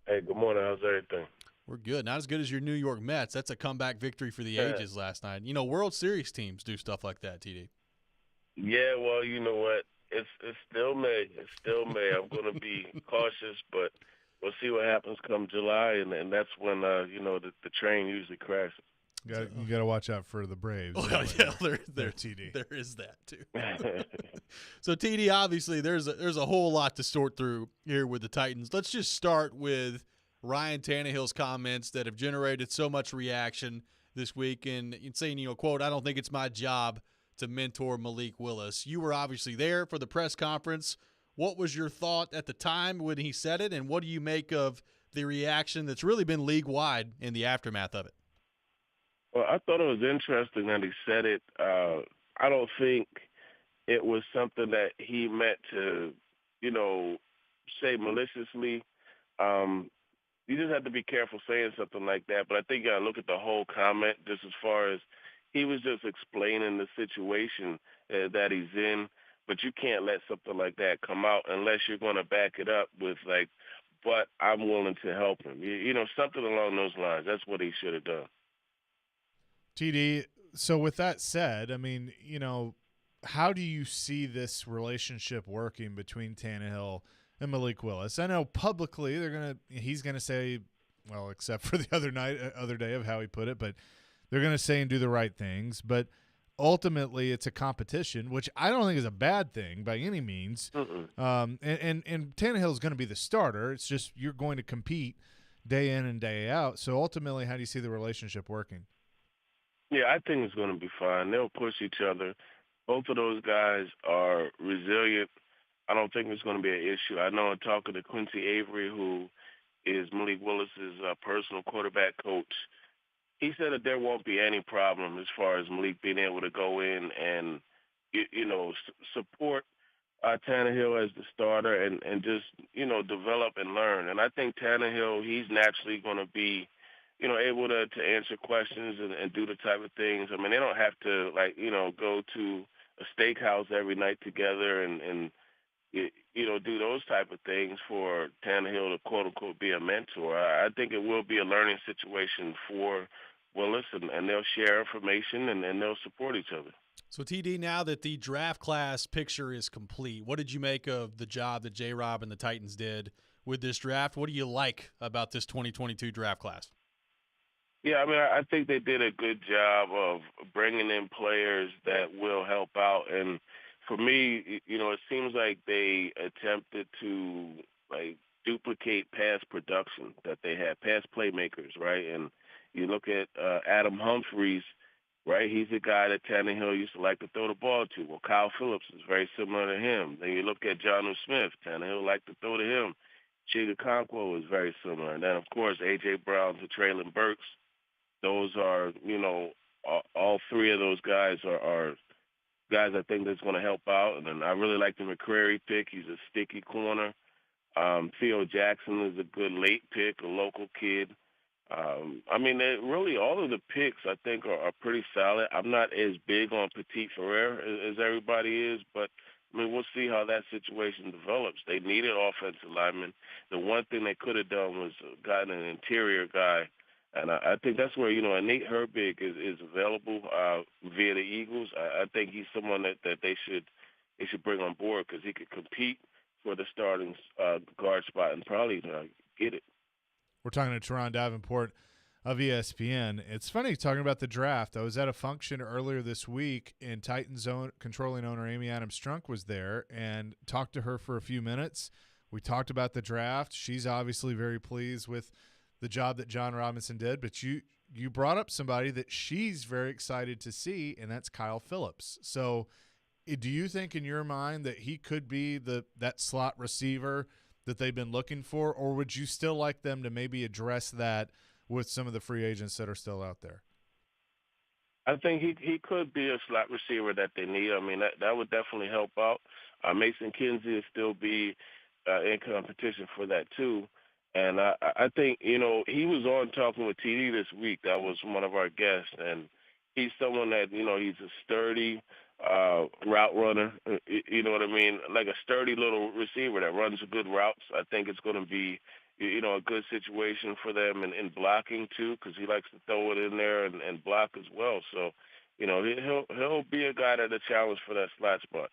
Hey, good morning. How's everything? We're good. Not as good as your New York Mets. That's a comeback victory for the ages last night. You know, World Series teams do stuff like that, TD. Yeah, well, you know what? It's still May. It's still May. I'm going to be cautious, but we'll see what happens come July, and that's when, the train usually crashes. You got to watch out for the Braves. Oh, yeah, they're TD. There is that too. So TD, obviously, there's a whole lot to sort through here with the Titans. Let's just start with Ryan Tannehill's comments that have generated so much reaction this week, and saying, quote, "I don't think it's my job to mentor Malik Willis." You were obviously there for the press conference. What was your thought at the time when he said it, and what do you make of the reaction that's really been league-wide in the aftermath of it? Well, I thought it was interesting that he said it. I don't think it was something that he meant to, say maliciously. You just have to be careful saying something like that. But I think you got to look at the whole comment just as far as he was just explaining the situation that he's in. But you can't let something like that come out unless you're going to back it up with, like, but I'm willing to help him. Something along those lines. That's what he should have done. TD, so with that said, I mean, how do you see this relationship working between Tannehill and Malik Willis? I know publicly he's gonna say, well, except for the other day of how he put it, but they're gonna say and do the right things. But ultimately, it's a competition, which I don't think is a bad thing by any means. And Tannehill is going to be the starter. It's just you're going to compete day in and day out. So ultimately, how do you see the relationship working? Yeah, I think it's going to be fine. They'll push each other. Both of those guys are resilient. I don't think it's going to be an issue. I know I'm talking to Quincy Avery, who is Malik Willis's personal quarterback coach. He said that there won't be any problem as far as Malik being able to go in and, support Tannehill as the starter and just, develop and learn. And I think Tannehill, he's naturally going to be, able to answer questions and do the type of things. I mean, they don't have to, go to a steakhouse every night together and do those type of things for Tannehill to, quote-unquote, be a mentor. I think it will be a learning situation for Willis, and they'll share information, and they'll support each other. So, TD, now that the draft class picture is complete, what did you make of the job that J-Rob and the Titans did with this draft? What do you like about this 2022 draft class? Yeah, I mean, I think they did a good job of bringing in players that will help out. And for me, it seems like they attempted to, duplicate past production that they had, past playmakers, right? And you look at Adam Humphries, right? He's a guy that Tannehill used to like to throw the ball to. Well, Kyle Phillips is very similar to him. Then you look at Jonnu Smith. Tannehill liked to throw to him. Chiga Conquo is very similar. And then, of course, A.J. Brown to Traylon Burks. Those are, all three of those guys are guys I think that's going to help out. And then I really like the McCrary pick. He's a sticky corner. Theo Jackson is a good late pick, a local kid. I mean, really all of the picks I think are pretty solid. I'm not as big on Petit Ferrer as everybody is, but I mean, we'll see how that situation develops. They needed offensive linemen. The one thing they could have done was gotten an interior guy, and I think that's where Nate Herbig is available via the Eagles. I think he's someone that they should bring on board because he could compete for the starting guard spot and probably get it. We're talking to Teron Davenport of ESPN. It's funny talking about the draft. I was at a function earlier this week, and Titans controlling owner Amy Adams Strunk was there and talked to her for a few minutes. We talked about the draft. She's obviously very pleased with the job that John Robinson did, but you brought up somebody that she's very excited to see, and that's Kyle Phillips. So do you think in your mind that he could be that slot receiver that they've been looking for, or would you still like them to maybe address that with some of the free agents that are still out there? I think he could be a slot receiver that they need. I mean, that would definitely help out. Mason Kinsey will still be in competition for that too. And I think, he was on talking with TD this week. That was one of our guests. And he's someone that, he's a sturdy route runner. You know what I mean? Like a sturdy little receiver that runs good routes. I think it's going to be, a good situation for them in blocking too, because he likes to throw it in there and block as well. So, he'll be a guy that's a challenge for that slot spot.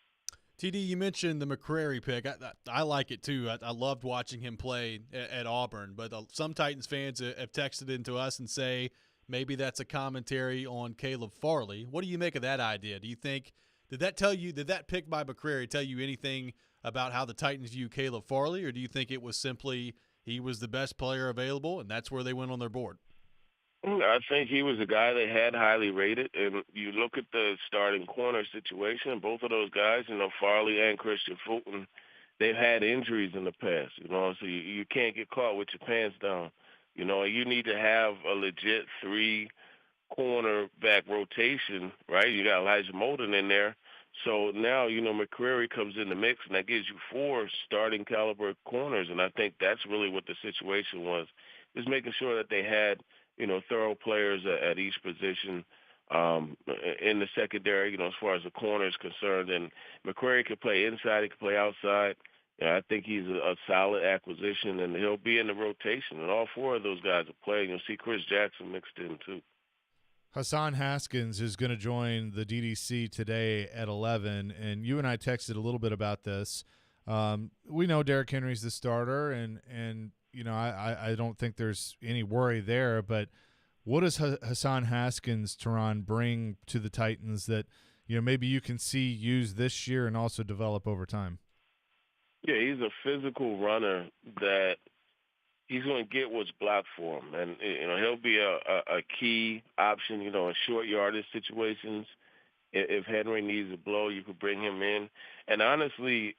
TD, you mentioned the McCrary pick. I like it too. I loved watching him play at Auburn, but some Titans fans have texted into us and say maybe that's a commentary on Caleb Farley. What do you make of that idea? Do you think did that pick by McCrary tell you anything about how the Titans view Caleb Farley, or do you think it was simply he was the best player available and that's where they went on their board? I think he was a guy they had highly rated, and you look at the starting corner situation, both of those guys, Farley and Christian Fulton, they've had injuries in the past, so you can't get caught with your pants down. You need to have a legit 3 cornerback rotation, right? You got Elijah Molden in there. So now, McCrary comes in the mix, and that gives you 4 starting caliber corners, and I think that's really what the situation was, just making sure that they had thorough players at each position in the secondary, as far as the corner is concerned. And McCrary could play inside, he could play outside. I think he's a solid acquisition, and he'll be in the rotation. And all four of those guys are playing. You'll see Chris Jackson mixed in too. Hassan Haskins is going to join the DDC today at 11, and you and I texted a little bit about this. We know Derrick Henry's the starter, and I don't think there's any worry there. But what does Hassan Haskins, Teron, bring to the Titans that maybe you can see used this year and also develop over time? Yeah, he's a physical runner that he's going to get what's blocked for him. And, he'll be a key option, in short yardage situations. If Henry needs a blow, you could bring him in. And honestly,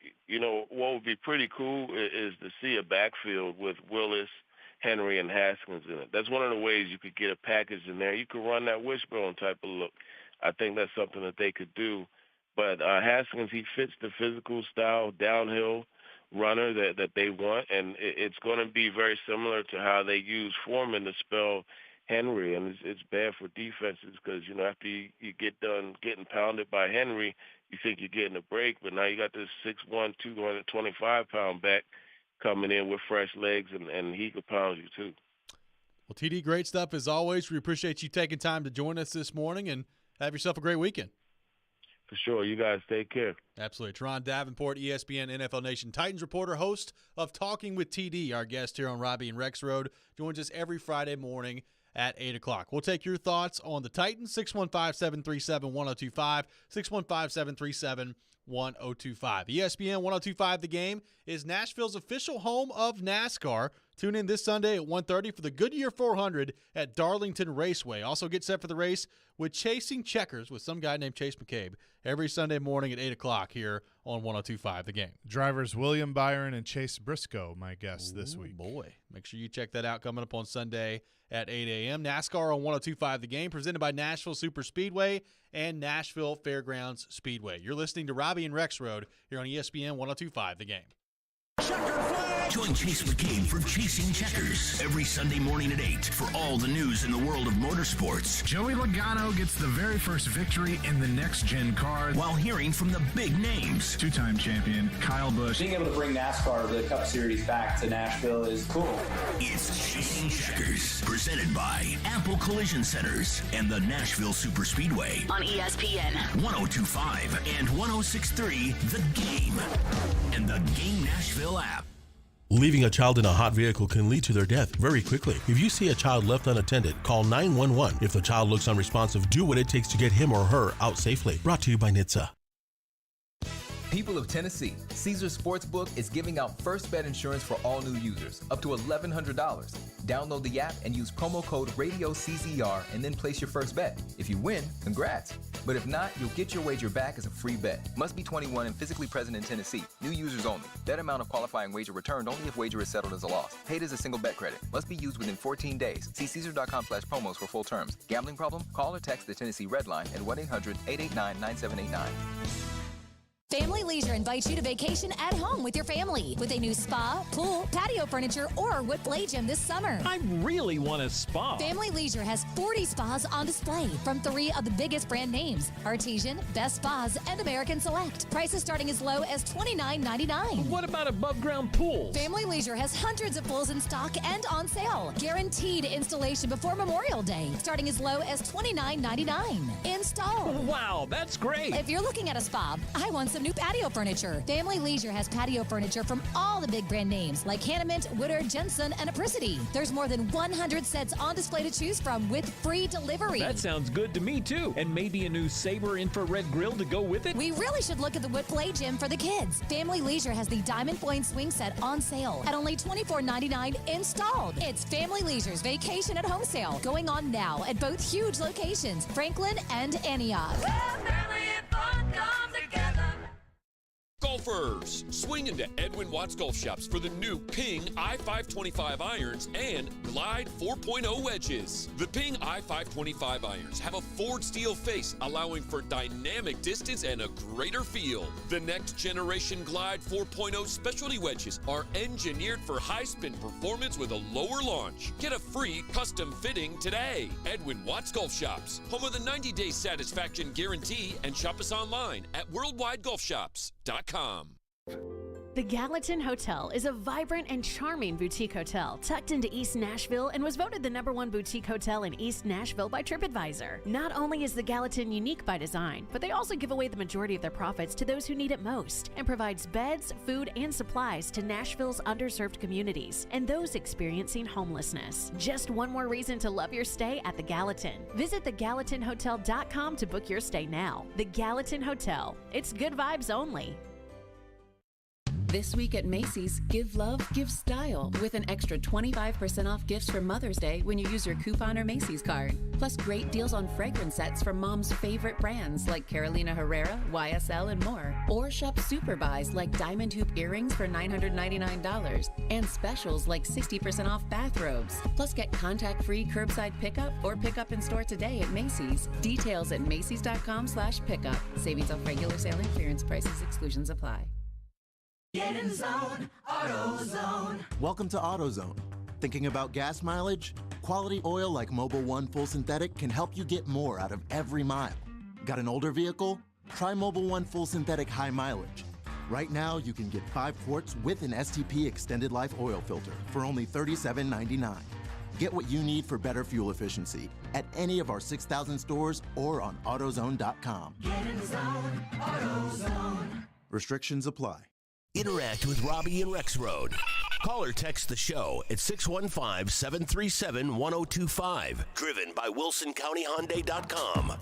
what would be pretty cool is to see a backfield with Willis, Henry, and Haskins in it. That's one of the ways you could get a package in there. You could run that wishbone type of look. I think that's something that they could do. But Haskins, he fits the physical style downhill runner that they want, and it's going to be very similar to how they use Foreman to spell Henry, and it's bad for defenses because, after you get done getting pounded by Henry, you think you're getting a break, but now you got this 6'1", 225-pound back coming in with fresh legs, and he could pound you too. Well, TD, great stuff as always. We appreciate you taking time to join us this morning, and have yourself a great weekend. For sure. You guys take care. Absolutely. Teron Davenport, ESPN NFL Nation Titans reporter, host of Talking with TD, our guest here on Robby and Rexrode, joins us every Friday morning at 8 o'clock. We'll take your thoughts on the Titans, 615-737-1025, 615-737-1025. ESPN 1025 The Game is Nashville's official home of NASCAR. Tune in this Sunday at 1:30 for the Goodyear 400 at Darlington Raceway. Also get set for the race with Chasing Checkers with some guy named Chase McCabe every Sunday morning at 8 o'clock here on 1025 The Game. Drivers William Byron and Chase Briscoe, my guests this week. Boy, make sure you check that out coming up on Sunday at 8 a.m. NASCAR on 1025 The Game, presented by Nashville Super Speedway and Nashville Fairgrounds Speedway. You're listening to Robby and Rexrode here on ESPN 1025 The Game. Join Chase McCabe for Chasing Checkers every Sunday morning at 8 for all the news in the world of motorsports. Joey Logano gets the very first victory in the next-gen car while hearing from the big names. Two-time champion Kyle Busch. Being able to bring NASCAR, the Cup Series, back to Nashville is cool. It's Chasing Checkers, presented by Apple Collision Centers and the Nashville Super Speedway on ESPN 1025 and 1063 The Game and the Game Nashville app. Leaving a child in a hot vehicle can lead to their death very quickly. If you see a child left unattended, call 911. If the child looks unresponsive, do what it takes to get him or her out safely. Brought to you by NHTSA. People of Tennessee, Caesars Sportsbook is giving out first bet insurance for all new users, up to $1,100. Download the app and use promo code RADIOCZR and then place your first bet. If you win, congrats. But if not, you'll get your wager back as a free bet. Must be 21 and physically present in Tennessee. New users only. Bet amount of qualifying wager returned only if wager is settled as a loss. Paid as a single bet credit. Must be used within 14 days. See Caesars.com/promos for full terms. Gambling problem? Call or text the Tennessee Red Line at 1-800-889-9789. Family Leisure invites you to vacation at home with your family with a new spa, pool, patio furniture, or wood play gym this summer. I really want a spa. Family Leisure has 40 spas on display from 3 of the biggest brand names: Artesian, Best Spas, and American Select. Prices starting as low as $29.99. What about above ground pools? Family Leisure has hundreds of pools in stock and on sale. Guaranteed installation before Memorial Day, starting as low as $29.99. Install. Wow, that's great. If you're looking at a spa, I want some new patio furniture. Family Leisure has patio furniture from all the big brand names like Hanneman, Woodard, Jensen, and Apricity. There's more than 100 sets on display to choose from with free delivery. That sounds good to me too. And maybe a new Sabre infrared grill to go with it? We really should look at the wood play gym for the kids. Family Leisure has the Diamond Point swing set on sale at only $24.99 installed. It's Family Leisure's Vacation at Home sale going on now at both huge locations, Franklin and Antioch. Golfers, swing into Edwin Watts Golf Shops for the new Ping I-525 irons and Glide 4.0 wedges. The Ping I-525 irons have a forged steel face, allowing for dynamic distance and a greater feel. The next generation Glide 4.0 specialty wedges are engineered for high-spin performance with a lower launch. Get a free custom fitting today. Edwin Watts Golf Shops, home of the 90-day satisfaction guarantee, and shop us online at worldwidegolfshops.com. The Gallatin Hotel is a vibrant and charming boutique hotel tucked into East Nashville and was voted the #1 boutique hotel in East Nashville by TripAdvisor. Not only is the Gallatin unique by design, but they also give away the majority of their profits to those who need it most and provides beds, food, and supplies to Nashville's underserved communities and those experiencing homelessness. Just one more reason to love your stay at the Gallatin. Visit thegallatinhotel.com to book your stay now. The Gallatin Hotel. It's good vibes only. This week at Macy's, give love, give style with an extra 25% off gifts for Mother's Day when you use your coupon or Macy's card. Plus great deals on fragrance sets from mom's favorite brands like Carolina Herrera, YSL, and more. Or shop super buys like diamond hoop earrings for $999 and specials like 60% off bathrobes. Plus get contact-free curbside pickup or pickup in store today at Macy's. Details at macys.com/pickup. Savings off regular sale and clearance prices. Exclusions apply. Get in zone, AutoZone. Welcome to AutoZone. Thinking about gas mileage? Quality oil like Mobil 1 Full Synthetic can help you get more out of every mile. Got an older vehicle? Try Mobil 1 Full Synthetic High Mileage. Right now, you can get 5 quarts with an STP Extended Life oil filter for only $37.99. Get what you need for better fuel efficiency at any of our 6,000 stores or on AutoZone.com. Get in zone, AutoZone. Restrictions apply. Interact with Robby and Rexrode. Call or text the show at 615-737-1025. Driven by WilsonCountyHyundai.com.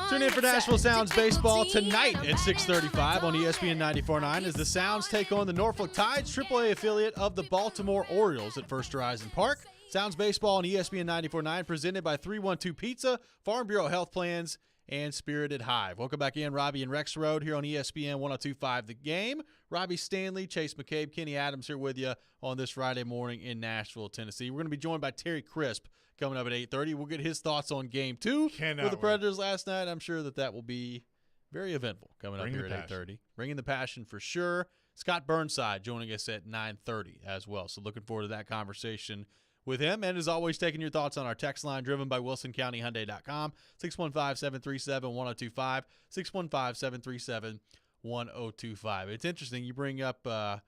Tune in for Nashville Sounds Baseball tonight at 6:35 on ESPN 94.9 as the Sounds take on the Norfolk Tides, AAA affiliate of the Baltimore Orioles at First Horizon Park. Sounds Baseball on ESPN 94.9 presented by 312 Pizza, Farm Bureau Health Plans, and Spirited Hive. Welcome back in, Robby and Rexrode here on ESPN 102.5 The Game. Robby Stanley, Chase McCabe, Kenny Adams here with you on this Friday morning in Nashville, Tennessee. We're going to be joined by Terry Crisp coming up at 8:30. We'll get his thoughts on Game 2 with the Predators last night. I'm sure that will be very eventful coming up here at 8:30. Bringing the passion for sure. Scott Burnside joining us at 9:30 as well. So looking forward to that conversation with him. And as always, taking your thoughts on our text line driven by WilsonCountyHyundai.com, 615-737-1025, 615-737-1025. It's interesting you bring up the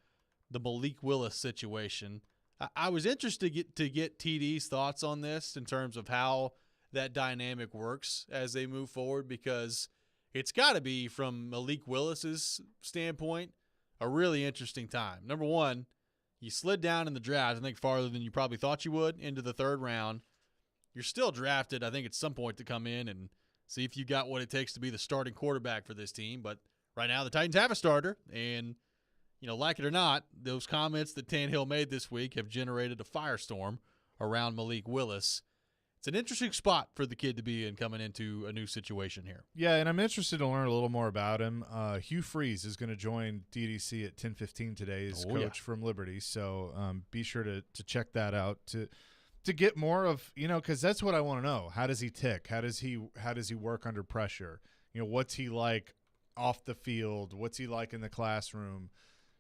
Malik Willis situation. I was interested to get TD's thoughts on this in terms of how that dynamic works as they move forward, because it's got to be, from Malik Willis's standpoint, a really interesting time. Number one, you slid down in the draft, I think farther than you probably thought you would, into the 3rd round. You're still drafted, I think, at some point to come in and see if you got what it takes to be the starting quarterback for this team. But right now the Titans have a starter, and, you know, like it or not, those comments that Tannehill made this week have generated a firestorm around Malik Willis. It's an interesting spot for the kid to be in coming into a new situation here. Yeah, and I'm interested to learn a little more about him. Hugh Freeze is going to join DDC at 10:15 today as coach from Liberty, so be sure to check that out to get more of, you know, because that's what I want to know. How does he tick? How does he work under pressure? You know, what's he like off the field? What's he like in the classroom?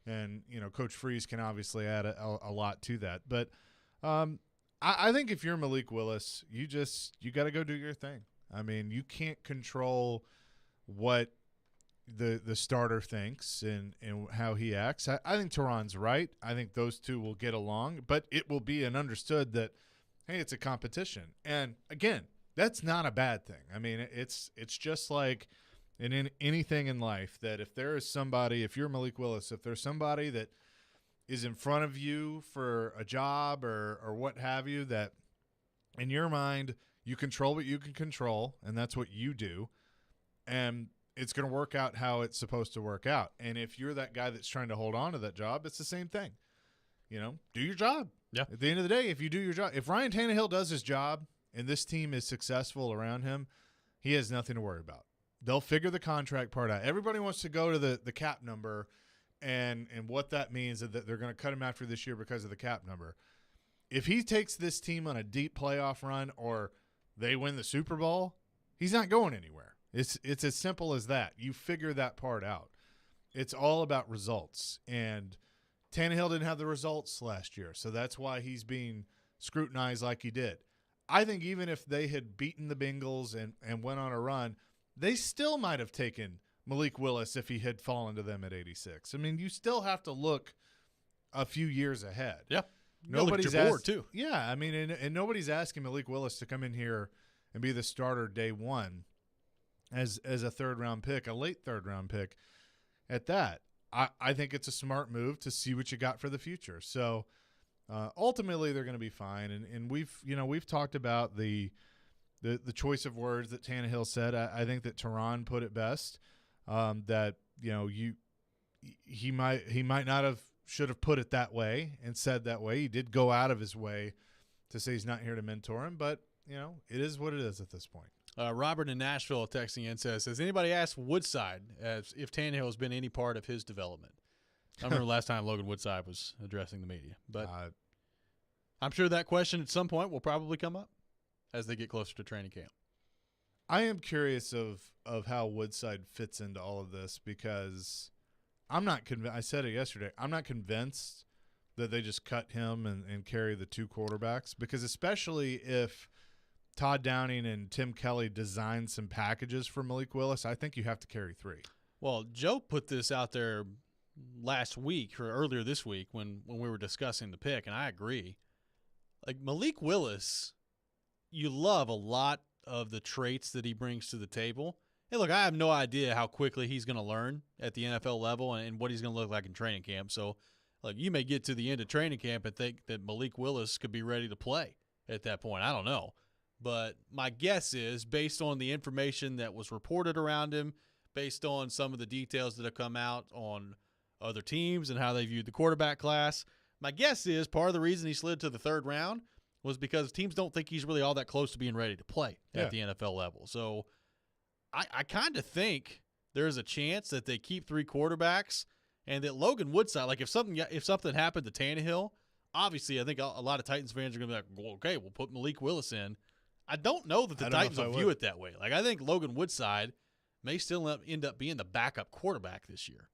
And, you know, Coach Freeze can obviously add a lot to that. But I think if you're Malik Willis, you got to go do your thing. I mean, you can't control what the starter thinks and how he acts. I think Teron's right. I think those two will get along, but it will be understood that, hey, it's a competition. And again, that's not a bad thing. I mean, it's just like in anything in life, that if there is somebody, if you're Malik Willis, if there's somebody that is in front of you for a job or what have you, that in your mind you control what you can control, and that's what you do, and it's going to work out how it's supposed to work out. And if you're that guy that's trying to hold on to that job, it's the same thing. You know, do your job. Yeah. At the end of the day, if you do your job, if Ryan Tannehill does his job and this team is successful around him, he has nothing to worry about. They'll figure the contract part out. Everybody wants to go to the cap number and what that means, that they're going to cut him after this year because of the cap number. If he takes this team on a deep playoff run or they win the Super Bowl, he's not going anywhere. It's as simple as that. You figure that part out. It's all about results. And Tannehill didn't have the results last year, so that's why he's being scrutinized like he did. I think even if they had beaten the Bengals and went on a run, they still might have taken Malik Willis if he had fallen to them at 86. I mean, you still have to look a few years ahead. Yeah. Nobody's board too. Yeah, I mean, and nobody's asking Malik Willis to come in here and be the starter day one as a third-round pick, a late third-round pick at that. I think it's a smart move to see what you got for the future. So ultimately they're going to be fine. And we've talked about the choice of words that Tannehill said. I think that Tehran put it best, that he might not have should have put it that way and said that way. He did go out of his way to say he's not here to mentor him, but it is what it is at this point. Robert in Nashville texting in says, has anybody asked Woodside if Tannehill has been any part of his development? I remember last time Logan Woodside was addressing the media, but I'm sure that question at some point will probably come up as they get closer to training camp. I am curious of how Woodside fits into all of this, because I'm not convinced. I said it yesterday. I'm not convinced that they just cut him and carry the two quarterbacks, because especially if Todd Downing and Tim Kelly designed some packages for Malik Willis, I think you have to carry three. Well, Joe put this out there last week or earlier this week when we were discussing the pick, and I agree. Like Malik Willis, you love a lot of the traits that he brings to the table. Hey, look, I have no idea how quickly he's going to learn at the NFL level and what he's going to look like in training camp. So, like, you may get to the end of training camp and think that Malik Willis could be ready to play at that point. I don't know. But my guess is, based on the information that was reported around him, based on some of the details that have come out on other teams and how they viewed the quarterback class, my guess is part of the reason he slid to the third round was because teams don't think he's really all that close to being ready to play at the NFL level. So I kind of think there's a chance that they keep three quarterbacks and that Logan Woodside, like if something happened to Tannehill, obviously I think a lot of Titans fans are going to be like, well, okay, we'll put Malik Willis in. I don't know that the Titans will view it that way. Like, I think Logan Woodside may still end up being the backup quarterback this year.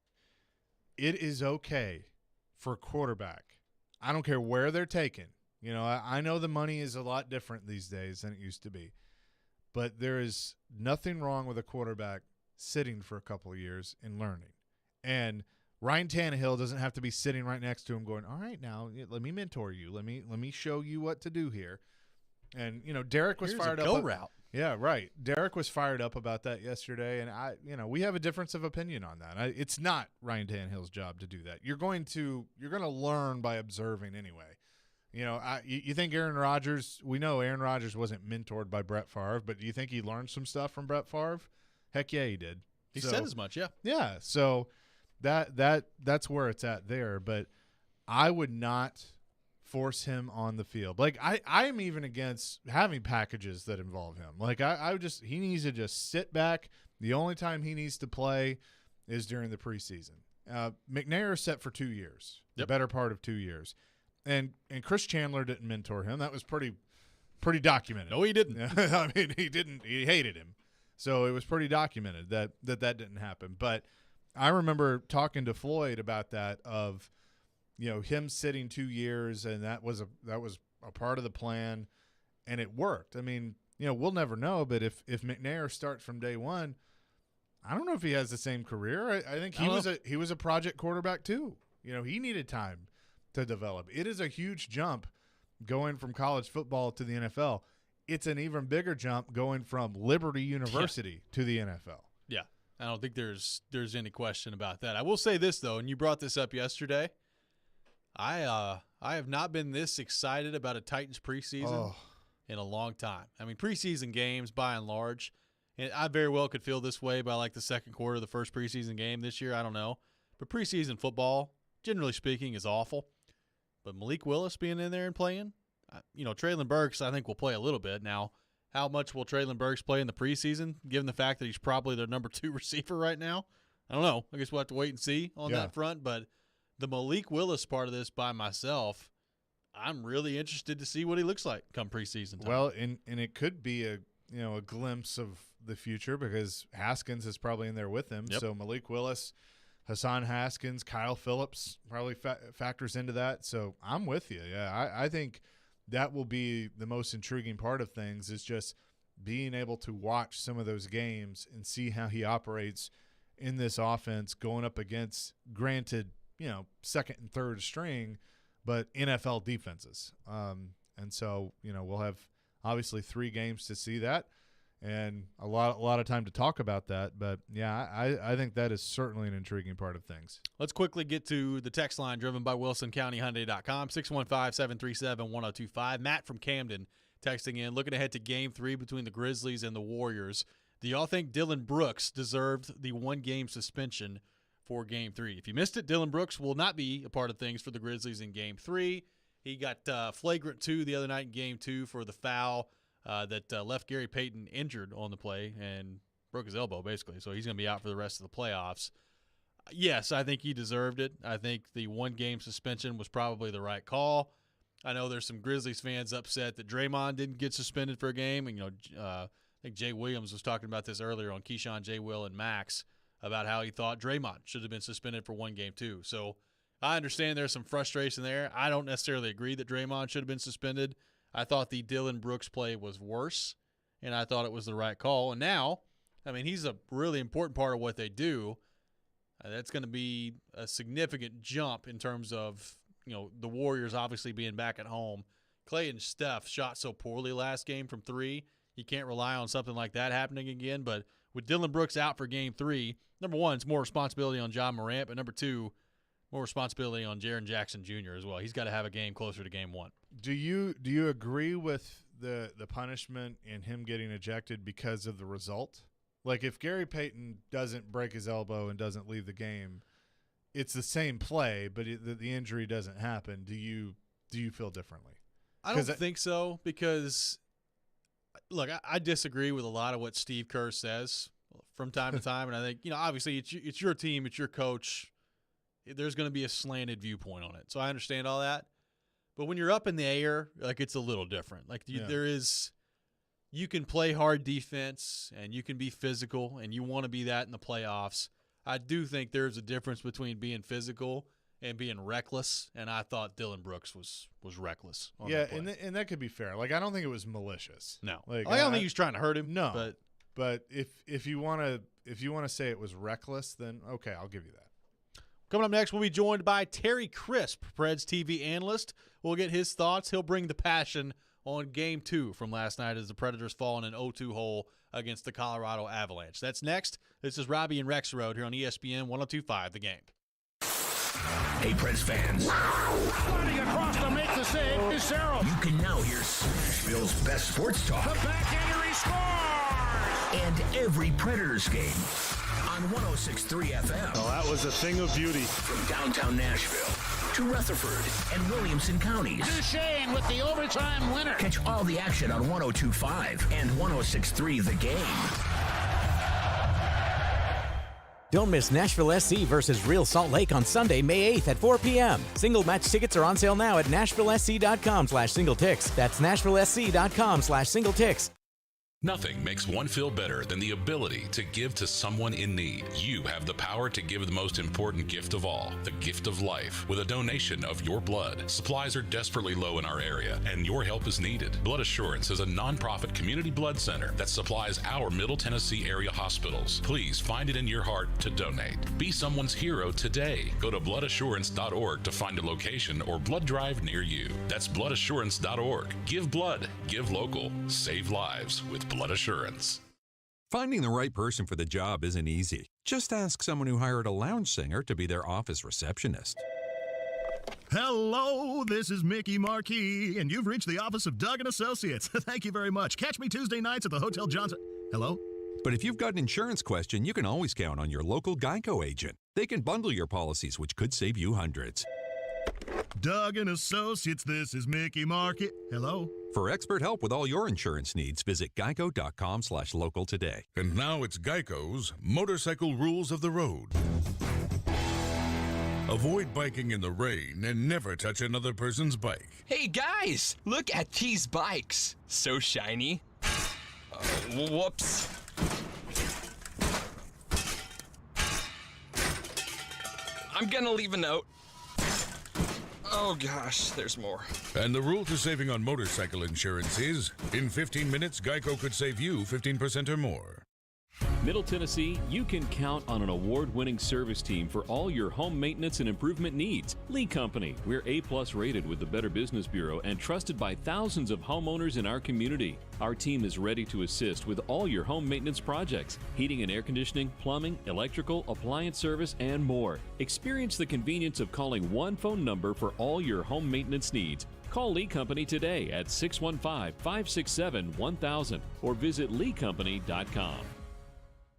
It is okay for a quarterback. I don't care where they're taken. I know the money is a lot different these days than it used to be. But there is nothing wrong with a quarterback sitting for a couple of years and learning. And Ryan Tannehill doesn't have to be sitting right next to him going, all right, now let me mentor you. Let me show you what to do here. And, Derek was fired up. Go route. Yeah, right. Derek was fired up about that yesterday, and we have a difference of opinion on that. It's not Ryan Tannehill's job to do that. You're going to learn by observing anyway. You think Aaron Rodgers? We know Aaron Rodgers wasn't mentored by Brett Favre, but do you think he learned some stuff from Brett Favre? Heck yeah, he did. He said as much, yeah. Yeah, so that's where it's at there. But I would not force him on the field. Like I am even against having packages that involve him. Like he needs to just sit back. The only time he needs to play is during the preseason. McNair is set for 2 years, the better part of 2 years. And Chris Chandler didn't mentor him. That was pretty documented. No, he didn't. I mean, he didn't. He hated him. So it was pretty documented that didn't happen. But I remember talking to Floyd about that of, him sitting 2 years, and that was a part of the plan, and it worked. I mean, we'll never know, but if McNair starts from day one, I don't know if he has the same career. I think he was a project quarterback too. He needed time to develop. It is a huge jump going from college football to the NFL. It's an even bigger jump going from Liberty University to the NFL. Yeah, I don't think there's any question about that. I will say this, though, and you brought this up yesterday. I have not been this excited about a Titans preseason in a long time. I mean, preseason games, by and large, and I very well could feel this way by like the second quarter of the first preseason game this year. I don't know. But preseason football, generally speaking, is awful. But Malik Willis being in there and playing, Traylon Burks, I think, will play a little bit. Now, how much will Traylon Burks play in the preseason, given the fact that he's probably their number 2 receiver right now? I don't know. I guess we'll have to wait and see on that front. But the Malik Willis part of this by myself, I'm really interested to see what he looks like come preseason time. Well, and it could be a glimpse of the future because Haskins is probably in there with him. Yep. So Malik Willis, Hassan Haskins, Kyle Phillips probably factors into that. So I'm with you. Yeah, I think that will be the most intriguing part of things, is just being able to watch some of those games and see how he operates in this offense going up against, granted, second and third string, but NFL defenses. And so, we'll have obviously 3 games to see that and a lot of time to talk about that. But, yeah, I think that is certainly an intriguing part of things. Let's quickly get to the text line driven by WilsonCountyHyundai.com, 615-737-1025. Matt from Camden texting in, looking ahead to Game 3 between the Grizzlies and the Warriors. Do y'all think Dillon Brooks deserved the 1-game suspension for Game 3? If you missed it, Dillon Brooks will not be a part of things for the Grizzlies in Game 3. He got flagrant 2 the other night in Game 2 for the foul that left Gary Payton injured on the play and broke his elbow, basically. So he's going to be out for the rest of the playoffs. Yes, I think he deserved it. I think the 1-game suspension was probably the right call. I know there's some Grizzlies fans upset that Draymond didn't get suspended for a game. And, I think Jay Williams was talking about this earlier on Keyshawn, J. Will, and Max about how he thought Draymond should have been suspended for 1 game too. So I understand there's some frustration there. I don't necessarily agree that Draymond should have been suspended. I thought the Dillon Brooks play was worse, and I thought it was the right call. And now, he's a really important part of what they do. That's going to be a significant jump in terms of, the Warriors obviously being back at home. Klay and Steph shot so poorly last game from 3. You can't rely on something like that happening again. But with Dillon Brooks out for Game 3, number 1, it's more responsibility on John Morant, but number 2, more responsibility on Jaren Jackson Jr. as well. He's got to have a game closer to Game 1. Do you agree with the punishment in him getting ejected because of the result? Like, if Gary Payton doesn't break his elbow and doesn't leave the game, it's the same play, but the injury doesn't happen. Do you feel differently? I don't think so, because look, I disagree with a lot of what Steve Kerr says from time to time, and I think obviously it's your team, it's your coach. There's going to be a slanted viewpoint on it, so I understand all that. But when you're up in the air, like, it's a little different. Like, you can play hard defense and you can be physical, and you want to be that in the playoffs. I do think there's a difference between being physical and being reckless, and I thought Dillon Brooks was reckless on that play. and that could be fair. Like, I don't think it was malicious. No, I don't think he was trying to hurt him. No, but if you want to say it was reckless, then okay, I'll give you that. Coming up next, we'll be joined by Terry Crisp, Preds TV analyst. We'll get his thoughts. He'll bring the passion on Game 2 from last night as the Predators fall in an 0-2 hole against the Colorado Avalanche. That's next. This is Robby and Rexrode here on ESPN 102.5 The Game. Hey, Preds fans. Sliding across to make the save is Sarah. You can now hear Smashville's best sports talk. The backhander, he scores! And every Predators game on 106.3 FM. Oh, that was a thing of beauty. From downtown Nashville to Rutherford and Williamson counties. Duchesne with the overtime winner. Catch all the action on 102.5 and 106.3 The Game. Don't miss Nashville SC versus Real Salt Lake on Sunday, May 8th at 4 p.m. Single match tickets are on sale now at NashvilleSC.com/singletix. That's NashvilleSC.com/singletix. Nothing makes one feel better than the ability to give to someone in need. You have the power to give the most important gift of all, the gift of life, with a donation of your blood. Supplies are desperately low in our area, and your help is needed. Blood Assurance is a nonprofit community blood center that supplies our Middle Tennessee area hospitals. Please find it in your heart to donate. Be someone's hero today. Go to bloodassurance.org to find a location or blood drive near you. That's bloodassurance.org. Give blood, give local, save lives with Blood Assurance. Finding the right person for the job isn't easy. Just ask someone who hired a lounge singer to be their office receptionist. Hello, this is Mickey Marquis, and you've reached the office of Doug & Associates. Thank you very much. Catch me Tuesday nights at the Hotel Johnson. Hello? But if you've got an insurance question, you can always count on your local Geico agent. They can bundle your policies, which could save you hundreds. Doug & Associates, this is Mickey Marquis. Hello? For expert help with all your insurance needs, visit geico.com/local today. And now it's Geico's Motorcycle Rules of the Road. Avoid biking in the rain and never touch another person's bike. Hey guys, look at these bikes. So shiny. Whoops. I'm gonna leave a note. Oh gosh, there's more. And the rule to saving on motorcycle insurance is, in 15 minutes, Geico could save you 15% or more. Middle Tennessee, you can count on an award-winning service team for all your home maintenance and improvement needs. Lee Company, we're A+ rated with the Better Business Bureau and trusted by thousands of homeowners in our community. Our team is ready to assist with all your home maintenance projects, heating and air conditioning, plumbing, electrical, appliance service, and more. Experience the convenience of calling one phone number for all your home maintenance needs. Call Lee Company today at 615-567-1000 or visit leecompany.com.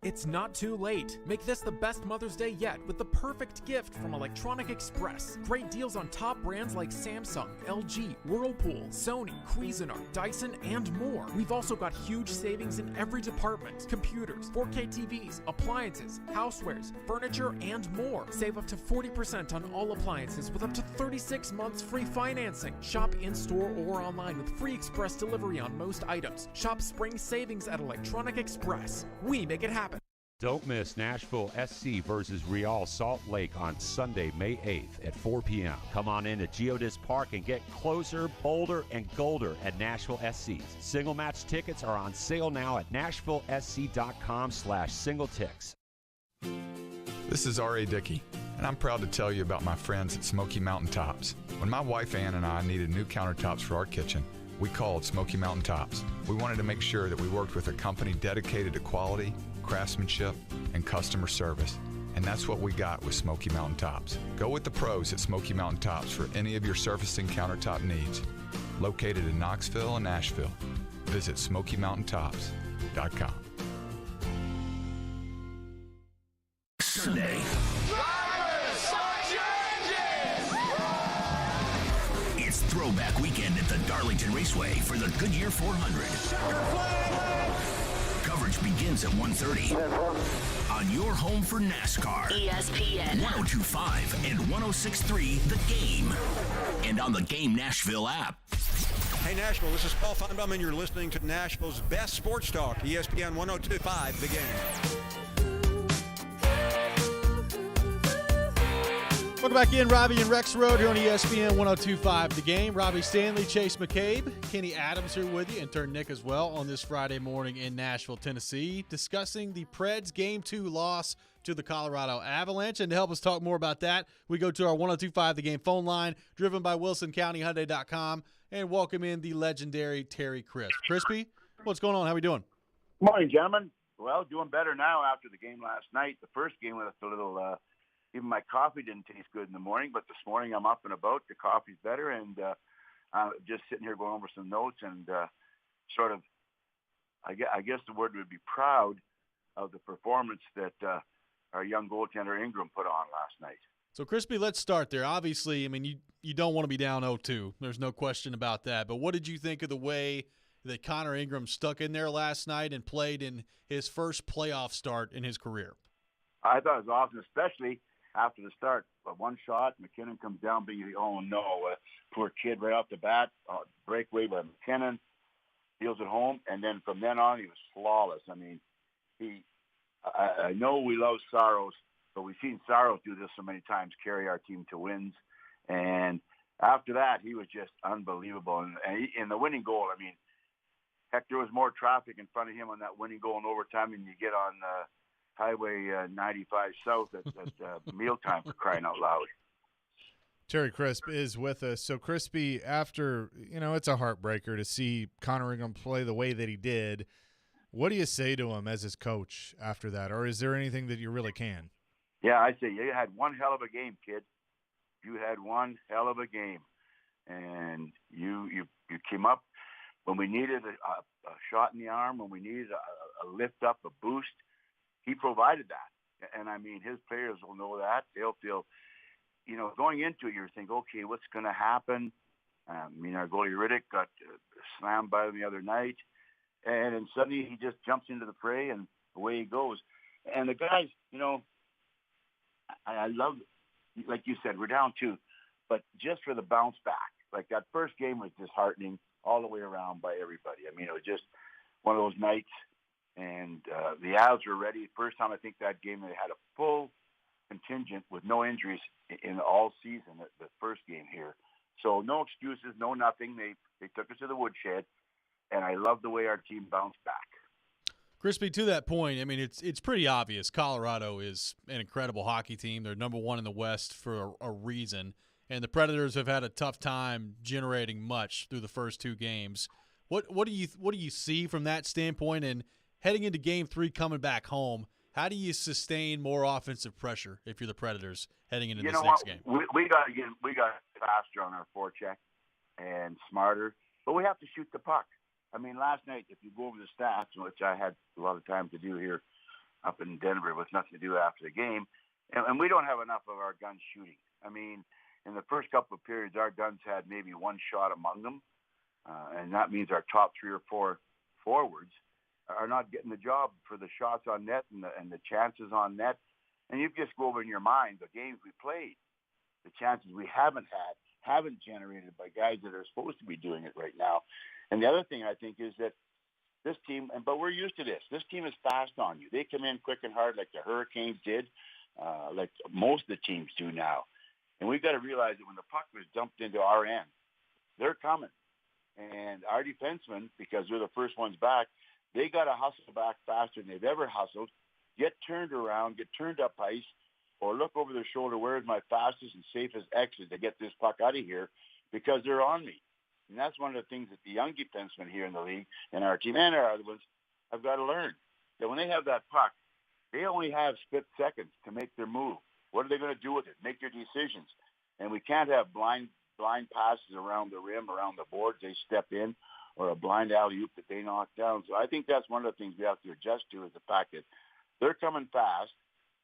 It's not too late. Make this the best Mother's Day yet with the perfect gift from Electronic Express. Great deals on top brands like Samsung, LG, Whirlpool, Sony, Cuisinart, Dyson, and more. We've also got huge savings in every department. Computers, 4K TVs, appliances, housewares, furniture, and more. Save up to 40% on all appliances with up to 36 months free financing. Shop in-store or online with free express delivery on most items. Shop spring savings at Electronic Express. We make it happen. Don't miss Nashville SC versus Real Salt Lake on Sunday, May 8th at 4 p.m. Come on in to Geodis Park and get closer, bolder, and golder at Nashville SC's. Single match tickets are on sale now at nashvillesc.com/singletix. This is R.A. Dickey, and I'm proud to tell you about my friends at Smoky Mountain Tops. When my wife Ann and I needed new countertops for our kitchen, we called Smoky Mountain Tops. We wanted to make sure that we worked with a company dedicated to quality, craftsmanship, and customer service. And that's what we got with Smoky Mountain Tops. Go with the pros at Smoky Mountain Tops for any of your surfacing countertop needs. Located in Knoxville and Nashville. Visit SmokyMountainTops.com. Sunday. It's Throwback Weekend at the Darlington Raceway for the Goodyear 400. Coverage begins at 1:30 on your home for NASCAR. ESPN 102.5 and 106.3 The Game, and on the Game Nashville app. Hey Nashville, this is Paul Feinbaum, and you're listening to Nashville's best sports talk, ESPN 102.5 The Game. Welcome back in, Robby and Rexrode here on ESPN 102.5 The Game. Robby Stanley, Chase McCabe, Kenny Adams here with you, and turn Nick as well on this Friday morning in Nashville, Tennessee, discussing the Preds Game 2 loss to the Colorado Avalanche. And to help us talk more about that, we go to our 102.5 The Game phone line, driven by WilsonCountyHyundai.com, and welcome in the legendary Terry Crisp. Crispy, what's going on? How we doing? Morning, gentlemen. Well, doing better now after the game last night. The first game was a little even my coffee didn't taste good in the morning, but this morning I'm up and about. The coffee's better, and I'm just sitting here going over some notes and sort of, I guess the word would be proud of the performance that our young goaltender Ingram put on last night. So, Crispy, let's start there. Obviously, I mean, you don't want to be down 0-2. There's no question about that. But what did you think of the way that Connor Ingram stuck in there last night and played in his first playoff start in his career? I thought it was awesome, especially after the start. One shot, McKinnon comes down, but oh no, poor kid right off the bat. Breakaway by McKinnon, deals it home, and then from then on he was flawless. I mean, I know we love Saros, but we've seen Saros do this so many times, carry our team to wins. And after that, he was just unbelievable. And in the winning goal, I mean, heck, there was more traffic in front of him on that winning goal in overtime than you get on Highway 95 South at mealtime, for crying out loud. Terry Crisp is with us. So, Crispy, after, it's a heartbreaker to see Connor Ingram play the way that he did. What do you say to him as his coach after that? Or is there anything that you really can? Yeah, I say you had one hell of a game, kid. You had one hell of a game. And you came up when we needed a shot in the arm, when we needed a lift up, a boost. He provided that. And, I mean, his players will know that. They'll feel, going into it, you think, okay, what's going to happen? Our goalie Riddick got slammed by him the other night. And then suddenly he just jumps into the fray, and away he goes. And the guys, I love, like you said, we're down 2. But just for the bounce back, like that first game was disheartening all the way around by everybody. I mean, it was just one of those nights. And the Avs were ready. First time I think that game they had a full contingent with no injuries in all season, the first game here. So no excuses, no nothing. They took us to the woodshed, and I love the way our team bounced back. Crispy, to that point, I mean, it's pretty obvious. Colorado is an incredible hockey team. They're number one in the West for a reason, and the Predators have had a tough time generating much through the first two games. What do you see from that standpoint? And heading into Game 3, coming back home, how do you sustain more offensive pressure if you're the Predators heading into this next game? We got faster on our forecheck and smarter, but we have to shoot the puck. I mean, last night, if you go over the stats, which I had a lot of time to do here up in Denver with nothing to do after the game, and we don't have enough of our guns shooting. I mean, in the first couple of periods, our guns had maybe one shot among them, and that means our top 3 or 4 forwards are not getting the job for the shots on net and the chances on net. And you just go over in your mind the games we played, the chances we haven't generated by guys that are supposed to be doing it right now. And the other thing I think is that this team, but we're used to this. This team is fast on you. They come in quick and hard like the Hurricanes did, like most of the teams do now. And we've got to realize that when the puck was dumped into our end, they're coming. And our defensemen, because they're the first ones back, they got to hustle back faster than they've ever hustled, get turned around, get turned up ice, or look over their shoulder, where is my fastest and safest exit to get this puck out of here, because they're on me. And that's one of the things that the young defensemen here in the league and our team and our other ones have got to learn, that when they have that puck, they only have split seconds to make their move. What are they going to do with it? Make their decisions. And we can't have blind passes around the rim, around the boards they step in, or a blind alley-oop that they knock down. So I think that's one of the things we have to adjust to, is the fact that they're coming fast.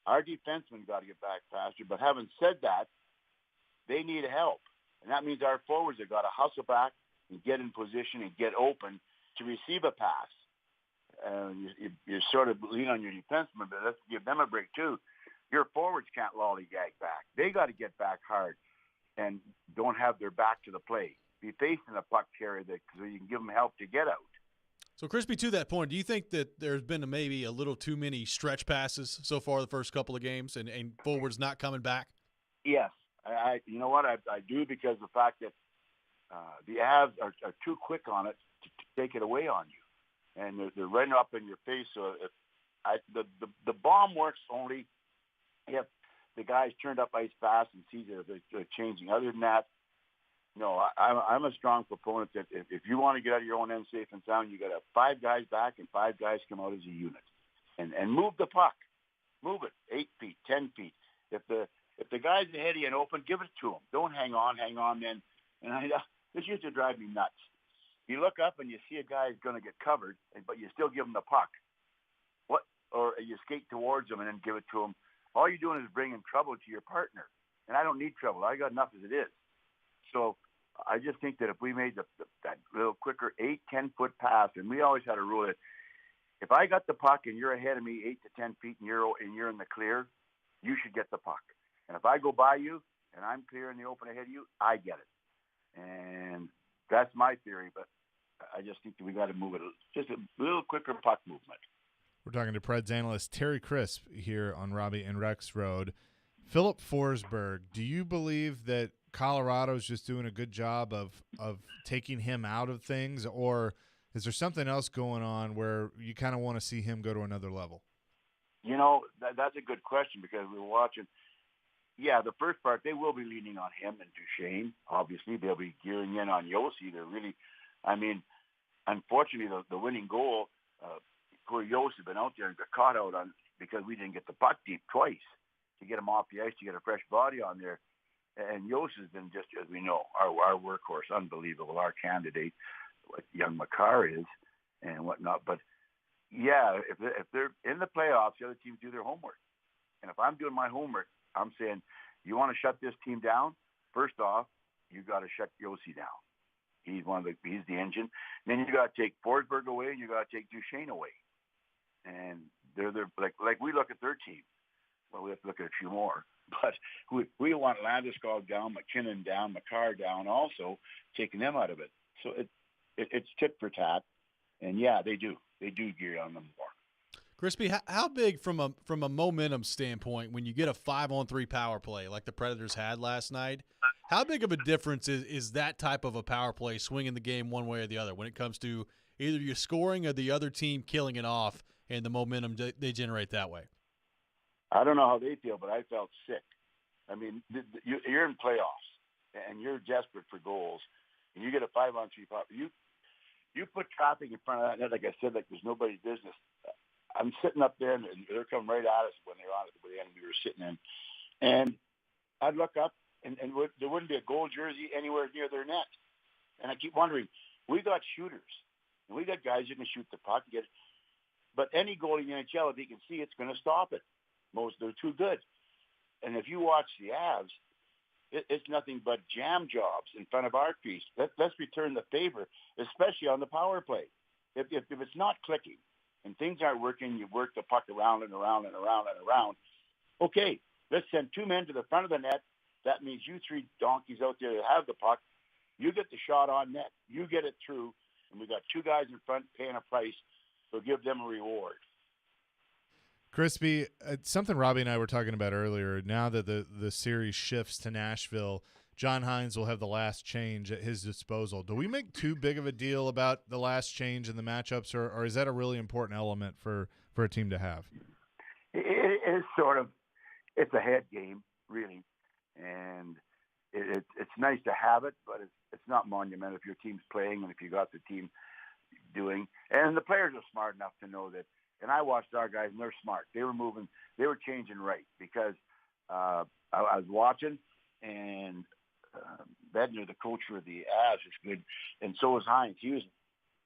Our defensemen got to get back faster. But having said that, they need help. And that means our forwards have got to hustle back and get in position and get open to receive a pass. You sort of lean on your defensemen, but let's give them a break too. Your forwards can't lollygag back. They got to get back hard and don't have their back to the play. Be facing a puck carrier so you can give them help to get out. So, Crispy, to that point, do you think that there's been maybe a little too many stretch passes so far the first couple of games and forwards not coming back? Yes. You know what? I do, because the fact that the Avs are too quick on it to take it away on you. And they're right up in your face. So the bomb works only if the guy's turned up ice fast and sees it, if they're changing. Other than that, no, I'm a strong proponent that if you want to get out of your own end safe and sound, you got to have 5 guys back and 5 guys come out as a unit. And move the puck. Move it 8 feet, 10 feet. If the guy's ahead of you and open, give it to him. Don't hang on then. And this used to drive me nuts. You look up and you see a guy's going to get covered, but you still give him the puck. Or you skate towards him and then give it to him. All you're doing is bringing trouble to your partner. And I don't need trouble. I got enough as it is. So I just think that if we made that little quicker 8-10 foot pass, and we always had a rule that if I got the puck and you're ahead of me 8 to 10 feet and you're in the clear, you should get the puck. And if I go by you and I'm clear in the open ahead of you, I get it. And that's my theory, but I just think that we got to move it just a little quicker puck movement. We're talking to Preds analyst Terry Crisp here on Robby and Rexrode. Philip Forsberg, do you believe that Colorado's just doing a good job of taking him out of things, or is there something else going on where you kind of want to see him go to another level? You know, that's a good question, because we were watching. Yeah, the first part, they will be leaning on him and Duchesne. Obviously, they'll be gearing in on Yossi. They're really, I mean, unfortunately, the winning goal, poor Yossi been out there and got caught out on because we didn't get the puck deep twice to get him off the ice, to get a fresh body on there. And Yossi's been, just as we know, our workhorse, unbelievable, our candidate, what young Makar is and whatnot. But, yeah, if they're in the playoffs, the other teams do their homework. And if I'm doing my homework, I'm saying, you want to shut this team down? First off, you got to shut Yossi down. He's the engine. Then you got to take Forsberg away, and you got to take Duchesne away. And they're like we look at their team. Well, we have to look at a few more. But we want Landeskog down, McKinnon down, Makar down also, taking them out of it. So it's tit for tat. And, yeah, they do. They do gear on them more. Crispy, how big from a momentum standpoint when you get a 5-on-3 power play like the Predators had last night, how big of a difference is that type of a power play swinging the game one way or the other when it comes to either your scoring or the other team killing it off and the momentum they generate that way? I don't know how they feel, but I felt sick. I mean, you're in playoffs, and you're desperate for goals, and you get a 5-on-3 power. You put traffic in front of that net, like I said, like there's nobody's business. I'm sitting up there, and they're coming right at us when they're on it, the end we were sitting in. And I'd look up, and there wouldn't be a goal jersey anywhere near their net. And I keep wondering, we got shooters, and we got guys who can shoot the puck and get it. But any goalie in the NHL, if he can see it's going to stop it. They're too good. And if you watch the Avs, it's nothing but jam jobs in front of our crease. Let's return the favor, especially on the power play. If it's not clicking and things aren't working, you work the puck around and around and around and around. Okay, let's send 2 men to the front of the net. That means you 3 donkeys out there that have the puck. You get the shot on net. You get it through. And we got 2 guys in front paying a price. So give them a reward. Crispy, something Robbie and I were talking about earlier, now that the series shifts to Nashville, John Hines will have the last change at his disposal. Do we make too big of a deal about the last change in the matchups, or is that a really important element for a team to have? It is sort of – it's a head game, really, and it's nice to have it, but it's not monumental if your team's playing and if you got the team doing. And the players are smart enough to know that. And I watched our guys, and they're smart. They were moving. They were changing right because I was watching, and Bednar, the coach for the Avs, is good, and so was Hines. He was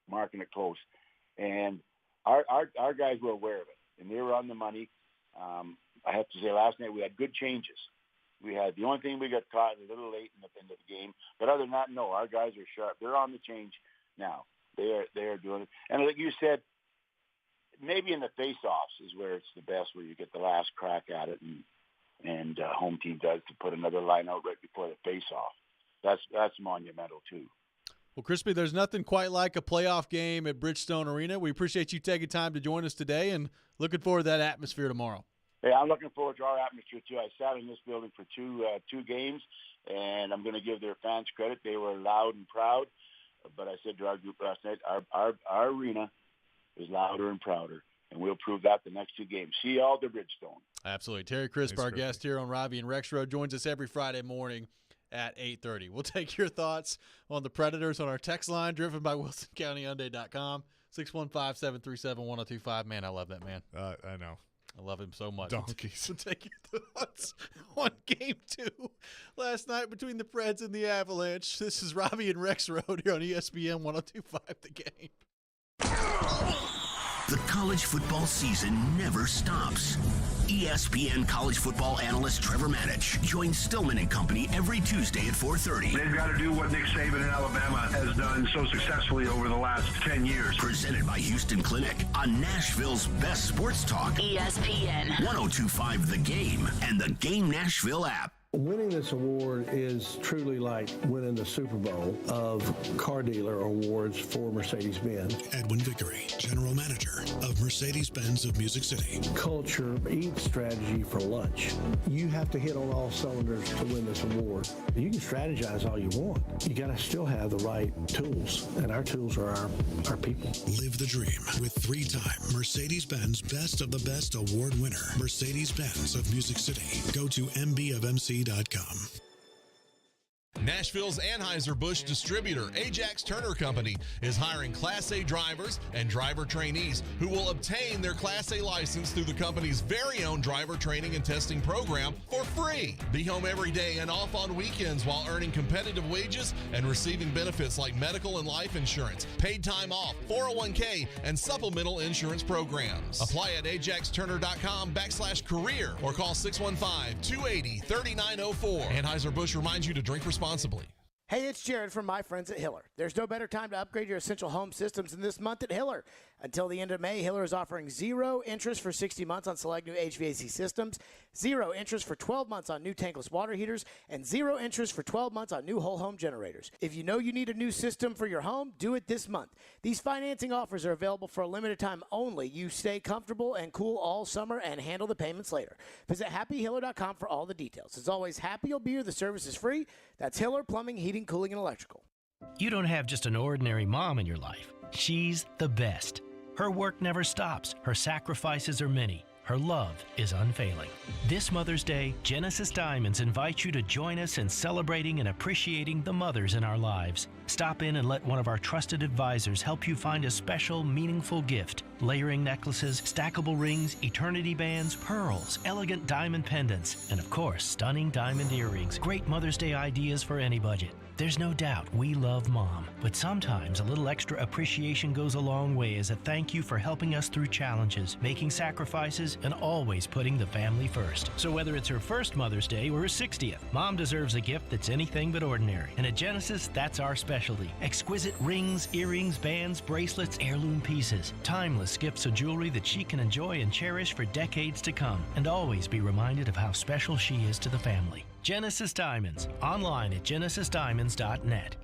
marking it close. And our guys were aware of it, and they were on the money. I have to say last night we had good changes. The only thing we got caught a little late in the game. But other than that, no, our guys are sharp. They're on the change now. They are doing it. And like you said, maybe in the face-offs is where it's the best, where you get the last crack at it, and home team does to put another line out right before the face-off. That's monumental too. Well, Crispy, there's nothing quite like a playoff game at Bridgestone Arena. We appreciate you taking time to join us today, and looking forward to that atmosphere tomorrow. Yeah, I'm looking forward to our atmosphere too. I sat in this building for two games, and I'm going to give their fans credit. They were loud and proud. But I said to our group last night, our arena is louder and prouder, and we'll prove that the next 2 games. See y'all at the Bridgestone. Absolutely. Terry Crisp, our guest here on Robby and Rexrode, joins us every Friday morning at 8:30. We'll take your thoughts on the Predators on our text line, driven by WilsonCountyHyundai.com, 615-737-1025. Man, I love that man. I know. I love him so much. Donkeys. We'll take your thoughts on Game 2 last night between the Preds and the Avalanche. This is Robby and Rexrode here on ESPN 102.5 The Game. The college football season never stops. ESPN college football analyst Trevor Manich joins Stillman and Company every Tuesday at 4:30. They've got to do what Nick Saban in Alabama has done so successfully over the last 10 years. Presented by Houston Clinic on Nashville's best sports talk. ESPN 102.5 The Game and the Game Nashville app. Winning this award is truly like winning the Super Bowl of car dealer awards for Mercedes-Benz. Edwin Vickery, General Manager of Mercedes-Benz of Music City. Culture eats strategy for lunch. You have to hit on all cylinders to win this award. You can strategize all you want. You got to still have the right tools, and our tools are our people. Live the dream with 3-time Mercedes-Benz Best of the Best award winner, Mercedes-Benz of Music City. Go to mbofmc.com. Nashville's Anheuser-Busch distributor, Ajax Turner Company, is hiring Class A drivers and driver trainees who will obtain their Class A license through the company's very own driver training and testing program for free. Be home every day and off on weekends while earning competitive wages and receiving benefits like medical and life insurance, paid time off, 401k, and supplemental insurance programs. Apply at ajaxturner.com/career or call 615-280-3904. Anheuser-Busch reminds you to drink responsibly. Hey, it's Jared from my friends at Hiller. There's no better time to upgrade your essential home systems than this month at Hiller. Until the end of May, Hiller is offering 0 interest for 60 months on select new HVAC systems, 0 interest for 12 months on new tankless water heaters, and 0 interest for 12 months on new whole home generators. If you know you need a new system for your home, do it this month. These financing offers are available for a limited time only. You stay comfortable and cool all summer and handle the payments later. Visit happyhiller.com for all the details. As always, happy you'll be here. The service is free. That's Hiller Plumbing, Heating, Cooling, and Electrical. You don't have just an ordinary mom in your life. She's the best. Her work never stops. Her sacrifices are many. Her love is unfailing. This Mother's Day, Genesis Diamonds invites you to join us in celebrating and appreciating the mothers in our lives. Stop in and let one of our trusted advisors help you find a special, meaningful gift. Layering necklaces, stackable rings, eternity bands, pearls, elegant diamond pendants, and of course, stunning diamond earrings. Great Mother's Day ideas for any budget. There's no doubt we love Mom, but sometimes a little extra appreciation goes a long way as a thank you for helping us through challenges, making sacrifices, and always putting the family first. So whether it's her first Mother's Day or her 60th, Mom deserves a gift that's anything but ordinary. And at Genesis, that's our specialty. Exquisite rings, earrings, bands, bracelets, heirloom pieces. Timeless gifts of jewelry that she can enjoy and cherish for decades to come, and always be reminded of how special she is to the family. Genesis Diamonds, online at genesisdiamonds.net.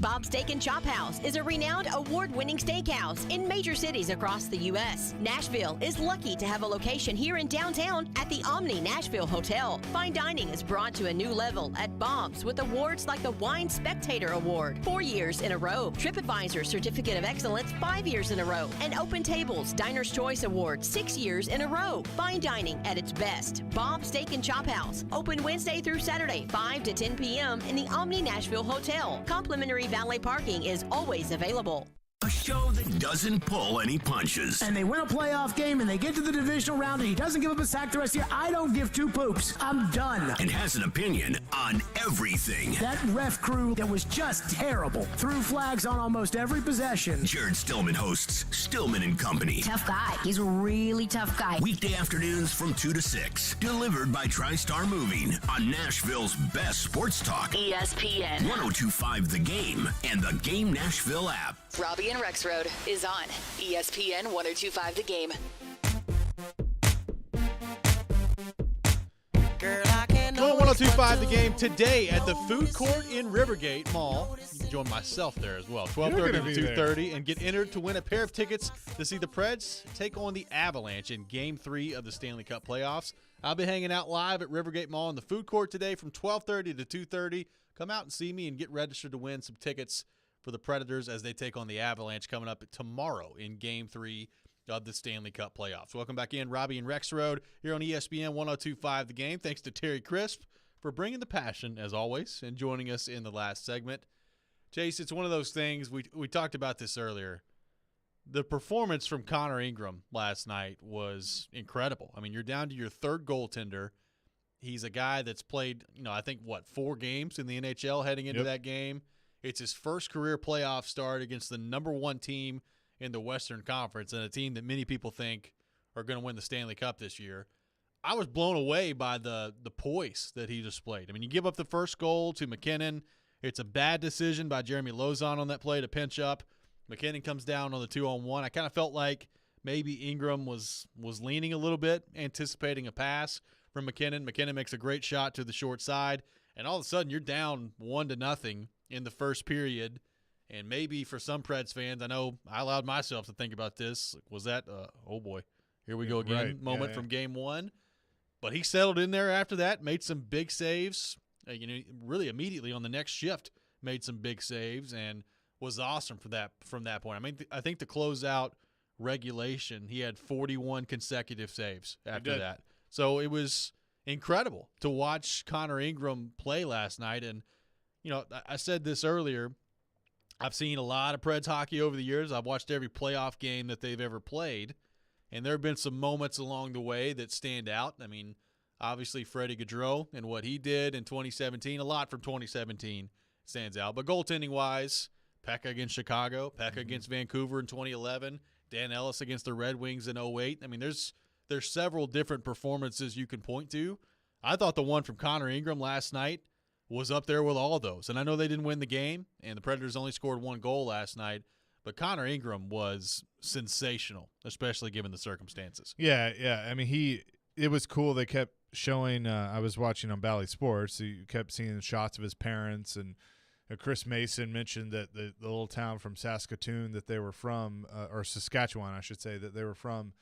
Bob's Steak and Chop House is a renowned award-winning steakhouse in major cities across the U.S. Nashville is lucky to have a location here in downtown at the Omni Nashville Hotel. Fine dining is brought to a new level at Bob's with awards like the Wine Spectator Award 4 years in a row, TripAdvisor Certificate of Excellence 5 years in a row, and Open Tables Diner's Choice Award 6 years in a row. Fine dining at its best. Bob's Steak and Chop House, open Wednesday through Saturday, 5 to 10 p.m. in the Omni Nashville Hotel. Complimentary valet parking is always available. A show that doesn't pull any punches. And they win a playoff game and they get to the divisional round and he doesn't give up a sack the rest of the year. I don't give two poops. I'm done. And has an opinion on everything. That ref crew that was just terrible. Threw flags on almost every possession. Jared Stillman hosts Stillman and Company. Tough guy. He's a really tough guy. Weekday afternoons from 2 to 6. Delivered by TriStar Moving on Nashville's best sports talk. ESPN 102.5 The Game and the Game Nashville app. Robby and Rexrode is on ESPN 102.5 The Game. Well, 102.5 The Game today at the food court in Rivergate Mall. You can join myself there as well. 12:30 to 2:30 and get entered to win a pair of tickets to see the Preds take on the Avalanche in Game 3 of the Stanley Cup playoffs. I'll be hanging out live at Rivergate Mall in the food court today from 12:30 to 2:30. Come out and see me and get registered to win some tickets for the Predators as they take on the Avalanche coming up tomorrow in Game 3 of the Stanley Cup playoffs. Welcome back in, Robby and Rexrode here on ESPN 102.5 The Game. Thanks to Terry Crisp for bringing the passion, as always, and joining us in the last segment. Chase, it's one of those things, we talked about this earlier. The performance from Connor Ingram last night was incredible. I mean, you're down to your third goaltender. He's a guy that's played, I think, 4 games in the NHL heading into that game. It's his first career playoff start against the number 1 team in the Western Conference and a team that many people think are going to win the Stanley Cup this year. I was blown away by the poise that he displayed. I mean, you give up the first goal to McKinnon. It's a bad decision by Jeremy Lauzon on that play to pinch up. McKinnon comes down on the 2-on-1. I kind of felt like maybe Ingram was leaning a little bit, anticipating a pass from McKinnon. McKinnon makes a great shot to the short side, and all of a sudden you're down 1-0 in the first period. And maybe for some Preds fans, I know I allowed myself to think about this. Was that, oh boy, here we go again, moment from Game 1. But he settled in there after that, made some big saves. Really immediately on the next shift, made some big saves and was awesome from that point. I mean, I think to close out regulation, he had 41 consecutive saves after that. So it was incredible to watch Connor Ingram play last night. And I said this earlier. I've seen a lot of Preds hockey over the years. I've watched every playoff game that they've ever played, and there have been some moments along the way that stand out. I mean, obviously Freddie Gaudreau and what he did in 2017, a lot from 2017 stands out. But goaltending-wise, Pekka against Chicago, Pekka against Vancouver in 2011, Dan Ellis against the Red Wings in 2008. I mean, there's several different performances you can point to. I thought the one from Connor Ingram last night was up there with all those. And I know they didn't win the game, and the Predators only scored 1 goal last night, but Connor Ingram was sensational, especially given the circumstances. Yeah. I mean, it was cool. They kept showing I was watching on Bally Sports, so you kept seeing shots of his parents, and Chris Mason mentioned that the little town from Saskatoon that they were from, or Saskatchewan, I should say, that they were from,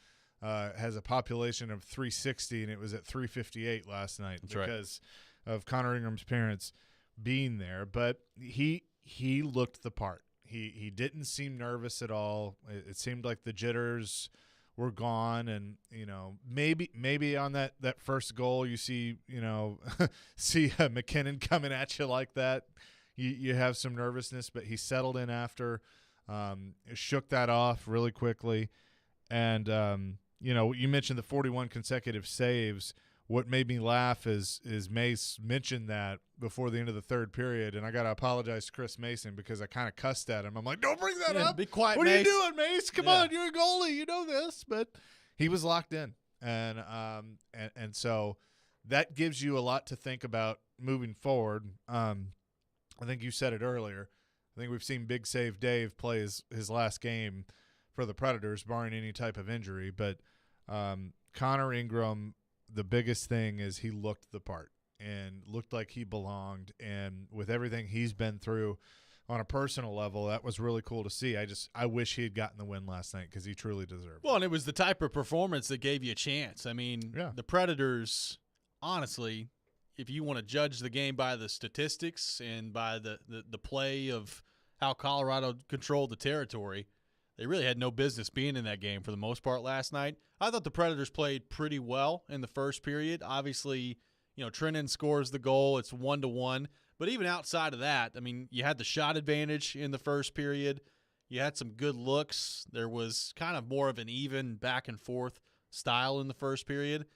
has a population of 360, and it was at 358 last night. That's because of Connor Ingram's parents being there. But he looked the part. He didn't seem nervous at all. It seemed like the jitters were gone, and maybe on that first goal you see see McKinnon coming at you like that. You have some nervousness, but he settled in after, shook that off really quickly. And, you mentioned the 41 consecutive saves. What made me laugh is Mace mentioned that before the end of the third period, and I got to apologize to Chris Mason because I kind of cussed at him. I'm like, don't bring that up. Be quiet, what Mace. What are you doing, Mace? Come on, you're a goalie. You know this. But he was locked in. And so that gives you a lot to think about moving forward. I think you said it earlier. I think we've seen Big Save Dave play his last game for the Predators, barring any type of injury. But Connor Ingram, the biggest thing is he looked the part and looked like he belonged. And with everything he's been through on a personal level, that was really cool to see. I wish he had gotten the win last night because he truly deserved it. Well, and it was the type of performance that gave you a chance. I mean, the Predators, honestly, if you want to judge the game by the statistics and by the play of how Colorado controlled the territory, they really had no business being in that game for the most part last night. I thought the Predators played pretty well in the first period. Obviously, Trennan scores the goal. It's 1-1. But even outside of that, I mean, you had the shot advantage in the first period. You had some good looks. There was kind of more of an even back and forth style in the first period.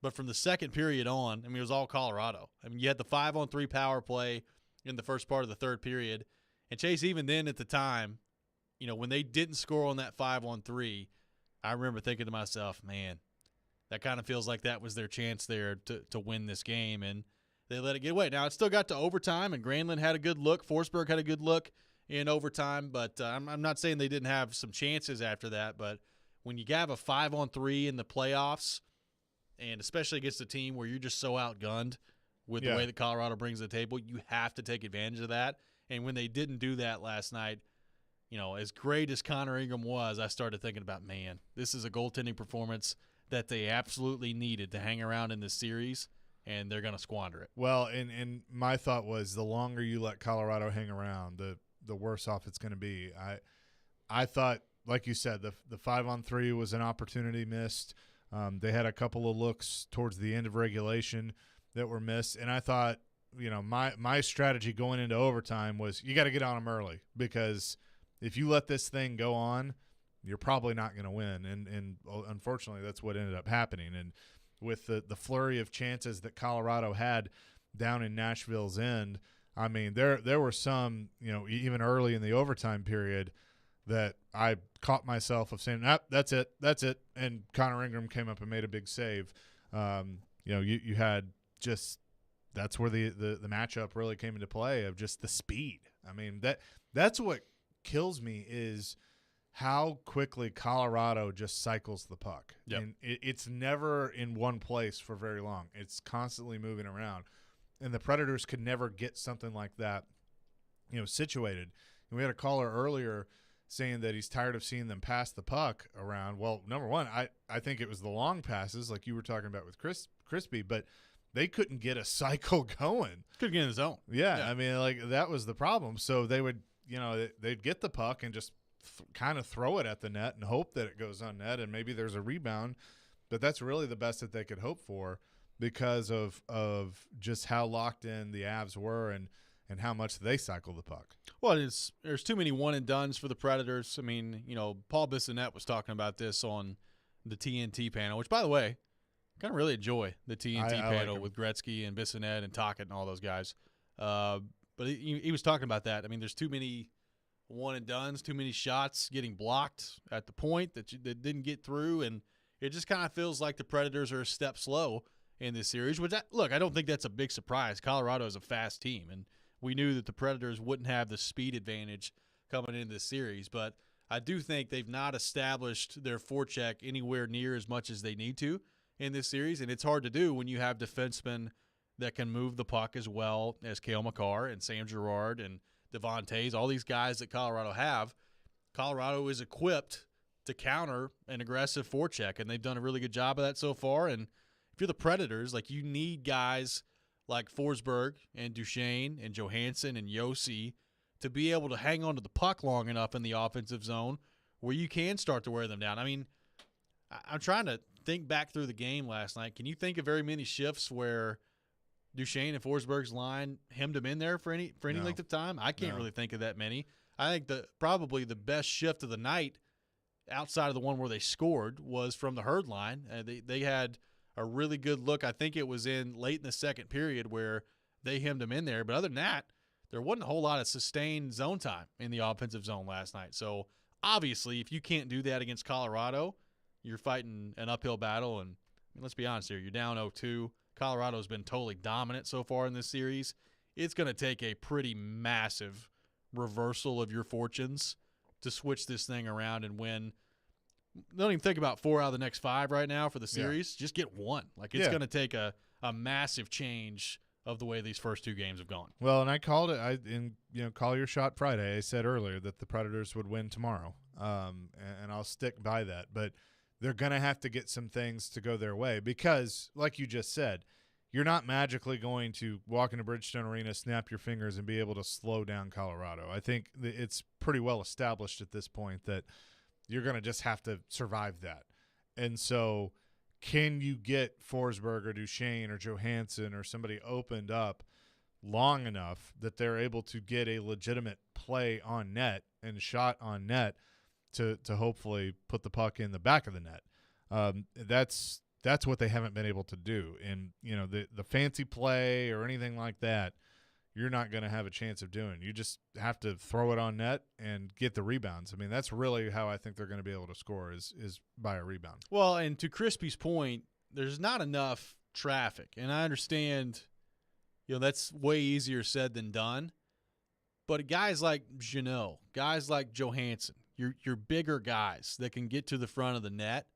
But from the second period on, I mean, it was all Colorado. I mean, you had the 5-on-3 power play in the first part of the third period. And Chase, even then at the time, when they didn't score on that 5-on-3, I remember thinking to myself, man, that kind of feels like that was their chance there to win this game. And they let it get away. Now, it still got to overtime, and Granlund had a good look. Forsberg had a good look in overtime. But I'm not saying they didn't have some chances after that. But when you have a 5-on-3 in the playoffs, and especially against a team where you're just so outgunned with the way that Colorado brings to the table, you have to take advantage of that. And when they didn't do that last night, as great as Connor Ingram was, I started thinking about, man, this is a goaltending performance that they absolutely needed to hang around in this series, and they're going to squander it. Well, and my thought was the longer you let Colorado hang around, the worse off it's going to be. I thought, like you said, the 5-on-3 was an opportunity missed. They had a couple of looks towards the end of regulation that were missed, and I thought, my strategy going into overtime was you got to get on them early, because if you let this thing go on, you're probably not going to win, and unfortunately that's what ended up happening. And with the flurry of chances that Colorado had down in Nashville's end, I mean, there were some, even early in the overtime period that I caught myself of saying, that's it. And Connor Ingram came up and made a big save. You had just, that's where the matchup really came into play of just the speed. I mean, that's what kills me is how quickly Colorado just cycles the puck. Yep. And it's never in one place for very long. It's constantly moving around. And the Predators could never get something like that, situated. And we had a caller earlier saying that he's tired of seeing them pass the puck around. Well, number one, I think it was the long passes like you were talking about with Crispy, but they couldn't get a cycle going. Couldn't get in the zone. Yeah. I mean, like, that was the problem. So they would, they'd get the puck and just kind of throw it at the net and hope that it goes on net and maybe there's a rebound. But that's really the best that they could hope for because of just how locked in the Avs were and how much they cycle the puck. Well, there's too many one-and-dones for the Predators. I mean, Paul Bissonnette was talking about this on the TNT panel, which, by the way, I kind of really enjoy the TNT panel like with Gretzky and Bissonnette and Tocchet and all those guys. But he was talking about that. I mean, there's too many one-and-dones, too many shots getting blocked at the point that didn't get through, and it just kind of feels like the Predators are a step slow in this series. Which, I don't think that's a big surprise. Colorado is a fast team, and we knew that the Predators wouldn't have the speed advantage coming into this series. But I do think they've not established their forecheck anywhere near as much as they need to in this series, and it's hard to do when you have defensemen that can move the puck as well as Cale Makar and Sam Girard and Devon Tays, all these guys that Colorado have. Colorado is equipped to counter an aggressive forecheck, and they've done a really good job of that so far. And if you're the Predators, you need guys like Forsberg and Duchesne and Johansson and Yossi to be able to hang on to the puck long enough in the offensive zone where you can start to wear them down. I mean, I'm trying to think back through the game last night. Can you think of very many shifts where Duchesne and Forsberg's line hemmed him in there for any length of time? I can't really think of that many. I think probably the best shift of the night, outside of the one where they scored, was from the Herd line. They had a really good look. I think it was late in the second period where they hemmed him in there. But other than that, there wasn't a whole lot of sustained zone time in the offensive zone last night. So obviously, if you can't do that against Colorado, you're fighting an uphill battle. And let's be honest here, you're down 0-2. Colorado's been totally dominant so far in this series. It's going to take a pretty massive reversal of your fortunes to switch this thing around and win. Don't even think about 4 out of the next 5 right now for the series. Just get 1. It's going to take a massive change of the way these first 2 games have gone. Well, and I called it. Call your shot Friday. I said earlier that the Predators would win tomorrow, and I'll stick by that. But they're going to have to get some things to go their way because, like you just said, you're not magically going to walk into Bridgestone Arena, snap your fingers, and be able to slow down Colorado. I think it's pretty well established at this point that you're going to just have to survive that. And so can you get Forsberg or Duchesne or Johansson or somebody opened up long enough that they're able to get a legitimate play on net and shot on net to hopefully put the puck in the back of the net? That's what they haven't been able to do. And, the fancy play or anything like that, you're not going to have a chance of doing. You just have to throw it on net and get the rebounds. I mean, that's really how I think they're going to be able to score is by a rebound. Well, and to Crispy's point, there's not enough traffic. And I understand, that's way easier said than done. But guys like Jeannot, guys like Johansson, your bigger guys that can get to the front of the net,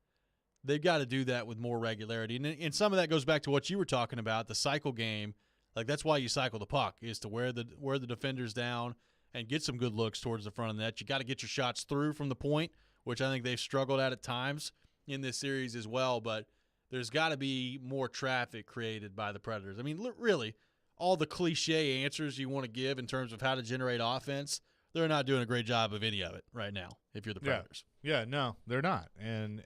they've got to do that with more regularity. And some of that goes back to what you were talking about, the cycle game. That's why you cycle the puck, is to wear the defenders down and get some good looks towards the front of the net. You got to get your shots through from the point, which I think they've struggled at times in this series as well. But there's got to be more traffic created by the Predators. I mean, really, all the cliche answers you want to give in terms of how to generate offense, they're not doing a great job of any of it right now if you're the Predators. Yeah, no, they're not. And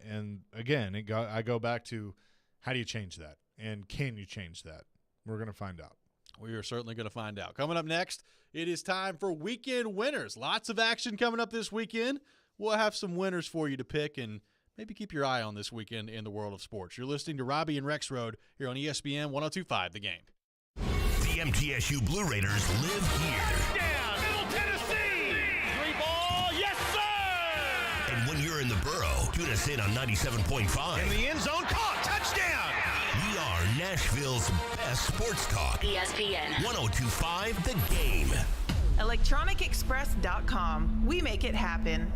again, I go back to how do you change that? And can you change that? We're going to find out. We are certainly going to find out. Coming up next, it is time for weekend winners. Lots of action coming up this weekend. We'll have some winners for you to pick and maybe keep your eye on this weekend in the world of sports. You're listening to Robby and Rexrode here on ESPN 102.5 The Game. The MTSU Blue Raiders live here. Down, Middle Tennessee! 3-ball, yes, sir! And when you're in the borough, tune us in on 97.5. In the end zone, caught, touchdown! We are Nashville's best sports talk. ESPN 102.5 The Game. ElectronicExpress.com. We make it happen.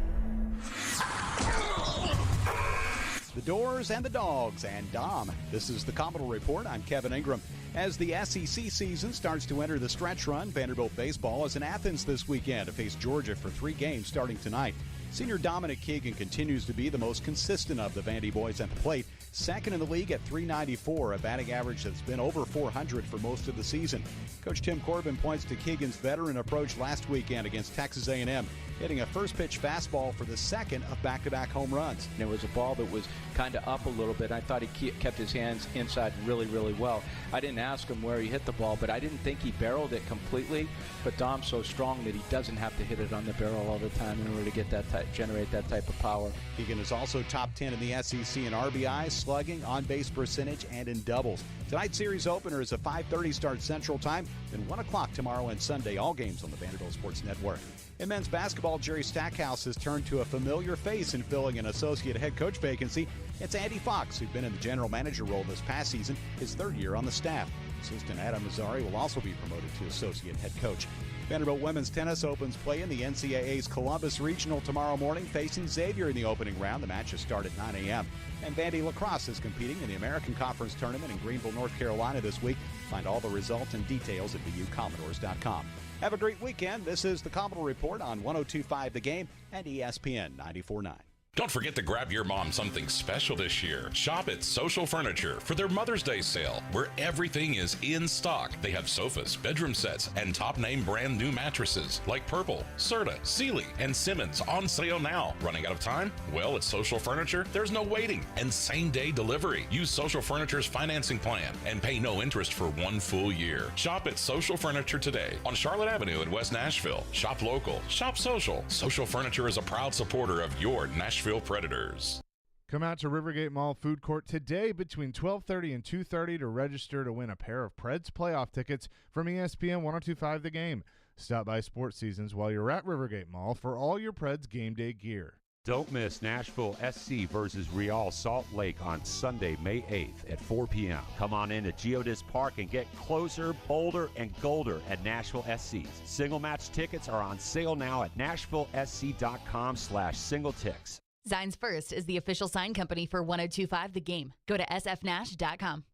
The Doors and the Dogs and Dom. This is the Commodore Report. I'm Kevin Ingram. As the SEC season starts to enter the stretch run, Vanderbilt baseball is in Athens this weekend to face Georgia for 3 games starting tonight. Senior Dominic Keegan continues to be the most consistent of the Vandy boys at the plate. Second in the league at .394, a batting average that's been over .400 for most of the season. Coach Tim Corbin points to Keegan's veteran approach last weekend against Texas A&M, hitting a first-pitch fastball for the second of back-to-back home runs. And it was a ball that was kind of up a little bit. I thought he kept his hands inside really, really well. I didn't ask him where he hit the ball, but I didn't think he barreled it completely. But Dom's so strong that he doesn't have to hit it on the barrel all the time in order to get that generate that type of power. Keegan is also top 10 in the SEC in RBI, slugging, on-base percentage, and in doubles. Tonight's series opener is a 5:30 start Central Time, then 1 o'clock tomorrow and Sunday. All games on the Vanderbilt Sports Network. In men's basketball, baseball, Jerry Stackhouse has turned to a familiar face in filling an associate head coach vacancy. It's Andy Fox, who's been in the general manager role this past season, his third year on the staff. Assistant Adam Mazzari will also be promoted to associate head coach. Vanderbilt women's tennis opens play in the NCAA's Columbus Regional tomorrow morning, facing Xavier in the opening round. The matches start at 9 a.m. And Vandy Lacrosse is competing in the American Conference Tournament in Greenville, North Carolina this week. Find all the results and details at VUCommodores.com. Have a great weekend. This is the Commodore Report on 102.5 The Game and ESPN 94.9. Don't forget to grab your mom something special this year. Shop at Social Furniture for their Mother's Day sale, where everything is in stock. They have sofas, bedroom sets, and top-name brand new mattresses like Purple, Serta, Sealy, and Simmons on sale now. Running out of time? Well, at Social Furniture, there's no waiting and same-day delivery. Use Social Furniture's financing plan and pay no interest for 1 full year. Shop at Social Furniture today on Charlotte Avenue in West Nashville. Shop local. Shop social. Social Furniture is a proud supporter of your Nashville Predators. Come out to Rivergate Mall Food Court today between 12:30 and 2:30 to register to win a pair of Preds playoff tickets from ESPN 102.5 The Game. Stop by Sports Seasons while you're at Rivergate Mall for all your Preds game day gear. Don't miss Nashville SC versus Real Salt Lake on Sunday, May 8th at 4 p.m. Come on in to Geodis Park and get closer, bolder, and golder at Nashville SC's. Single match tickets are on sale now at NashvilleSC.com/singletix. Zines First is the official sign company for 102.5 The Game. Go to sfnash.com.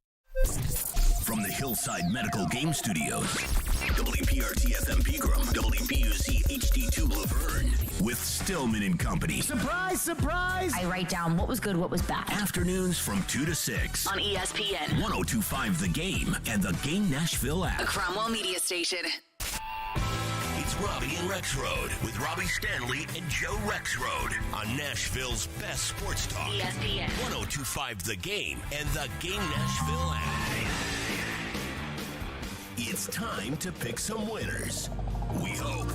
From the Hillside Medical Game Studios, WPRT-FM Pegram, WPUC HD2 Laverne, with Stillman and Company. Surprise, surprise! I write down what was good, what was bad. Afternoons from 2 to 6. On ESPN. 102.5 The Game and the Game Nashville app. A Cromwell media station. It's Robby and Rexrode with Robby Stanley and Joe Rexrode on Nashville's best sports talk. ESPN. 102.5 The Game and the Game Nashville app. It's time to pick some winners. We hope.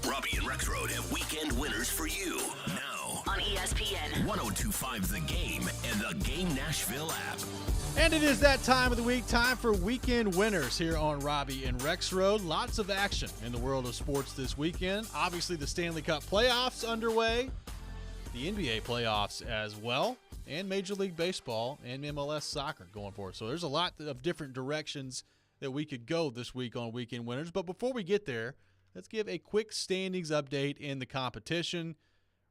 Robby and Rexrode have weekend winners for you now on ESPN. 102.5 The Game and the Game Nashville app. And it is that time of the week, time for weekend winners here on Robby and Rexrode. Lots of action in the world of sports this weekend. Obviously, the Stanley Cup playoffs underway, the NBA playoffs as well, and Major League Baseball and MLS soccer going forward. So there's a lot of different directions that we could go this week on weekend winners. But before we get there, let's give a quick standings update in the competition.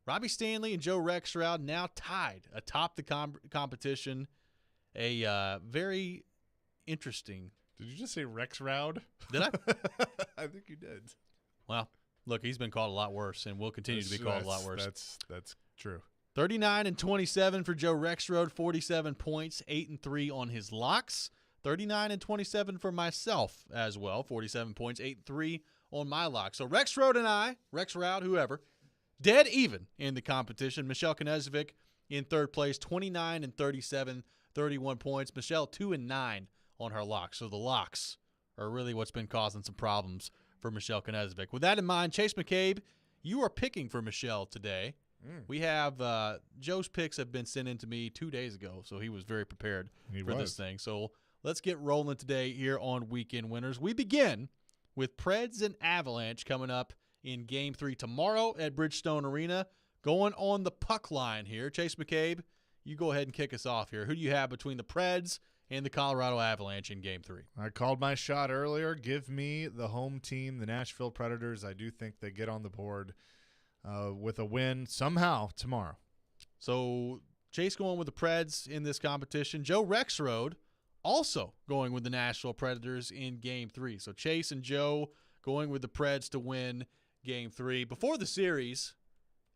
Robby Stanley and Joe Rexrode now tied atop the competition. A very interesting. Did you just say Rexrode? Did I? I think you did. Well, look, he's been called a lot worse, and will continue to be called a lot worse. That's true. 39-27 for Joe Rexrode, 47 points, 8-3 on his locks. 39-27 for myself as well, 47 points, 8-3 on my locks. So Rexrode and I, Rexrode, whoever, dead even in the competition. Michelle Knezvik in third place, 29-37. 31 points. Michelle 2-9 on her locks. So the locks are really what's been causing some problems for Michelle Knezvik. With that in mind, Chase McCabe, you are picking for Michelle today. We have Joe's picks have been sent in to me 2 days ago, so he was very prepared for this thing. So let's get rolling today here on Weekend Winners. We begin with Preds and Avalanche coming up in Game 3 tomorrow at Bridgestone Arena. Going on the puck line here, Chase McCabe, you go ahead and kick us off here. Who do you have between the Preds and the Colorado Avalanche in Game 3? I called my shot earlier. Give me the home team, the Nashville Predators. I do think they get on the board with a win somehow tomorrow. So Chase going with the Preds in this competition. Joe Rexrode also going with the Nashville Predators in Game 3. So Chase and Joe going with the Preds to win Game 3. Before the series,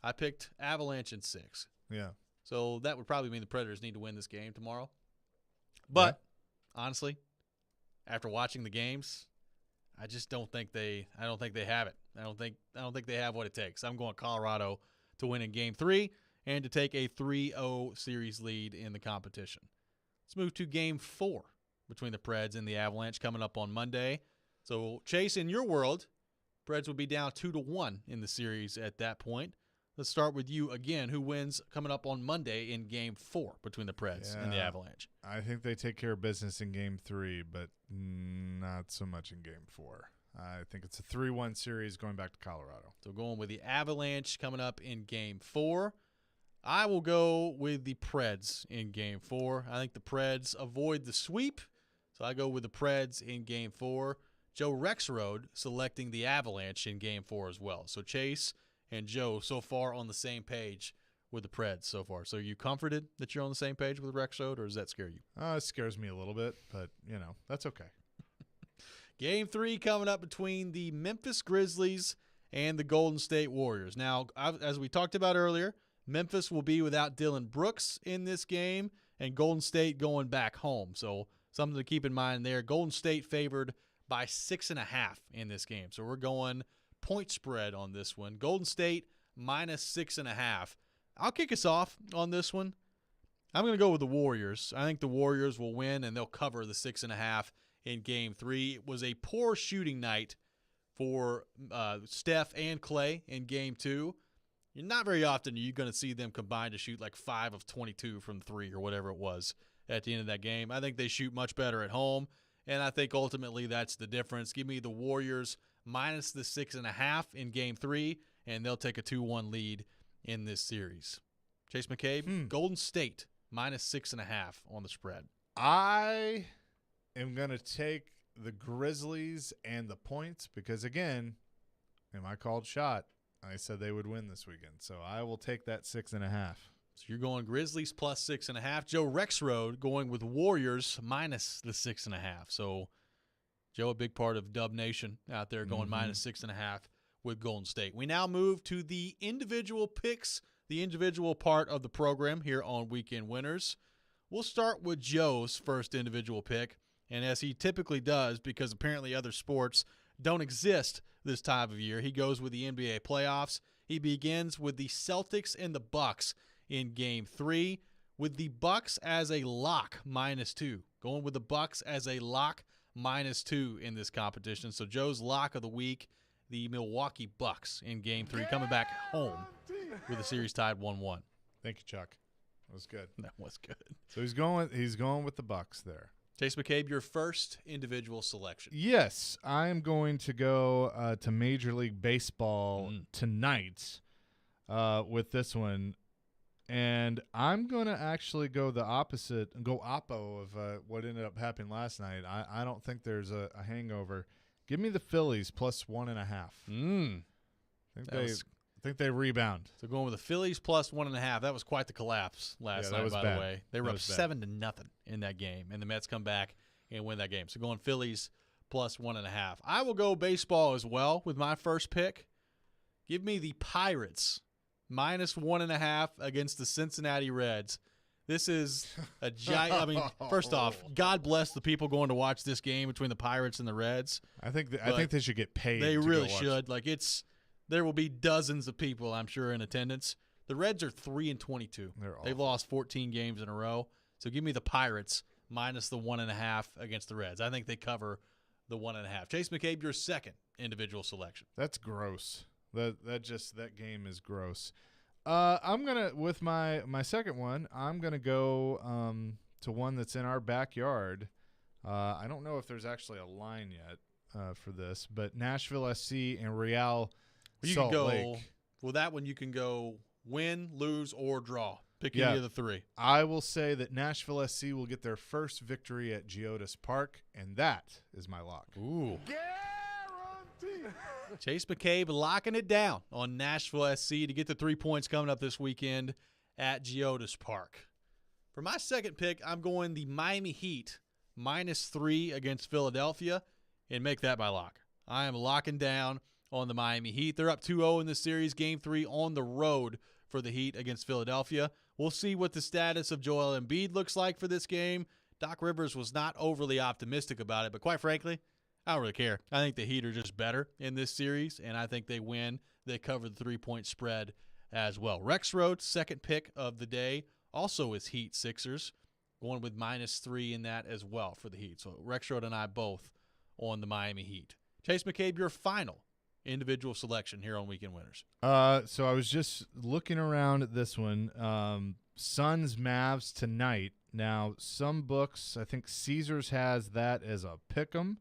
I picked Avalanche in 6. Yeah. So that would probably mean the Predators need to win this game tomorrow. But honestly, after watching the games, I just don't think they have it. I don't think they have what it takes. I'm going Colorado to win in Game 3 and to take a 3-0 series lead in the competition. Let's move to Game 4 between the Preds and the Avalanche coming up on Monday. So Chase, in your world, Preds would be down 2-1 in the series at that point. Let's start with you again. Who wins coming up on Monday in Game 4 between the Preds and the Avalanche? I think they take care of business in Game 3, but not so much in Game 4. I think it's a 3-1 series going back to Colorado. So going with the Avalanche coming up in Game 4. I will go with the Preds in Game 4. I think the Preds avoid the sweep, so I go with the Preds in Game 4. Joe Rexrode selecting the Avalanche in Game 4 as well. So Chase and Joe so far on the same page with the Preds so far. So are you comforted that you're on the same page with Rexrode, or does that scare you? It scares me a little bit, but, that's okay. Game 3 coming up between the Memphis Grizzlies and the Golden State Warriors. Now, as we talked about earlier, Memphis will be without Dylan Brooks in this game, and Golden State going back home. So something to keep in mind there. Golden State favored by 6.5 in this game. So we're going point spread on this one. Golden State minus 6.5. I'll kick us off on this one. I'm going to go with the Warriors. I think the Warriors will win, and they'll cover the 6.5 in Game 3. It was a poor shooting night for Steph and Clay in Game 2. Not very often are you going to see them combine to shoot like 5 of 22 from 3 or whatever it was at the end of that game. I think they shoot much better at home, and I think ultimately that's the difference. Give me the Warriors minus the 6.5 in Game 3, and they'll take a 2-1 lead in this series. Chase McCabe, Golden State minus 6.5 on the spread. I am going to take the Grizzlies and the points because, again, in my called shot, I said they would win this weekend. So I will take that 6.5. So you're going Grizzlies plus 6.5. Joe Rexrode going with Warriors minus the 6.5. So Joe, a big part of Dub Nation out there, going minus 6.5 with Golden State. We now move to the individual picks, the individual part of the program here on Weekend Winners. We'll start with Joe's first individual pick, and as he typically does, because apparently other sports don't exist this time of year, he goes with the NBA playoffs. He begins with the Celtics and the Bucks in Game 3, with the Bucks as a lock -2. Going with the Bucks as a lock -2 in this competition. So Joe's lock of the week, the Milwaukee Bucks in Game 3, coming back home with the series tied 1-1. Thank you, Chuck. That was good. That was good. So he's going with the Bucks there. Chase McCabe, your first individual selection. Yes, I'm going to go to Major League Baseball tonight with this one. And I'm going to actually go the opposite and go oppo of what ended up happening last night. I don't think there's a hangover. Give me the Phillies plus 1.5. I think they rebound. So going with the Phillies plus 1.5. That was quite the collapse last night, by the way. They were up 7-0 in that game, and the Mets come back and win that game. So going Phillies plus 1.5. I will go baseball as well with my first pick. Give me the Pirates minus 1.5 against the Cincinnati Reds. This is a giant. I mean, first off, God bless the people going to watch this game between the Pirates and the Reds. I think they should get paid. They really should. Like there will be dozens of people, I'm sure, in attendance. The Reds are 3-22. They've lost 14 games in a row. So give me the Pirates minus the 1.5 against the Reds. I think they cover the 1.5. Chase McCabe, your second individual selection. That's gross. That game is gross. I'm gonna with my second one. I'm gonna go to one that's in our backyard. I don't know if there's actually a line yet for this, but Nashville SC and Real Salt Lake. Well, that one you can go win, lose, or draw. Pick any of the three. I will say that Nashville SC will get their first victory at Geodis Park, and that is my lock. Ooh. Chase McCabe locking it down on Nashville SC to get the 3 points coming up this weekend at Geodis Park. For my second pick, I'm going the Miami Heat -3 against Philadelphia and make that my lock. I am locking down on the Miami Heat. They're up 2-0 in this series, Game 3 on the road for the Heat against Philadelphia. We'll see what the status of Joel Embiid looks like for this game. Doc Rivers was not overly optimistic about it, but quite frankly, I don't really care. I think the Heat are just better in this series, and I think they win. They cover the 3-point spread as well. Rexrode, second pick of the day, also is Heat Sixers, going with -3 in that as well for the Heat. So Rexrode and I both on the Miami Heat. Chase McCabe, your final individual selection here on Weekend Winners. So I was just looking around at this one. Suns Mavs tonight. Now, some books, I think Caesars has that as a pick'em.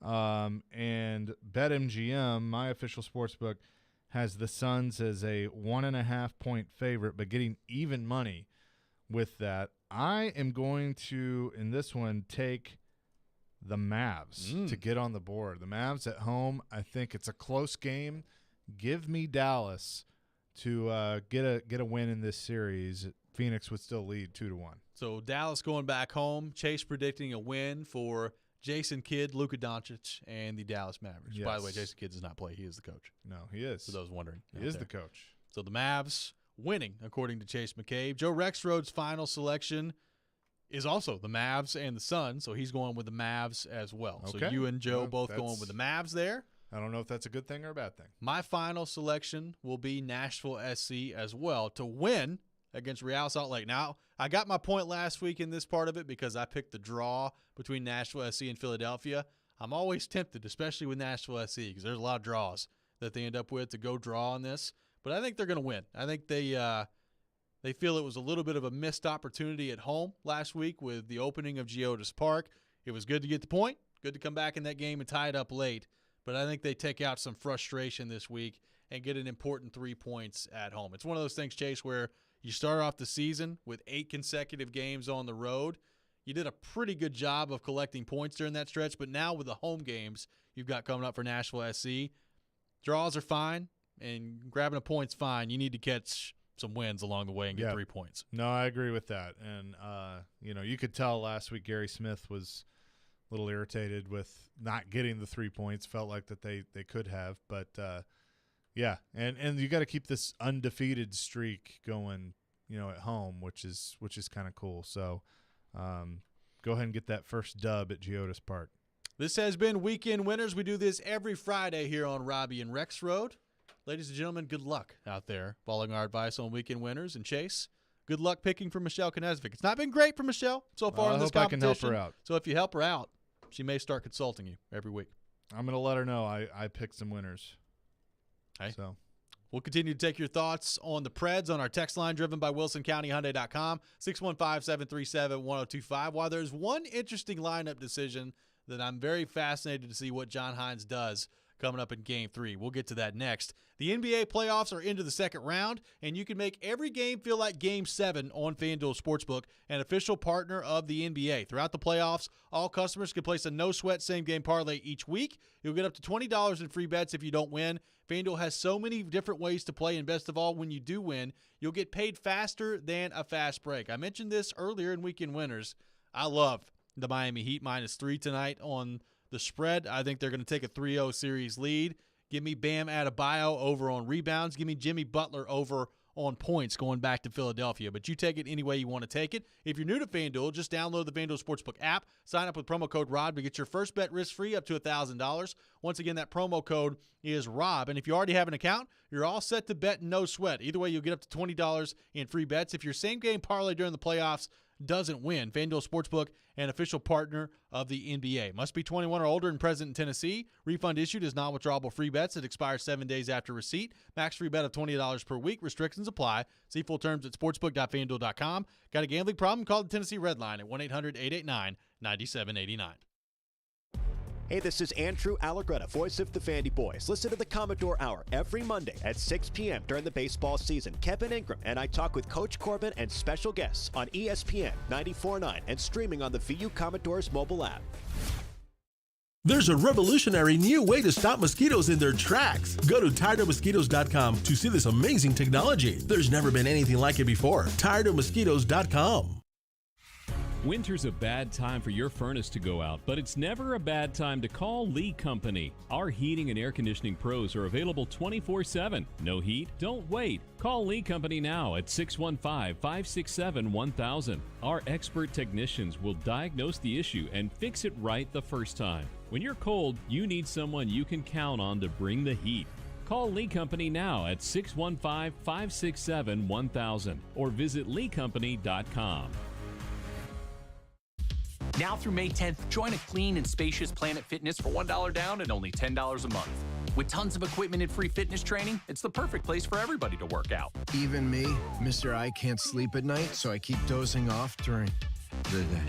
And BetMGM, my official sports book, has the Suns as a 1.5-point favorite, but getting even money with that. I am going to, in this one, take the Mavs to get on the board. The Mavs at home, I think it's a close game. Give me Dallas to get a win in this series. Phoenix would still lead 2-1. So Dallas going back home. Chase predicting a win for Jason Kidd, Luka Doncic, and the Dallas Mavericks. Yes. By the way, Jason Kidd does not play. He is the coach. No, he is. For those wondering. He is the coach. So the Mavs winning, according to Chase McCabe. Joe Rexrode's final selection is also the Mavs and the Suns, so he's going with the Mavs as well. Okay. So you and Joe both going with the Mavs there. I don't know if that's a good thing or a bad thing. My final selection will be Nashville SC as well to win against Real Salt Lake. Now, I got my point last week in this part of it because I picked the draw between Nashville SC and Philadelphia. I'm always tempted, especially with Nashville SC, because there's a lot of draws that they end up with to go draw on this. But I think they're going to win. I think they feel it was a little bit of a missed opportunity at home last week with the opening of Geodis Park. It was good to get the point, good to come back in that game and tie it up late. But I think they take out some frustration this week and get an important 3 points at home. It's one of those things, Chase, where you start off the season with 8 consecutive games on the road. You did a pretty good job of collecting points during that stretch, but now with the home games you've got coming up for Nashville SC, draws are fine, and grabbing a point's fine. You need to catch some wins along the way and get 3 points. No, I agree with that. And, you could tell last week Gary Smith was a little irritated with not getting the 3 points. Felt like that they could have. But, yeah, and you got to keep this undefeated streak going, at home, which is kind of cool. So go ahead and get that first dub at Geodis Park. This has been Weekend Winners. We do this every Friday here on Robby and Rexrode. Ladies and gentlemen, good luck out there following our advice on Weekend Winners. And Chase, good luck picking for Michelle Knezovic. It's not been great for Michelle so far in this competition. I can help her out. So if you help her out, she may start consulting you every week. I'm going to let her know I picked some winners. Hey. So we'll continue to take your thoughts on the Preds on our text line driven by WilsonCountyHyundai.com, 615-737-1025. While there's one interesting lineup decision that I'm very fascinated to see what John Hines does coming up in Game 3. We'll get to that next. The NBA playoffs are into the second round, and you can make every game feel like Game 7 on FanDuel Sportsbook, an official partner of the NBA. Throughout the playoffs, all customers can place a no-sweat same-game parlay each week. You'll get up to $20 in free bets if you don't win. FanDuel has so many different ways to play, and best of all, when you do win, you'll get paid faster than a fast break. I mentioned this earlier in Weekend Winners. I love the Miami Heat -3 tonight on the spread. I think they're going to take a 3-0 series lead. Give me Bam Adebayo over on rebounds. Give me Jimmy Butler over on points going back to Philadelphia. But you take it any way you want to take it. If you're new to FanDuel, just download the FanDuel Sportsbook app. Sign up with promo code ROB to get your first bet risk-free up to $1,000. Once again, that promo code is ROB. And if you already have an account, you're all set to bet no sweat. Either way, you'll get up to $20 in free bets. If your same-game parlay during the playoffs doesn't win, FanDuel Sportsbook, an official partner of the NBA. Must be 21 or older and present in Tennessee. Refund issued as non-withdrawable free bets that expire 7 days after receipt. Max free bet of $20 per week. Restrictions apply. See full terms at sportsbook.fanduel.com. Got a gambling problem? Call the Tennessee Red Line at 1-800-889-9789. Hey, this is Andrew Allegretta, voice of the Vandy Boys. Listen to the Commodore Hour every Monday at 6 p.m. during the baseball season. Kevin Ingram and I talk with Coach Corbin and special guests on ESPN 94.9 and streaming on the VU Commodores mobile app. There's a revolutionary new way to stop mosquitoes in their tracks. Go to tiredofmosquitoes.com to see this amazing technology. There's never been anything like it before. tiredofmosquitoes.com. Winter's a bad time for your furnace to go out, but it's never a bad time to call Lee Company. Our heating and air conditioning pros are available 24/7. No heat? Don't wait. Call Lee Company now at 615-567-1000. Our expert technicians will diagnose the issue and fix it right the first time. When you're cold, you need someone you can count on to bring the heat. Call Lee Company now at 615-567-1000 or visit leecompany.com. Now through May 10th, join a clean and spacious Planet Fitness for $1 down and only $10 a month. With tons of equipment and free fitness training, it's the perfect place for everybody to work out. Even me, Mr. I can't sleep at night, so I keep dozing off during the day.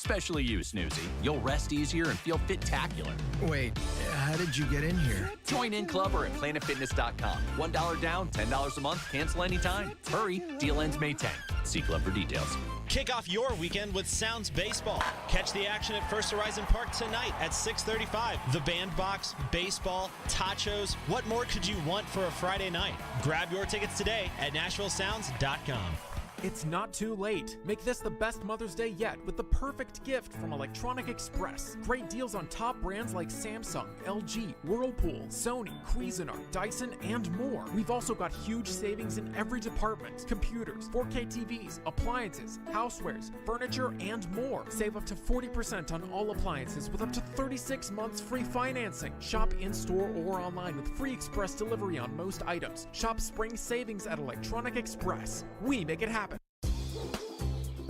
Especially you, Snoozy. You'll rest easier and feel fit-tacular. Wait, how did you get in here? Join in club or at planetfitness.com. $1 down, $10 a month, cancel anytime. Hurry, deal ends May 10th. See club for details. Kick off your weekend with Sounds Baseball. Catch the action at First Horizon Park tonight at 6:35. The Bandbox, baseball, tachos. What more could you want for a Friday night? Grab your tickets today at NashvilleSounds.com. It's not too late. Make this the best Mother's Day yet with the perfect gift from Electronic Express. Great deals on top brands like Samsung, LG, Whirlpool, Sony, Cuisinart, Dyson, and more. We've also got huge savings in every department. Computers, 4K TVs, appliances, housewares, furniture, and more. Save up to 40% on all appliances with up to 36 months free financing. Shop in-store or online with free express delivery on most items. Shop spring savings at Electronic Express. We make it happen.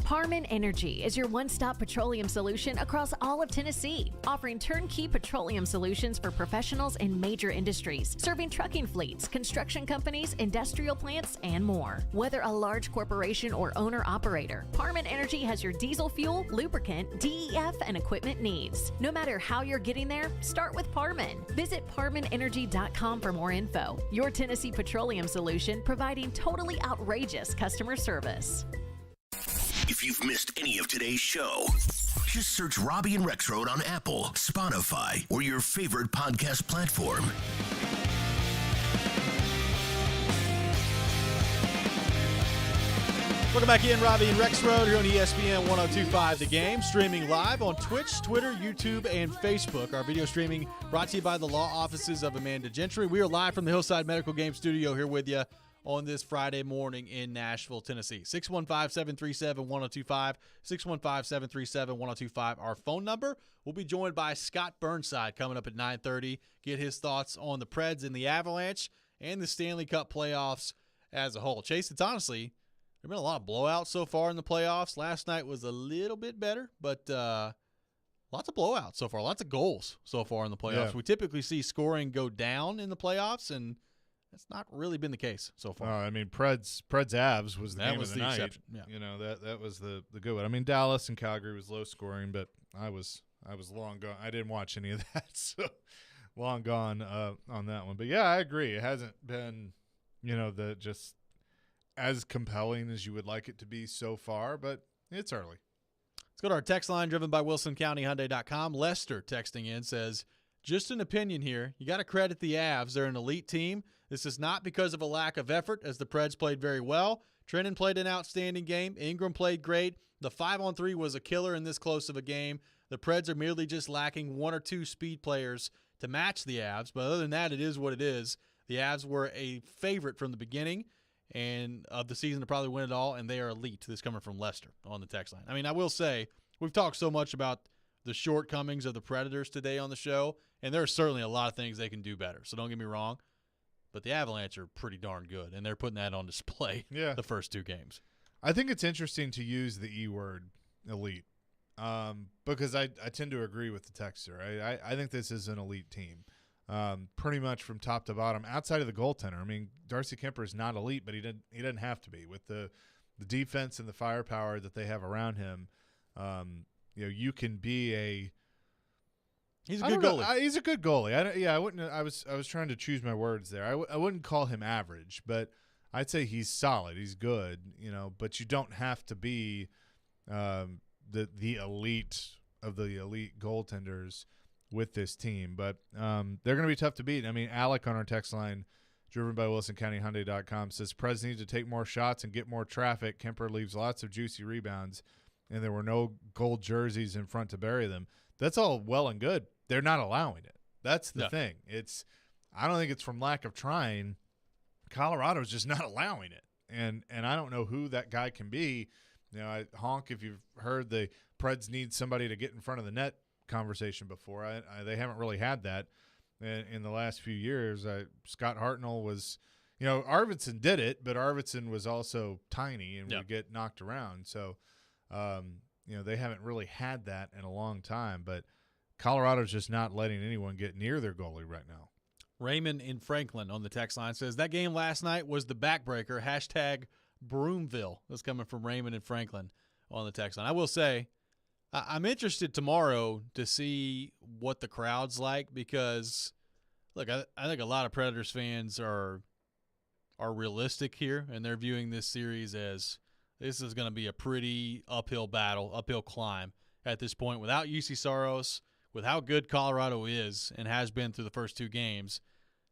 Harmon Energy is your one-stop petroleum solution across all of Tennessee, offering turnkey petroleum solutions for professionals in major industries, serving trucking fleets, construction companies, industrial plants, and more. Whether a large corporation or owner-operator, Harmon Energy has your diesel fuel, lubricant, DEF, and equipment needs. No matter how you're getting there, start with Parman. Visit ParmanEnergy.com for more info. Your Tennessee petroleum solution, providing totally outrageous customer service. If you've missed any of today's show, just search Robby and Rexrode on Apple, Spotify, or your favorite podcast platform. Welcome back in, Robby and Rexrode here on ESPN 102.5 The Game, streaming live on Twitch, Twitter, YouTube, and Facebook. Our video streaming brought to you by the law offices of Amanda Gentry. We are live from the Hillside Medical Game Studio here with you on this Friday morning in Nashville, Tennessee. 615-737-1025, 615-737-1025, our phone number. We'll be joined by Scott Burnside coming up at 9:30. Get his thoughts on the Preds and the Avalanche and the Stanley Cup playoffs as a whole. Chase, it's honestly, there have been a lot of blowouts so far in the playoffs. Last night was a little bit better, but lots of blowouts so far, lots of goals so far in the playoffs. Yeah. We typically see scoring go down in the playoffs, and that's not really been the case so far. I mean, Preds Avs was the game of the night. Exception. Yeah. You know, that was the good one. I mean, Dallas and Calgary was low scoring, but I was long gone. I didn't watch any of that, so long gone on that one. But yeah, I agree. It hasn't been, just as compelling as you would like it to be so far, but it's early. Let's go to our text line driven by WilsonCountyHyundai.com. Lester texting in says, just an opinion here. You got to credit the Avs. They're an elite team. This is not because of a lack of effort, as the Preds played very well. Trenton played an outstanding game. Ingram played great. The 5-on-3 was a killer in this close of a game. The Preds are merely just lacking one or two speed players to match the Avs. But other than that, it is what it is. The Avs were a favorite from the beginning and of the season to probably win it all, and they are elite. This coming from Lester on the text line. I mean, I will say, we've talked so much about the shortcomings of the Predators today on the show, and there are certainly a lot of things they can do better. So don't get me wrong. But the Avalanche are pretty darn good, and they're putting that on display the first two games. I think it's interesting to use the E word, elite, because I tend to agree with the texter. I think this is an elite team, pretty much from top to bottom, outside of the goaltender. I mean, Darcy Kemper is not elite, but he doesn't have to be. With the defense and the firepower that they have around him, you can be a – he's a good goalie. He's a good goalie. I wouldn't. I was trying to choose my words there. I wouldn't call him average, but I'd say he's solid. He's good. But you don't have to be the elite of the elite goaltenders with this team. But they're going to be tough to beat. I mean, Alec on our text line, driven by WilsonCountyHyundai.com, says Preds need to take more shots and get more traffic. Kemper leaves lots of juicy rebounds, and there were no gold jerseys in front to bury them. That's all well and good. They're not allowing it. That's the thing. I don't think it's from lack of trying. Colorado's just not allowing it. And I don't know who that guy can be. Honk, if you've heard the Preds need somebody to get in front of the net conversation before. They haven't really had that in the last few years. Scott Hartnell was, Arvidsson did it, but Arvidsson was also tiny and would get knocked around. So, they haven't really had that in a long time, but Colorado's just not letting anyone get near their goalie right now. Raymond in Franklin on the text line says, that game last night was the backbreaker. # Broomville. That's coming from Raymond in Franklin on the text line. I will say, I'm interested tomorrow to see what the crowd's like because, look, I think a lot of Predators fans are realistic here, and they're viewing this series as this is going to be a pretty uphill battle, uphill climb at this point without UC Saros, with how good Colorado is and has been through the first two games.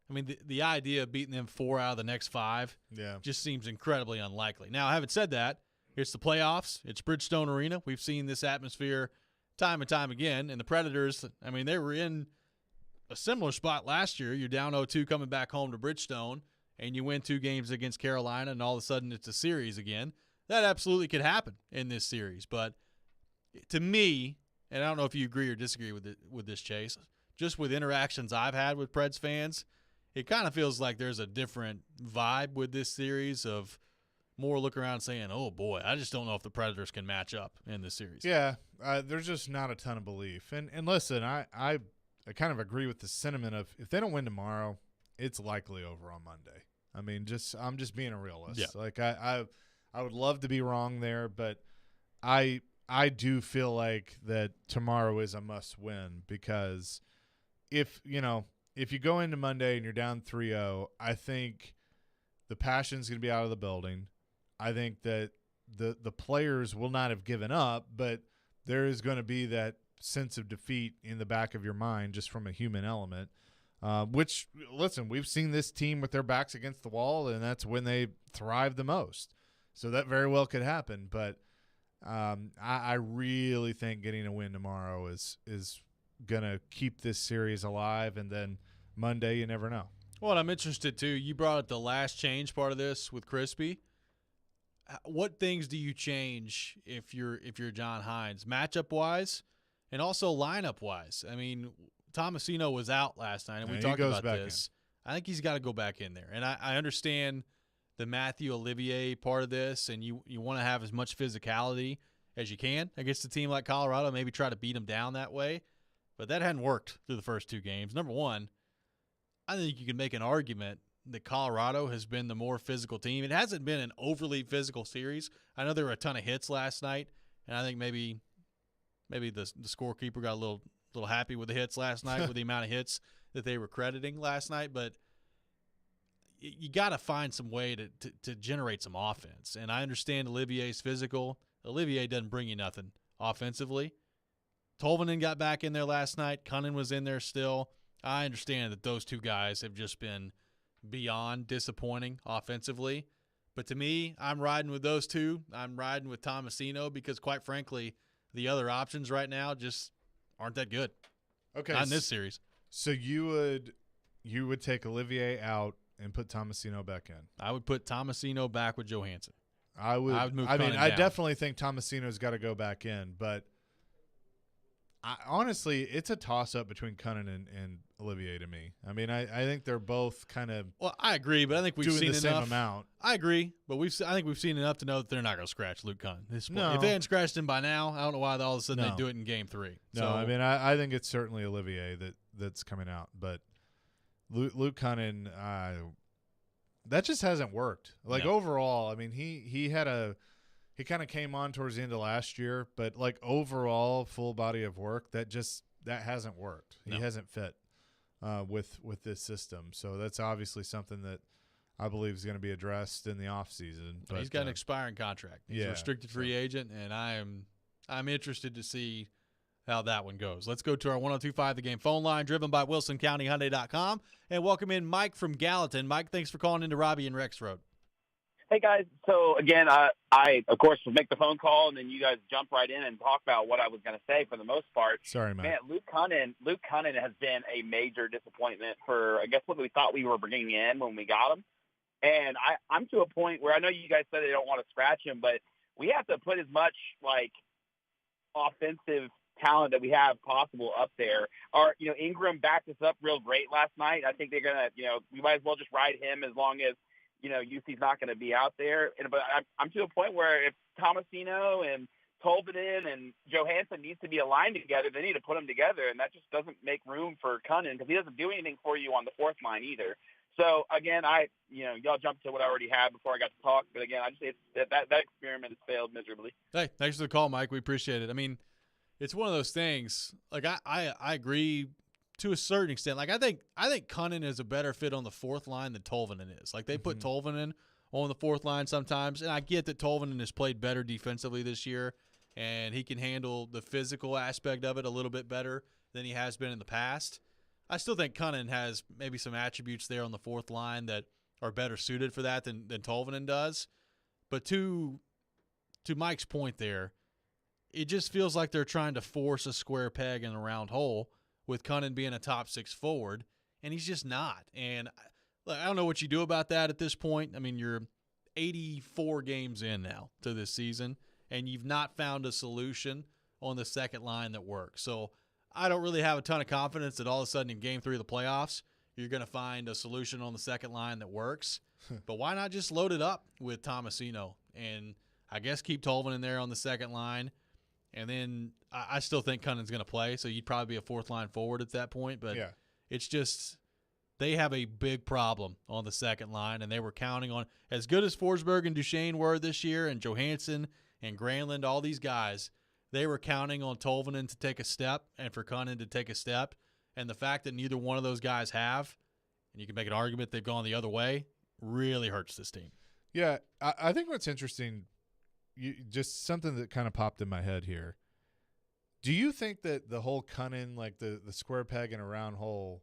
I mean, the idea of beating them 4 out of the next 5 just seems incredibly unlikely. Now, having said that, it's the playoffs. It's Bridgestone Arena. We've seen this atmosphere time and time again. And the Predators, I mean, they were in a similar spot last year. You're down 0-2 coming back home to Bridgestone, and you win 2 games against Carolina, and all of a sudden it's a series again. That absolutely could happen in this series. But to me, and I don't know if you agree or disagree with this, Chase, just with interactions I've had with Preds fans, it kind of feels like there's a different vibe with this series of more look around saying, oh, boy, I just don't know if the Predators can match up in this series. Yeah, there's just not a ton of belief. And listen, I kind of agree with the sentiment of if they don't win tomorrow, it's likely over on Monday. I mean, I'm just being a realist. Yeah. Like I would love to be wrong there, but I do feel like that tomorrow is a must win because if you go into Monday and you're down 3-0, I think the passion's going to be out of the building. I think that the players will not have given up, but there is going to be that sense of defeat in the back of your mind just from a human element, which, listen, we've seen this team with their backs against the wall, and that's when they thrive the most. So that very well could happen, but I really think getting a win tomorrow is going to keep this series alive, and then Monday you never know. Well, I'm interested, too. You brought up the last change part of this with Crispy. What things do you change if you're John Hines, matchup-wise and also lineup-wise? I mean, Tomasino was out last night, and we talked about this. I think he's got to go back in there. And I understand the Matthew Olivier part of this, and you want to have as much physicality as you can against a team like Colorado, maybe try to beat them down that way. But that hadn't worked through the first 2 games. Number one, I think you can make an argument that Colorado has been the more physical team. It hasn't been an overly physical series. I know there were a ton of hits last night, and I think maybe the scorekeeper got a little happy with the hits last night with the amount of hits that they were crediting last night. But you got to find some way to generate some offense. And I understand Olivier's physical. Olivier doesn't bring you nothing offensively. Tolvanen got back in there last night. Cunnin was in there still. I understand that those 2 guys have just been beyond disappointing offensively. But to me, I'm riding with those 2. I'm riding with Tomasino because, quite frankly, the other options right now just aren't that good. Okay. Not in this series. So you would take Olivier out and put Tomasino back in? I would put Tomasino back with Johansson. I would move Cunnin down. definitely think Tomasino's got to go back in, but honestly, it's a toss-up between Cunnin and Olivier to me. I mean, I think they're both kind of I agree, but I think we've seen the enough. same amount. I agree, but I think we've seen enough to know that they're not going to scratch Luke Cunnin. No. If they hadn't scratched him by now, I don't know why all of a sudden they do it in Game 3. No, so, I mean, I think it's certainly Olivier that's coming out, but Luke Cunnin, that just hasn't worked. Like overall, I mean, he kind of came on towards the end of last year, but like overall full body of work, that hasn't worked. He hasn't fit with this system. So that's obviously something that I believe is going to be addressed in the offseason. But he's got an expiring contract. He's a restricted free agent, and I'm interested to see how that one goes. Let's go to our 102.5 The Game phone line, driven by WilsonCountyHyundai.com, and welcome in Mike from Gallatin. Mike, thanks for calling into Robby and Rexrode. Hey, guys. So, again, I of course, would make the phone call, and then you guys jump right in and talk about what I was going to say for the most part. Sorry, man. Luke Cunnin has been a major disappointment for, I guess, what we thought we were bringing in when we got him. And I'm to a point where I know you guys said they don't want to scratch him, but we have to put as much, like, offensive talent that we have possible up there. Ingram backed us up real great last night. I think they're going to, we might as well just ride him as long as, UC's not going to be out there. But I'm to a point where if Tomasino and Tolvanen and Johansson needs to be aligned together, they need to put them together, and that just doesn't make room for Cunnin because he doesn't do anything for you on the 4th line either. So, again, y'all jumped to what I already had before I got to talk. But, again, I just that experiment has failed miserably. Hey, thanks for the call, Mike. We appreciate it. I mean, it's one of those things. Like I agree to a certain extent. Like I think Cunnin is a better fit on the fourth line than Tolvanen is. Like they put Tolvanen on the fourth line sometimes, and I get that Tolvanen has played better defensively this year, and he can handle the physical aspect of it a little bit better than he has been in the past. I still think Cunnin has maybe some attributes there on the fourth line that are better suited for that than Tolvanen does. But to Mike's point there, it just feels like they're trying to force a square peg in a round hole with Cunnin being a top six forward, and he's just not. And I don't know what you do about that at this point. I mean, you're 84 games in now to this season, and you've not found a solution on the second line that works. So I don't really have a ton of confidence that all of a sudden in Game 3 of the playoffs, you're going to find a solution on the second line that works. But why not just load it up with Tomasino and I guess keep Tolvanen there on the second line? And then I still think Cunnin's going to play, so you'd probably be a fourth line forward at that point. But it's just they have a big problem on the second line, and they were counting on as good as Forsberg and Duchesne were this year, and Johansson and Granlund, all these guys, they were counting on Tolvanen to take a step and for Cunnin to take a step. And the fact that neither one of those guys have, and you can make an argument they've gone the other way, really hurts this team. Yeah, I think what's interesting, just something that kind of popped in my head here. Do you think that the whole Cunnin, like the square peg in a round hole,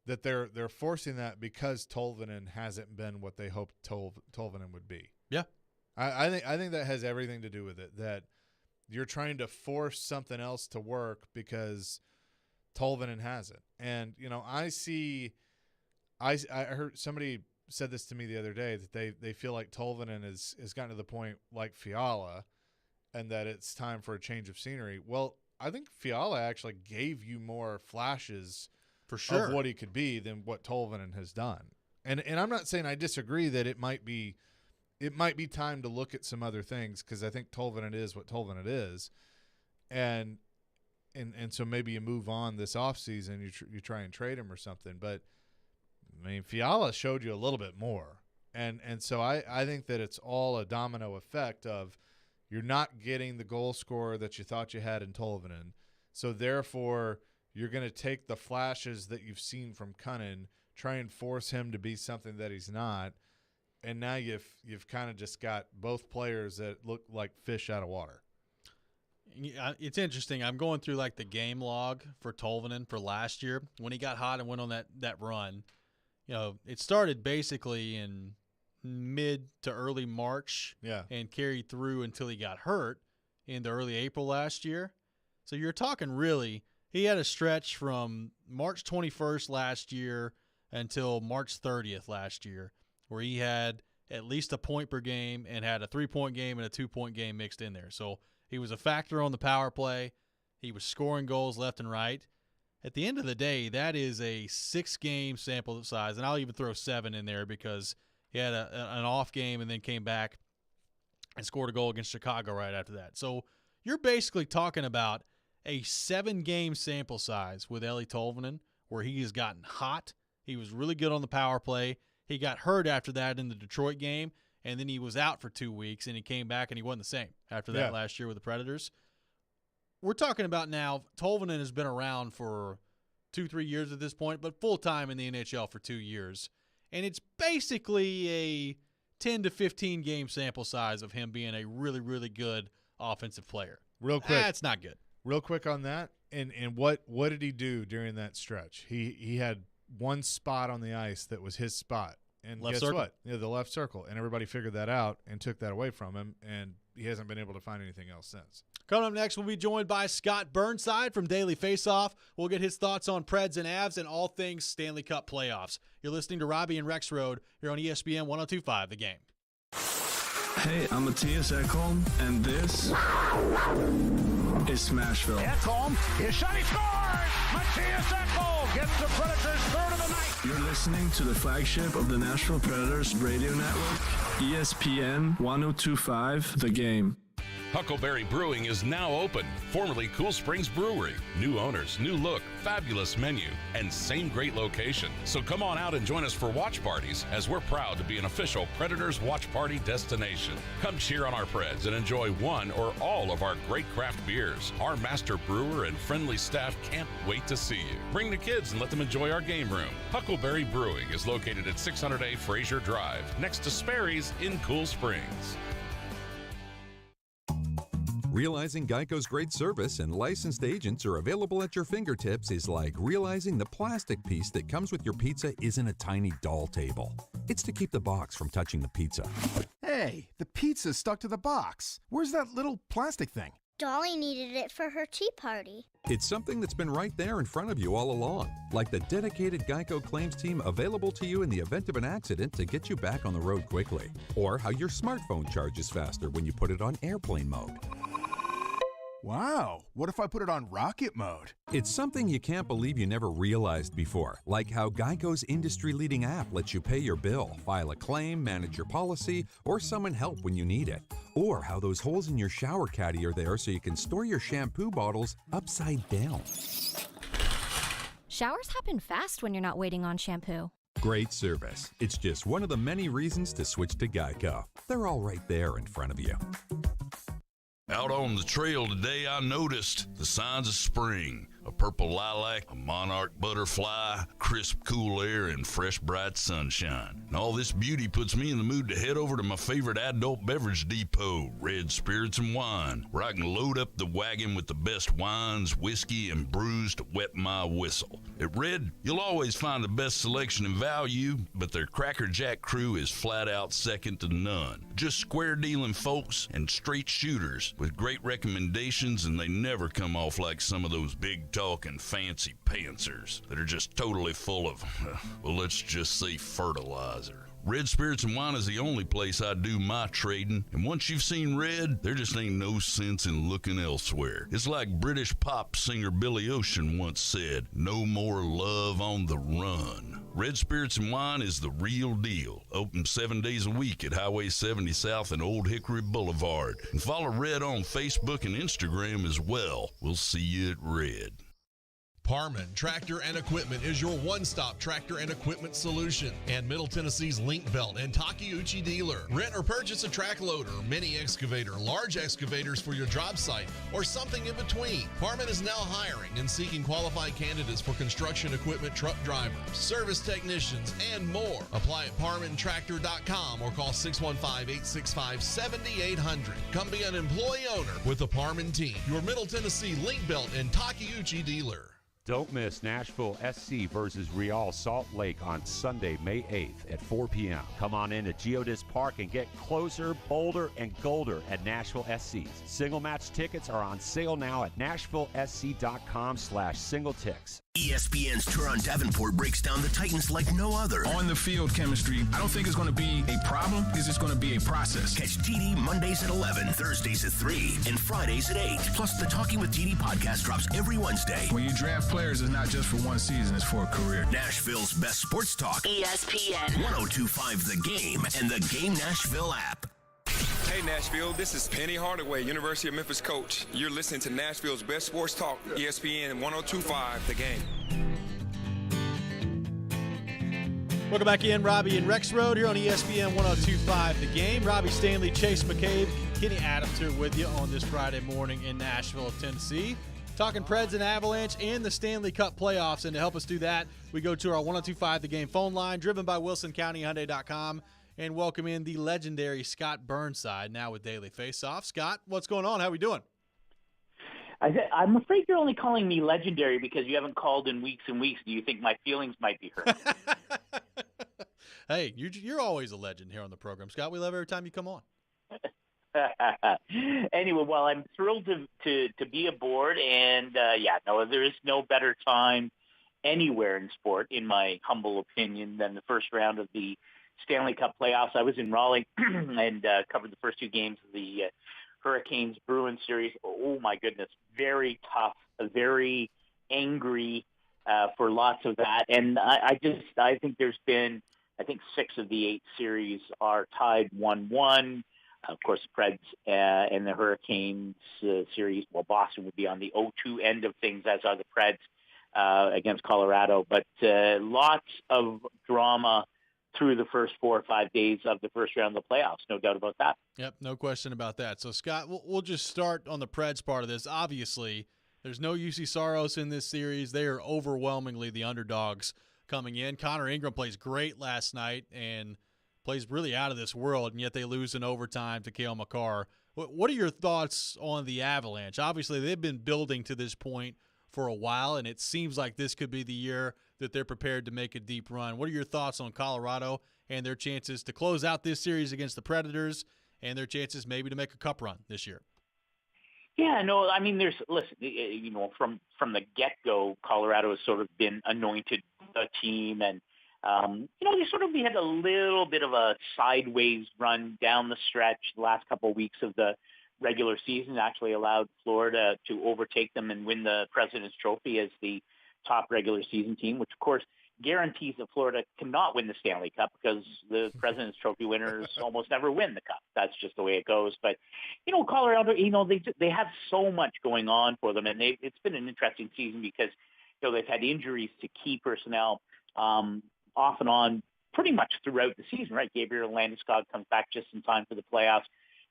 that they're forcing that because Tolvanen hasn't been what they hoped Tolvanen would be? Yeah. I think that has everything to do with it, that you're trying to force something else to work because Tolvanen hasn't. And, I heard somebody said this to me the other day, that they feel like Tolvanen has gotten to the point like Fiala and that it's time for a change of scenery. Well, I think Fiala actually gave you more flashes for sure of what he could be than what Tolvanen has done. And I'm not saying I disagree that it might be time to look at some other things, because I think Tolvanen is what Tolvanen is. And so maybe you move on this offseason, you try and trade him or something. But I mean, Fiala showed you a little bit more. And so I think that it's all a domino effect of you're not getting the goal scorer that you thought you had in Tolvanen. So therefore, you're going to take the flashes that you've seen from Cunnin, try and force him to be something that he's not. And now you've kind of just got both players that look like fish out of water. It's interesting. I'm going through like the game log for Tolvanen for last year when he got hot and went on that run. It started basically in mid to early March and carried through until he got hurt in the early April last year. So you're talking really, he had a stretch from March 21st last year until March 30th last year where he had at least a point per game and had a 3-point game and a 2-point game mixed in there. So he was a factor on the power play. He was scoring goals left and right. At the end of the day, that is a 6-game sample size, and I'll even throw 7 in there because he had an off game and then came back and scored a goal against Chicago right after that. So you're basically talking about a 7-game sample size with Eeli Tolvanen where he has gotten hot. He was really good on the power play. He got hurt after that in the Detroit game, and then he was out for 2 weeks, and he came back, and he wasn't the same after that last year with the Predators. We're talking about now, Tolvanen has been around for 2-3 years at this point, but full-time in the NHL for 2 years. And it's basically a 10 to 15 game sample size of him being a really, really good offensive player. Real quick. That's not good. Real quick on that, and what did he do during that stretch? He had one spot on the ice that was his spot. And left guess circle. what? Yeah, the left circle. And everybody figured that out and took that away from him, and he hasn't been able to find anything else since. Coming up next, we'll be joined by Scott Burnside from Daily Faceoff. We'll get his thoughts on Preds and Avs and all things Stanley Cup playoffs. You're listening to Robby and Rexrode here on ESPN 102.5 The Game. Hey, I'm Matthias Ekholm, and this is Smashville. Ekholm, his shot, he scores! Matthias Ekholm gets the Predators' third of the night. You're listening to the flagship of the Nashville Predators radio network, ESPN 102.5 The Game. Huckleberry Brewing is now open, formerly Cool Springs Brewery. New owners, new look, fabulous menu, and same great location. So come on out and join us for watch parties, as we're proud to be an official Predators watch party destination. Come cheer on our Preds and enjoy one or all of our great craft beers. Our master brewer and friendly staff can't wait to see you. Bring the kids and let them enjoy our game room. Huckleberry Brewing is located at 600A Fraser Drive, next to Sperry's in Cool Springs. Realizing Geico's great service and licensed agents are available at your fingertips is like realizing the plastic piece that comes with your pizza isn't a tiny doll table. It's to keep the box from touching the pizza. Hey, the pizza's stuck to the box. Where's that little plastic thing? Dolly needed it for her tea party. It's something that's been right there in front of you all along, like the dedicated Geico claims team available to you in the event of an accident to get you back on the road quickly, or how your smartphone charges faster when you put it on airplane mode. Wow, what if I put it on rocket mode? It's something you can't believe you never realized before, like how Geico's industry-leading app lets you pay your bill, file a claim, manage your policy, or summon help when you need it. Or how those holes in your shower caddy are there so you can store your shampoo bottles upside down. Showers happen fast when you're not waiting on shampoo. Great service. It's just one of the many reasons to switch to Geico. They're all right there in front of you. Out on the trail today, I noticed the signs of spring. A purple lilac, a monarch butterfly, crisp, cool air, and fresh, bright sunshine. And all this beauty puts me in the mood to head over to my favorite adult beverage depot, Red Spirits and Wine, where I can load up the wagon with the best wines, whiskey, and brews to wet my whistle. At Red, you'll always find the best selection and value, but their Cracker Jack crew is flat out second to none. Just square dealing folks and straight shooters with great recommendations, and they never come off like some of those big talking fancy pantsers that are just totally full of, well, let's just say fertilizer. Red Spirits and Wine is the only place I do my trading, and once you've seen Red, there just ain't no sense in looking elsewhere. It's like British pop singer Billy Ocean once said, no more love on the run. Red Spirits and Wine is the real deal. Open 7 days a week at Highway 70 South and Old Hickory Boulevard. And follow Red on Facebook and Instagram as well. We'll see you at Red. Parman Tractor and Equipment is your one-stop tractor and equipment solution, and Middle Tennessee's Link Belt and Takeuchi dealer. Rent or purchase a track loader, mini excavator, large excavators for your job site, or something in between. Parman is now hiring and seeking qualified candidates for construction equipment truck drivers, service technicians, and more. Apply at parmantractor.com or call 615-865-7800. Come be an employee owner with the Parman team, your Middle Tennessee Link Belt and Takeuchi dealer. Don't miss Nashville SC versus Real Salt Lake on Sunday, May 8th at 4 p.m. Come on in to Geodis Park and get closer, bolder, and golder at Nashville SC's. Single match tickets are on sale now at nashvillesc.com/singletix. ESPN's Turon Davenport breaks down the Titans like no other. On the field chemistry, I don't think it's going to be a problem. It's just going to be a process. Catch TD Mondays at 11, Thursdays at 3, and Fridays at 8. Plus, the Talking with TD podcast drops every Wednesday. When you draft players, it's not just for one season, it's for a career. Nashville's best sports talk. ESPN 102.5 The Game and the Game Nashville app. Hey Nashville, this is Penny Hardaway, University of Memphis coach. You're listening to Nashville's best sports talk, ESPN 102.5 The Game. Welcome back in, Robby and Rexrode here on ESPN 102.5 The Game. Robby Stanley, Chase McCabe, Kenny Adams here with you on this Friday morning in Nashville, Tennessee. Talking Preds and Avalanche and the Stanley Cup playoffs. And to help us do that, we go to our 102.5 The Game phone line, driven by WilsonCountyHyundai.com. And welcome in the legendary Scott Burnside, now with Daily Faceoff. Scott, what's going on? How we doing? I'm afraid you're only calling me legendary because you haven't called in weeks and weeks. Do you think my feelings might be hurt? Hey, you're always a legend here on the program, Scott. We love every time you come on. Anyway, well, I'm thrilled to be aboard. And, there is no better time anywhere in sport, in my humble opinion, than the first round of the Stanley Cup playoffs. I was in Raleigh and covered the first two games of the Hurricanes-Bruins series. Oh, my goodness. Very tough, very angry for lots of that. And I think there's been, 6 of the 8 series are tied 1-1. Of course, the Preds and the Hurricanes series. Well, Boston would be on the 0-2 end of things, as are the Preds against Colorado. But lots of drama through the first 4 or 5 days of the first round of the playoffs. No doubt about that. Yep, no question about that. So, Scott, we'll just start on the Preds part of this. Obviously, there's no UC Saros in this series. They are overwhelmingly the underdogs coming in. Connor Ingram plays great last night and plays really out of this world, and yet they lose in overtime to Cale Makar. What are your thoughts on the Avalanche? Obviously, they've been building to this point for a while, and it seems like this could be the year that they're prepared to make a deep run. What are your thoughts on Colorado and their chances to close out this series against the Predators and their chances maybe to make a cup run this year? Yeah, no, I mean, from the get-go, Colorado has sort of been anointed a team, and they had a little bit of a sideways run down the stretch. The last couple of weeks of the regular season actually allowed Florida to overtake them and win the President's Trophy as the top regular season team, which of course guarantees that Florida cannot win the Stanley Cup because the President's Trophy winners almost never win the Cup. That's just the way it goes. But, Colorado, they have so much going on for them, and it's been an interesting season because, they've had injuries to key personnel off and on pretty much throughout the season, right? Gabriel Landeskog comes back just in time for the playoffs.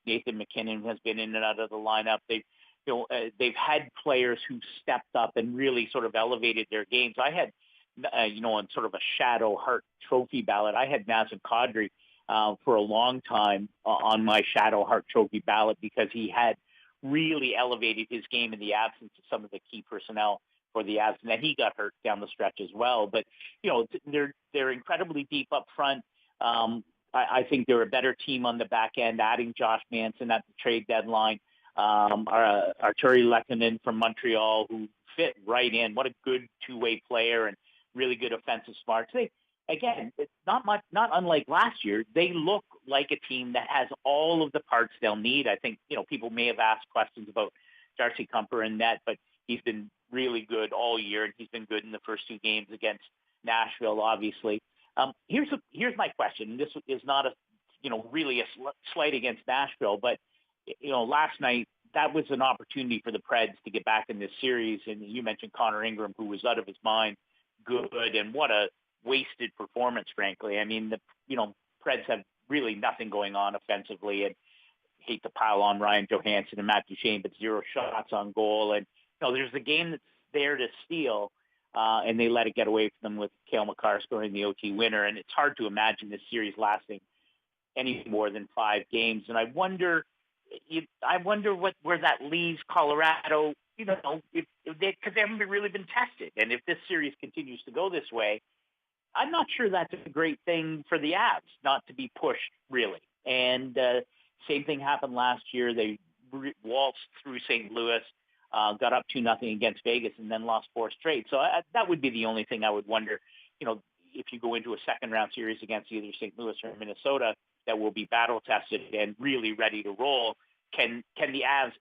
Nathan McKinnon has been in and out of the lineup. They've had players who stepped up and really sort of elevated their games. I had, on sort of a Shadow Hart Trophy ballot, I had Nazem Kadri for a long time on my Shadow Hart Trophy ballot because he had really elevated his game in the absence of some of the key personnel for the Avs, and then he got hurt down the stretch as well. But they're incredibly deep up front. I think they're a better team on the back end, adding Josh Manson at the trade deadline. Arturi Lehkonen from Montreal, who fit right in. What a good two-way player and really good offensive smarts. It's not unlike last year. They look like a team that has all of the parts they'll need. I think, people may have asked questions about Darcy Kumper and net, but he's been really good all year, and he's been good in the first 2 games against Nashville, obviously. Here's my question. This is not really a slight against Nashville, but last night that was an opportunity for the Preds to get back in this series. And you mentioned Connor Ingram, who was out of his mind, good, and what a wasted performance, frankly. I mean, the Preds have really nothing going on offensively, and hate to pile on Ryan Johansson and Matt Duchene, but 0 shots on goal, and there's a game that's there to steal. And they let it get away from them with Cale Makar scoring the OT winner. And it's hard to imagine this series lasting any more than 5 games. And I wonder where that leaves Colorado, because they haven't really been tested. And if this series continues to go this way, I'm not sure that's a great thing for the Avs not to be pushed, really. And same thing happened last year. They waltzed through St. Louis, got up 2-0 against Vegas, and then lost 4 straight. So that would be the only thing I would wonder, if you go into a second-round series against either St. Louis or Minnesota that will be battle-tested and really ready to roll, can the Avs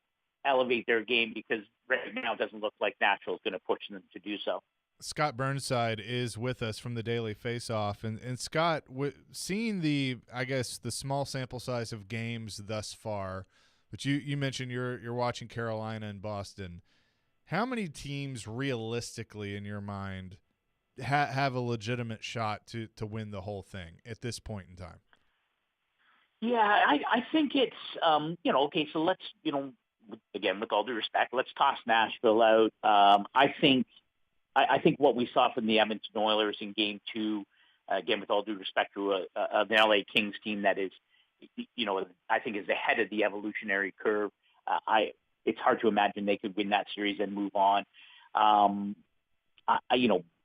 elevate their game? Because right now it doesn't look like Nashville is going to push them to do so. Scott Burnside is with us from the Daily Faceoff. And Scott, seeing the small sample size of games thus far, but you mentioned you're watching Carolina and Boston. How many teams realistically, in your mind, have a legitimate shot to win the whole thing at this point in time? Yeah, I think it's okay. So let's again, with all due respect, let's toss Nashville out. I think what we saw from the Edmonton Oilers in Game 2, again, with all due respect to an LA Kings team that is, I think is ahead of the evolutionary curve. It's hard to imagine they could win that series and move on.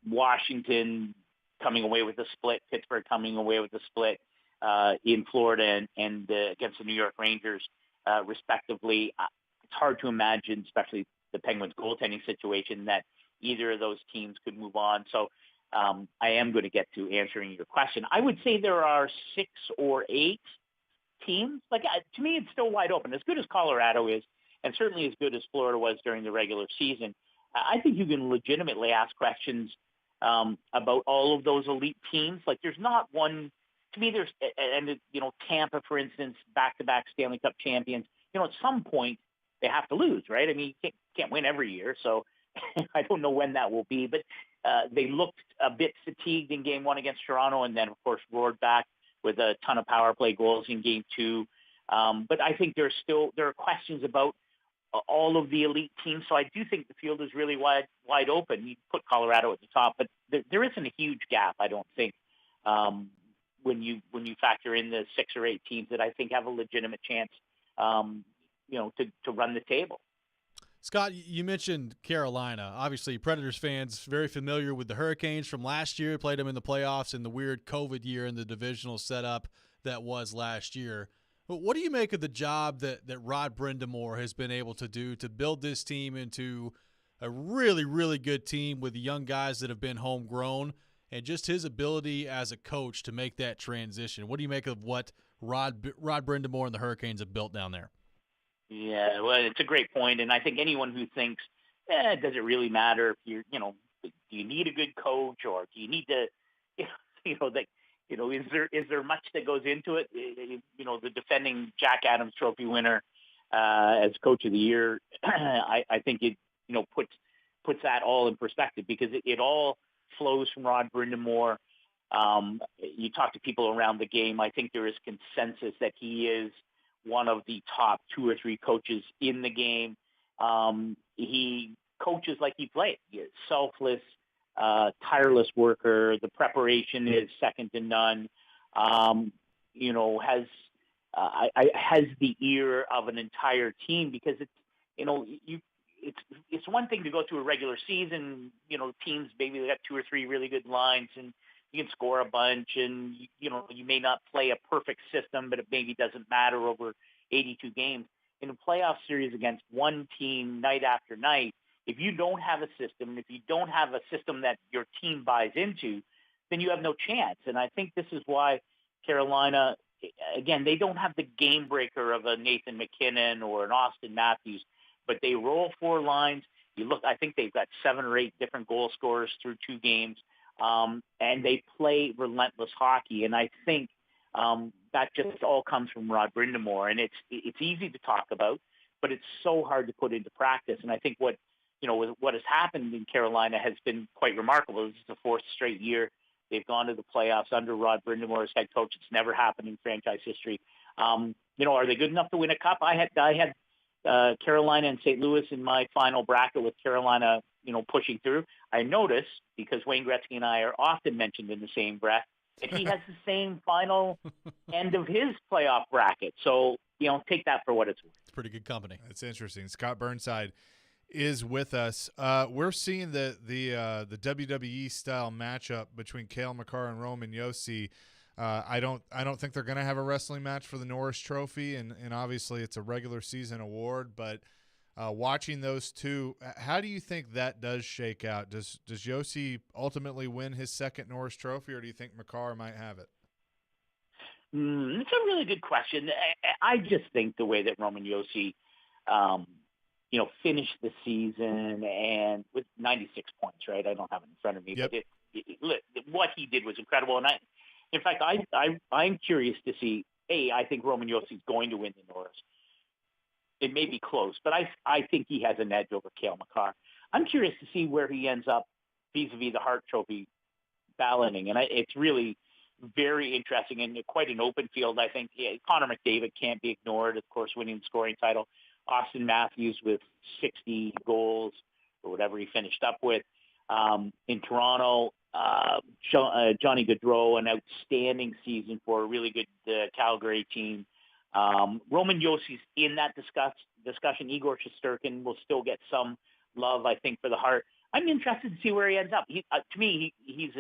Washington coming away with a split, Pittsburgh coming away with a split in Florida and against the New York Rangers, respectively. It's hard to imagine, especially the Penguins' goaltending situation, that either of those teams could move on. So I am going to get to answering your question. I would say there are 6 or 8 teams. To me, it's still wide open. As good as Colorado is, and certainly as good as Florida was during the regular season, I think you can legitimately ask questions about all of those elite teams. There's not one to me, there's, and Tampa, for instance, back-to-back Stanley Cup champions. At some point they have to lose, right? I mean, you can't win every year, so I don't know when that will be. But they looked a bit fatigued in Game 1 against Toronto, and then of course roared back with a ton of power play goals in Game 2. But I think there are questions about all of the elite teams. So I do think the field is really wide open. You put Colorado at the top, but there isn't a huge gap, I don't think, when you factor in the 6 or 8 teams that I think have a legitimate chance, to run the table. Scott, you mentioned Carolina. Obviously, Predators fans very familiar with the Hurricanes from last year. Played them in the playoffs in the weird COVID year in the divisional setup that was last year. But what do you make of the job that Rod Brind'Amour has been able to do to build this team into a really, really good team with young guys that have been homegrown, and just his ability as a coach to make that transition? What do you make of what Rod Brind'Amour and the Hurricanes have built down there? Yeah, well, it's a great point, and I think anyone who thinks, does it really matter if do you need a good coach, or do you need to, is there much that goes into it? The defending Jack Adams Trophy winner as Coach of the Year, I think it puts that all in perspective, because it all flows from Rod Brind'Amour. You talk to people around the game, I think there is consensus that he is one of the top 2 or 3 coaches in the game. He coaches like he plays. He is selfless, tireless worker. The preparation is second to none. Has the ear of an entire team, because it's one thing to go through a regular season. Teams maybe they got 2 or 3 really good lines, and you can score a bunch, and you may not play a perfect system, but it maybe doesn't matter over 82 games. In a playoff series against one team night after night, if you don't have a system, if you don't have a system that your team buys into, then you have no chance. And I think this is why Carolina, again, they don't have the game breaker of a Nathan McKinnon or an Austin Matthews, but they roll 4 lines. I think they've got 7 or 8 different goal scorers through 2 games. And they play relentless hockey, and I think that just all comes from Rod Brind'Amour, and it's easy to talk about, but it's so hard to put into practice. And I think what has happened in Carolina has been quite remarkable. This is the 4th straight year they've gone to the playoffs under Rod Brind'Amour as head coach. It's never happened in franchise history. Are they good enough to win a cup? I had Carolina and St. Louis in my final bracket, with Carolina pushing through. I notice, because Wayne Gretzky and I are often mentioned in the same breath, that he has the same final end of his playoff bracket. So, take that for what it's worth. It's pretty good company. That's interesting. Scott Burnside is with us. We're seeing the WWE style matchup between Cale Makar and Roman Josi. I don't think they're going to have a wrestling match for the Norris Trophy, and obviously it's a regular season award, but watching those two, how do you think that does shake out? Does Josi ultimately win his 2nd Norris Trophy, or do you think Makar might have it? It's a really good question. I just think the way that Roman Josi, finished the season and with 96 points, right? I don't have it in front of me, yep. But what he did was incredible. And in fact, I'm curious to see. I think Roman Josi is going to win the Norris. It may be close, but I think he has an edge over Cale Makar. I'm curious to see where he ends up vis-a-vis the Hart Trophy balloting, and it's really very interesting and quite an open field. I think Connor McDavid can't be ignored, of course, winning the scoring title. Austin Matthews with 60 goals or whatever he finished up with. In Toronto, Johnny Gaudreau, an outstanding season for a really good Calgary team. Roman Josi's in that discussion. Igor Shesterkin will still get some love, I think, for the Hart. I'm interested to see where he ends up. To me, he's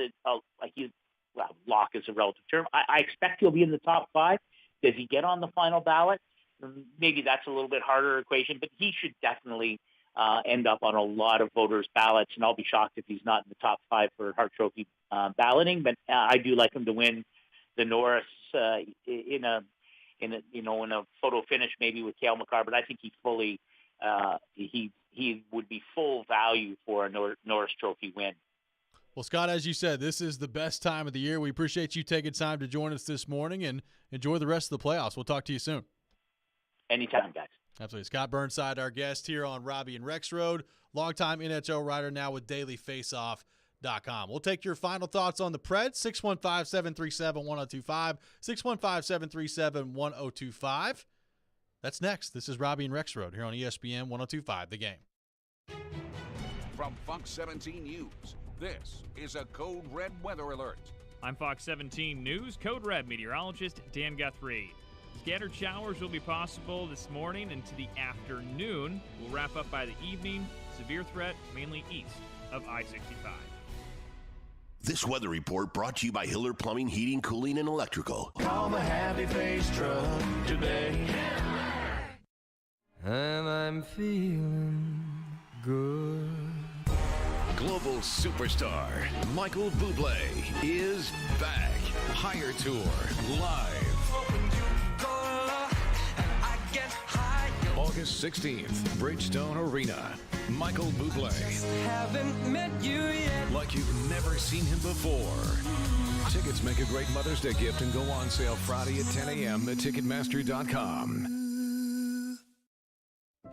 lock is a relative term. I expect he'll be in the top 5. Does he get on the final ballot? Maybe that's a little bit harder equation, but he should definitely end up on a lot of voters' ballots, and I'll be shocked if he's not in the top 5 for Hart Trophy balloting. But I do like him to win the Norris in a photo finish, maybe with Cale Makar. But I think he would be full value for a Norris Trophy win. Well, Scott, as you said, this is the best time of the year. We appreciate you taking time to join us this morning, and enjoy the rest of the playoffs. We'll talk to you soon. Anytime, guys. Absolutely. Scott Burnside, our guest here on Robby and Rexrode, longtime NHL writer, now with dailyfaceoff.com. We'll take your final thoughts on the Preds, 615-737-1025, 615-737-1025. That's next. This is Robby and Rexrode here on ESPN 1025, The Game. From Fox 17 News, this is a Code Red weather alert. I'm Fox 17 News Code Red meteorologist Dan Guthrie. Scattered showers will be possible this morning into the afternoon. We'll wrap up by the evening. Severe threat mainly east of I-65. This weather report brought to you by Hiller Plumbing, Heating, Cooling, and Electrical. Call the Happy Face Truck today. And I'm feeling good. Global superstar Michael Bublé is back. Higher Tour live. August 16th, Bridgestone Arena. Michael Bublé. Haven't met you yet. Like you've never seen him before. Tickets make a great Mother's Day gift and go on sale Friday at 10 a.m. at Ticketmaster.com.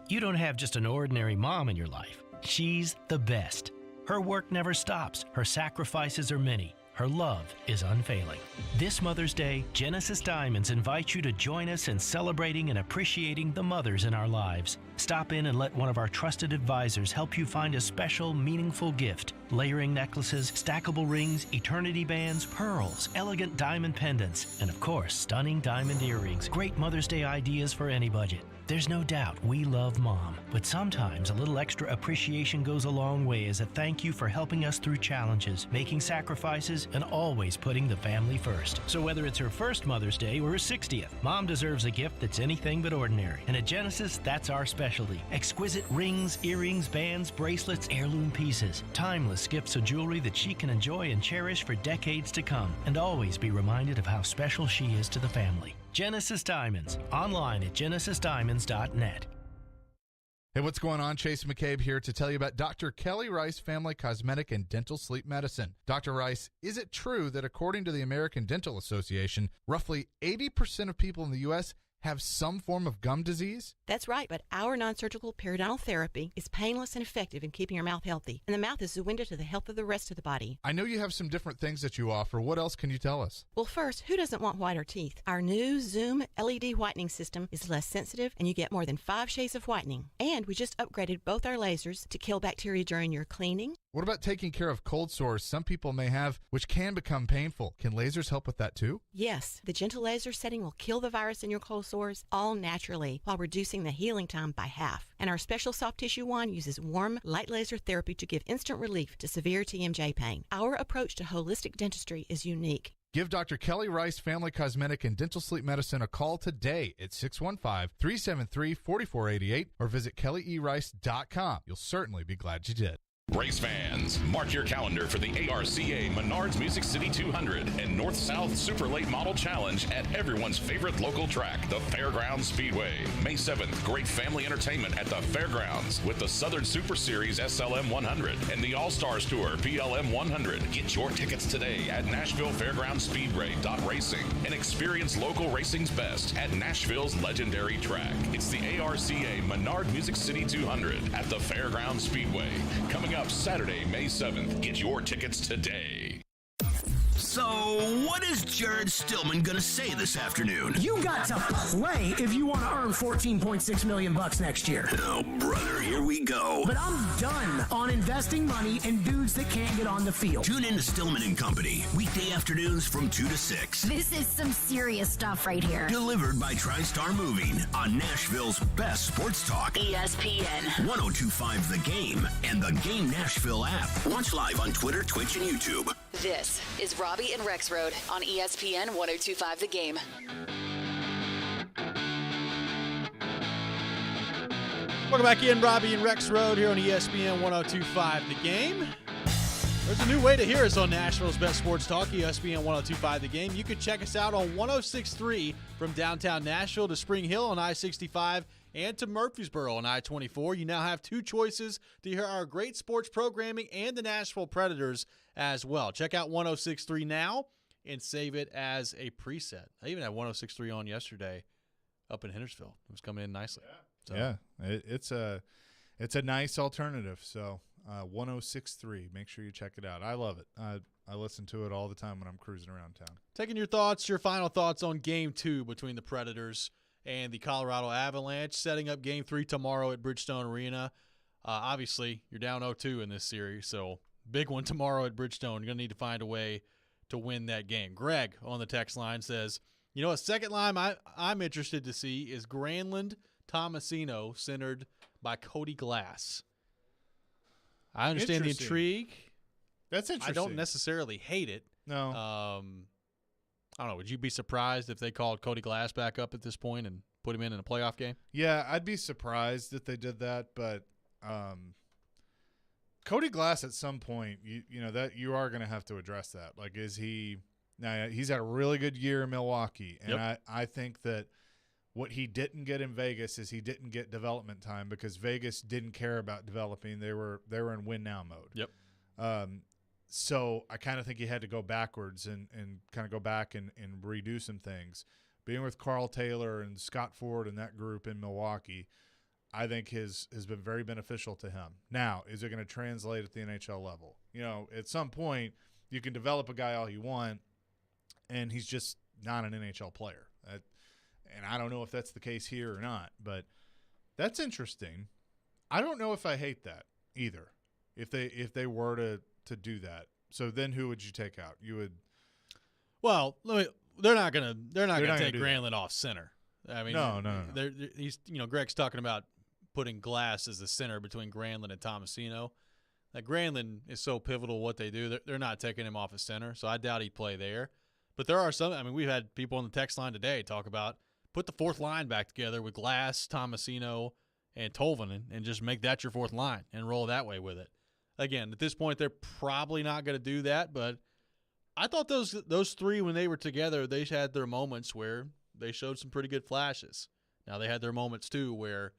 You don't have just an ordinary mom in your life. She's the best. Her work never stops. Her sacrifices are many. Her love is unfailing. This Mother's Day, Genesis Diamonds invites you to join us in celebrating and appreciating the mothers in our lives. Stop in and let one of our trusted advisors help you find a special, meaningful gift. Layering necklaces, stackable rings, eternity bands, pearls, elegant diamond pendants, and of course, stunning diamond earrings. Great Mother's Day ideas for any budget. There's no doubt we love Mom, but sometimes a little extra appreciation goes a long way as a thank you for helping us through challenges, making sacrifices, and always putting the family first. So whether it's her first Mother's Day or her 60th, Mom deserves a gift that's anything but ordinary. And at Genesis, that's our specialty. Exquisite rings, earrings, bands, bracelets, heirloom pieces. Timeless gifts of jewelry that she can enjoy and cherish for decades to come, and always be reminded of how special she is to the family. Genesis Diamonds, online at genesisdiamonds.net. Hey, what's going on? Chase McCabe here to tell you about Dr. Kelly Rice Family Cosmetic and Dental Sleep Medicine. Dr. Rice, is it true that according to the American Dental Association, roughly 80% of people in the U.S. have some form of gum disease? That's right, but our non-surgical periodontal therapy is painless and effective in keeping your mouth healthy. And the mouth is the window to the health of the rest of the body. I know you have some different things that you offer. What else can you tell us? Well, first, who doesn't want whiter teeth? Our new Zoom LED whitening system is less sensitive, and you get more than 5 shades of whitening. And we just upgraded both our lasers to kill bacteria during your cleaning. What about taking care of cold sores some people may have, which can become painful? Can lasers help with that too? Yes, the gentle laser setting will kill the virus in your cold sores all naturally while reducing the healing time by half. And our special soft tissue wand uses warm, light laser therapy to give instant relief to severe TMJ pain. Our approach to holistic dentistry is unique. Give Dr. Kelly Rice Family Cosmetic and Dental Sleep Medicine a call today at 615-373-4488 or visit kellyerice.com. You'll certainly be glad you did. Race fans, mark your calendar for the ARCA Menards Music City 200 and North-South Super Late Model Challenge at everyone's favorite local track, the Fairgrounds Speedway. May 7th, great family entertainment at the Fairgrounds with the Southern Super Series SLM 100 and the All-Stars Tour PLM 100. Get your tickets today at Nashville Fairgrounds Speedway.racing and experience local racing's best at Nashville's legendary track. It's the ARCA Menard Music City 200 at the Fairgrounds Speedway. Coming up Saturday, May 7th. Get your tickets today. So, what is Jared Stillman gonna say this afternoon? You got to play if you want to earn $14.6 million next year. Oh, brother, here we go. But I'm done on investing money in dudes that can't get on the field. Tune in to Stillman and Company, weekday afternoons from 2 to 6. This is some serious stuff right here. Delivered by TriStar Moving on Nashville's best sports talk. ESPN 1025 The Game and the Game Nashville app. Watch live on Twitter, Twitch, and YouTube. This is Robby and Rexrode on ESPN 1025 The Game. Welcome back in, Robby and Rexrode here on ESPN 1025 The Game. There's a new way to hear us on Nashville's best sports talk, ESPN 1025 The Game. You can check us out on 106.3 from downtown Nashville to Spring Hill on I-65 and to Murfreesboro on I-24. You now have 2 choices to hear our great sports programming and the Nashville Predators as well. Check out 106.3 now and save it as a preset. I even had 106.3 on yesterday up in Hendersonville. It was coming in nicely. Yeah, it's a nice alternative. So 106.3, make sure you check it out. I love it. I listen to it all the time when I'm cruising around town. Taking your final thoughts on Game 2 between the Predators and the Colorado Avalanche, setting up Game 3 tomorrow at Bridgestone Arena. Obviously, you're down 0-2 in this series, so big one tomorrow at Bridgestone. You're going to need to find a way to win that game. Greg on the text line says, a second line I'm interested to see is Granlund Tomasino, centered by Cody Glass. I understand the intrigue. That's interesting. I don't necessarily hate it. No. I don't know. Would you be surprised if they called Cody Glass back up at this point and put him in a playoff game? Yeah, I'd be surprised if they did that, but Cody Glass at some point, that you are going to have to address that. Like, is he now? He's had a really good year in Milwaukee, and I think that what he didn't get in Vegas is he didn't get development time because Vegas didn't care about developing. They were in win now mode. Yep. So I kind of think he had to go backwards and kind of go back and redo some things. Being with Carl Taylor and Scott Ford and that group in Milwaukee, I think has been very beneficial to him. Now, is it going to translate at the NHL level? At some point, you can develop a guy all you want, and he's just not an NHL player. And I don't know if that's the case here or not, but that's interesting. I don't know if I hate that either. If they were to do that, so then who would you take out? You would. Well, they're not gonna take Granlund off center. I mean, no. He's Greg's talking about putting Glass as the center between Granlund and Tomasino. Like, Granlund is so pivotal what they do. They're not taking him off as center, so I doubt he'd play there. But there are some. I mean, we've had people on the text line today talk about put the fourth line back together with Glass, Tomasino, and Tolvanen, and just make that your fourth line and roll that way with it. Again, at this point, they're probably not going to do that, but I thought those three, when they were together, they had their moments where they showed some pretty good flashes. Now, they had their moments, too, where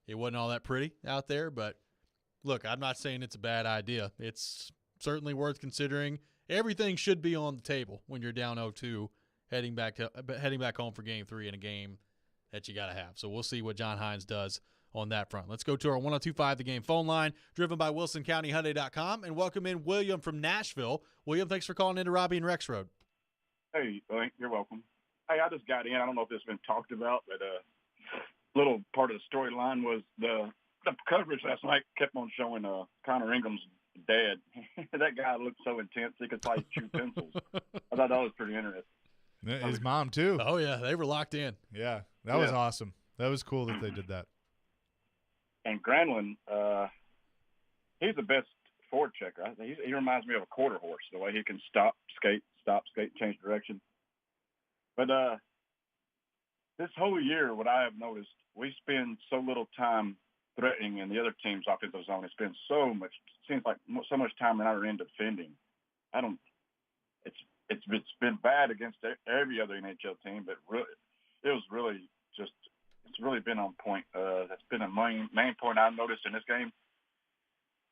it wasn't all that pretty out there, but look, I'm not saying it's a bad idea. It's certainly worth considering. Everything should be on the table when you're down 0-2, heading back home for Game 3 in a game that you got to have. So we'll see what John Hines does on that front. Let's go to our 102.5 The Game phone line, driven by WilsonCountyHyundai.com, and welcome in William from Nashville. William, thanks for calling into Robby and Rexrode. Hey, you're welcome. Hey, I just got in. I don't know if this has been talked about, but little part of the storyline was the coverage last night kept on showing Connor Ingram's dad. That guy looked so intense he could probably chew pencils. I thought that was pretty interesting. His mom, too. Oh, yeah. They were locked in. Yeah. That was awesome. That was cool that they did that. And Granlund, he's the best forward checker. He reminds me of a quarter horse, the way he can stop, skate, change direction. But this whole year, what I have noticed, we spend so little time threatening in the other team's offensive zone. It's been seems like so much time in our end defending. It's been bad against every other NHL team, but really, it's really been on point. That's been a main point I've noticed in this game.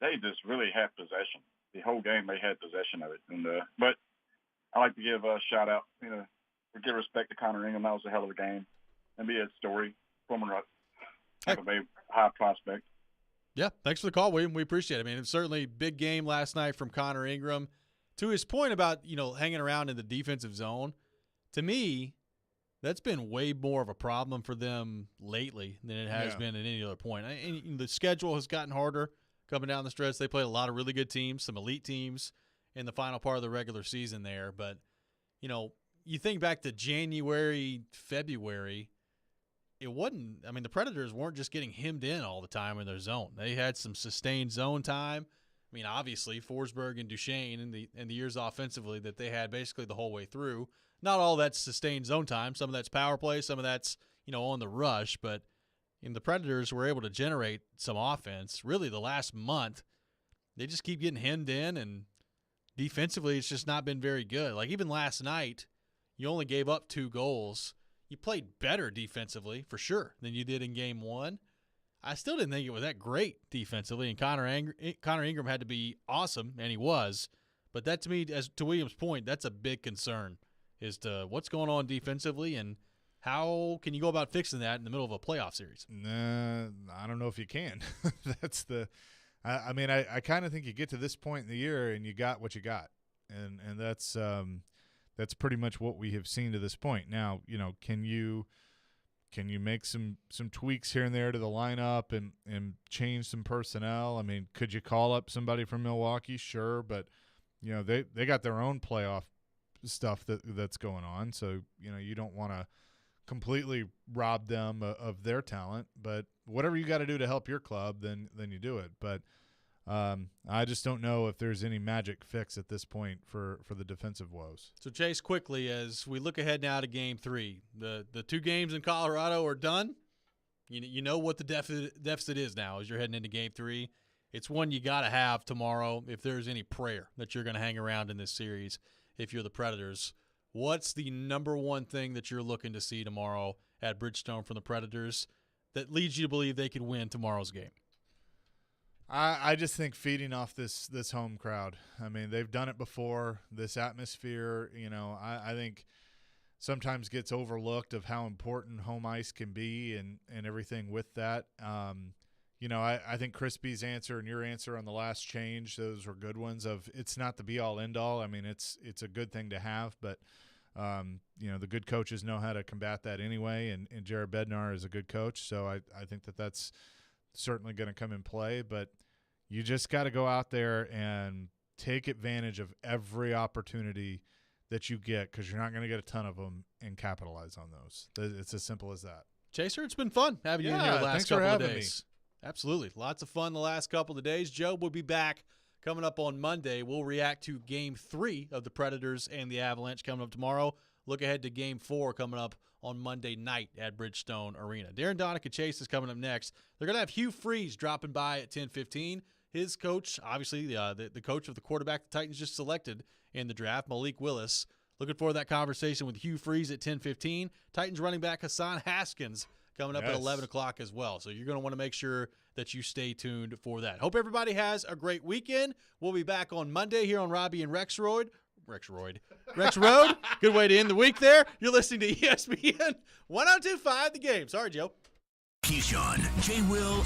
They just really had possession. The whole game, they had possession of it. And but I like to give a shout out, give respect to Connor Ingram. That was a hell of a game. And be a story, former Tampa Bay high prospect. Yeah, thanks for the call, William. We appreciate it. I mean, it's certainly a big game last night from Connor Ingram. To his point about, hanging around in the defensive zone, to me, that's been way more of a problem for them lately than it has been at any other point. And the schedule has gotten harder coming down the stretch. They played a lot of really good teams, some elite teams in the final part of the regular season there. But, you think back to January, February, the Predators weren't just getting hemmed in all the time in their zone. They had some sustained zone time. I mean, obviously, Forsberg and Duchesne in the years offensively that they had basically the whole way through. Not all that's sustained zone time. Some of that's power play. Some of that's, on the rush. But the Predators were able to generate some offense. Really, the last month, they just keep getting hemmed in, and defensively, it's just not been very good. Like, even last night, you only gave up 2 goals. you played better defensively for sure than you did in game 1. I still didn't think it was that great defensively, and Connor Ingram had to be awesome, and he was. But that, to me, as to Williams' point, that's a big concern as to what's going on defensively and how can you go about fixing that in the middle of a playoff series? I don't know if you can. That's the – I mean, I kind of think you get to this point in the year and you got what you got, and that's pretty much what we have seen to this point. Now, can you make some tweaks here and there to the lineup and change some personnel? I mean, could you call up somebody from Milwaukee? Sure, but they got their own playoff stuff that's going on, so you don't want to completely rob them of their talent. But whatever you got to do to help your club, then you do it. But I just don't know if there's any magic fix at this point for the defensive woes. So, Chase, quickly, as we look ahead now to Game 3, the 2 games in Colorado are done. You know what the deficit is now as you're heading into Game 3. It's one you got to have tomorrow if there's any prayer that you're going to hang around in this series if you're the Predators. What's the number one thing that you're looking to see tomorrow at Bridgestone from the Predators that leads you to believe they could win tomorrow's game? I just think feeding off this home crowd. I mean, they've done it before. This atmosphere, I think sometimes gets overlooked of how important home ice can be and everything with that. I think Crispy's answer and your answer on the last change, those were good ones of it's not the be-all, end-all. I mean, it's a good thing to have, but, the good coaches know how to combat that anyway, and Jared Bednar is a good coach, so I think that's certainly going to come in play. But you just got to go out there and take advantage of every opportunity that you get because you're not going to get a ton of them and capitalize on those. It's as simple as that. Chaser, it's been fun having you in here the last thanks couple for of having days. Absolutely. Lots of fun the last couple of days. Joe will be back coming up on Monday. We'll react to Game 3 of the Predators and the Avalanche coming up tomorrow. Look ahead to Game 4 coming up on Monday night at Bridgestone Arena. Darren Donica Chase is coming up next. They're going to have Hugh Freeze dropping by at 10:15. His coach, obviously the coach of the quarterback the Titans just selected in the draft, Malik Willis. Looking forward to that conversation with Hugh Freeze at 10:15. Titans running back Hassan Haskins coming up at 11 o'clock as well. So you're going to want to make sure that you stay tuned for that. Hope everybody has a great weekend. We'll be back on Monday here on Robby and Rexrode. Good way to end the week there. You're listening to ESPN 102.5 The Game. Sorry, Joe. Keyshawn, J. Will,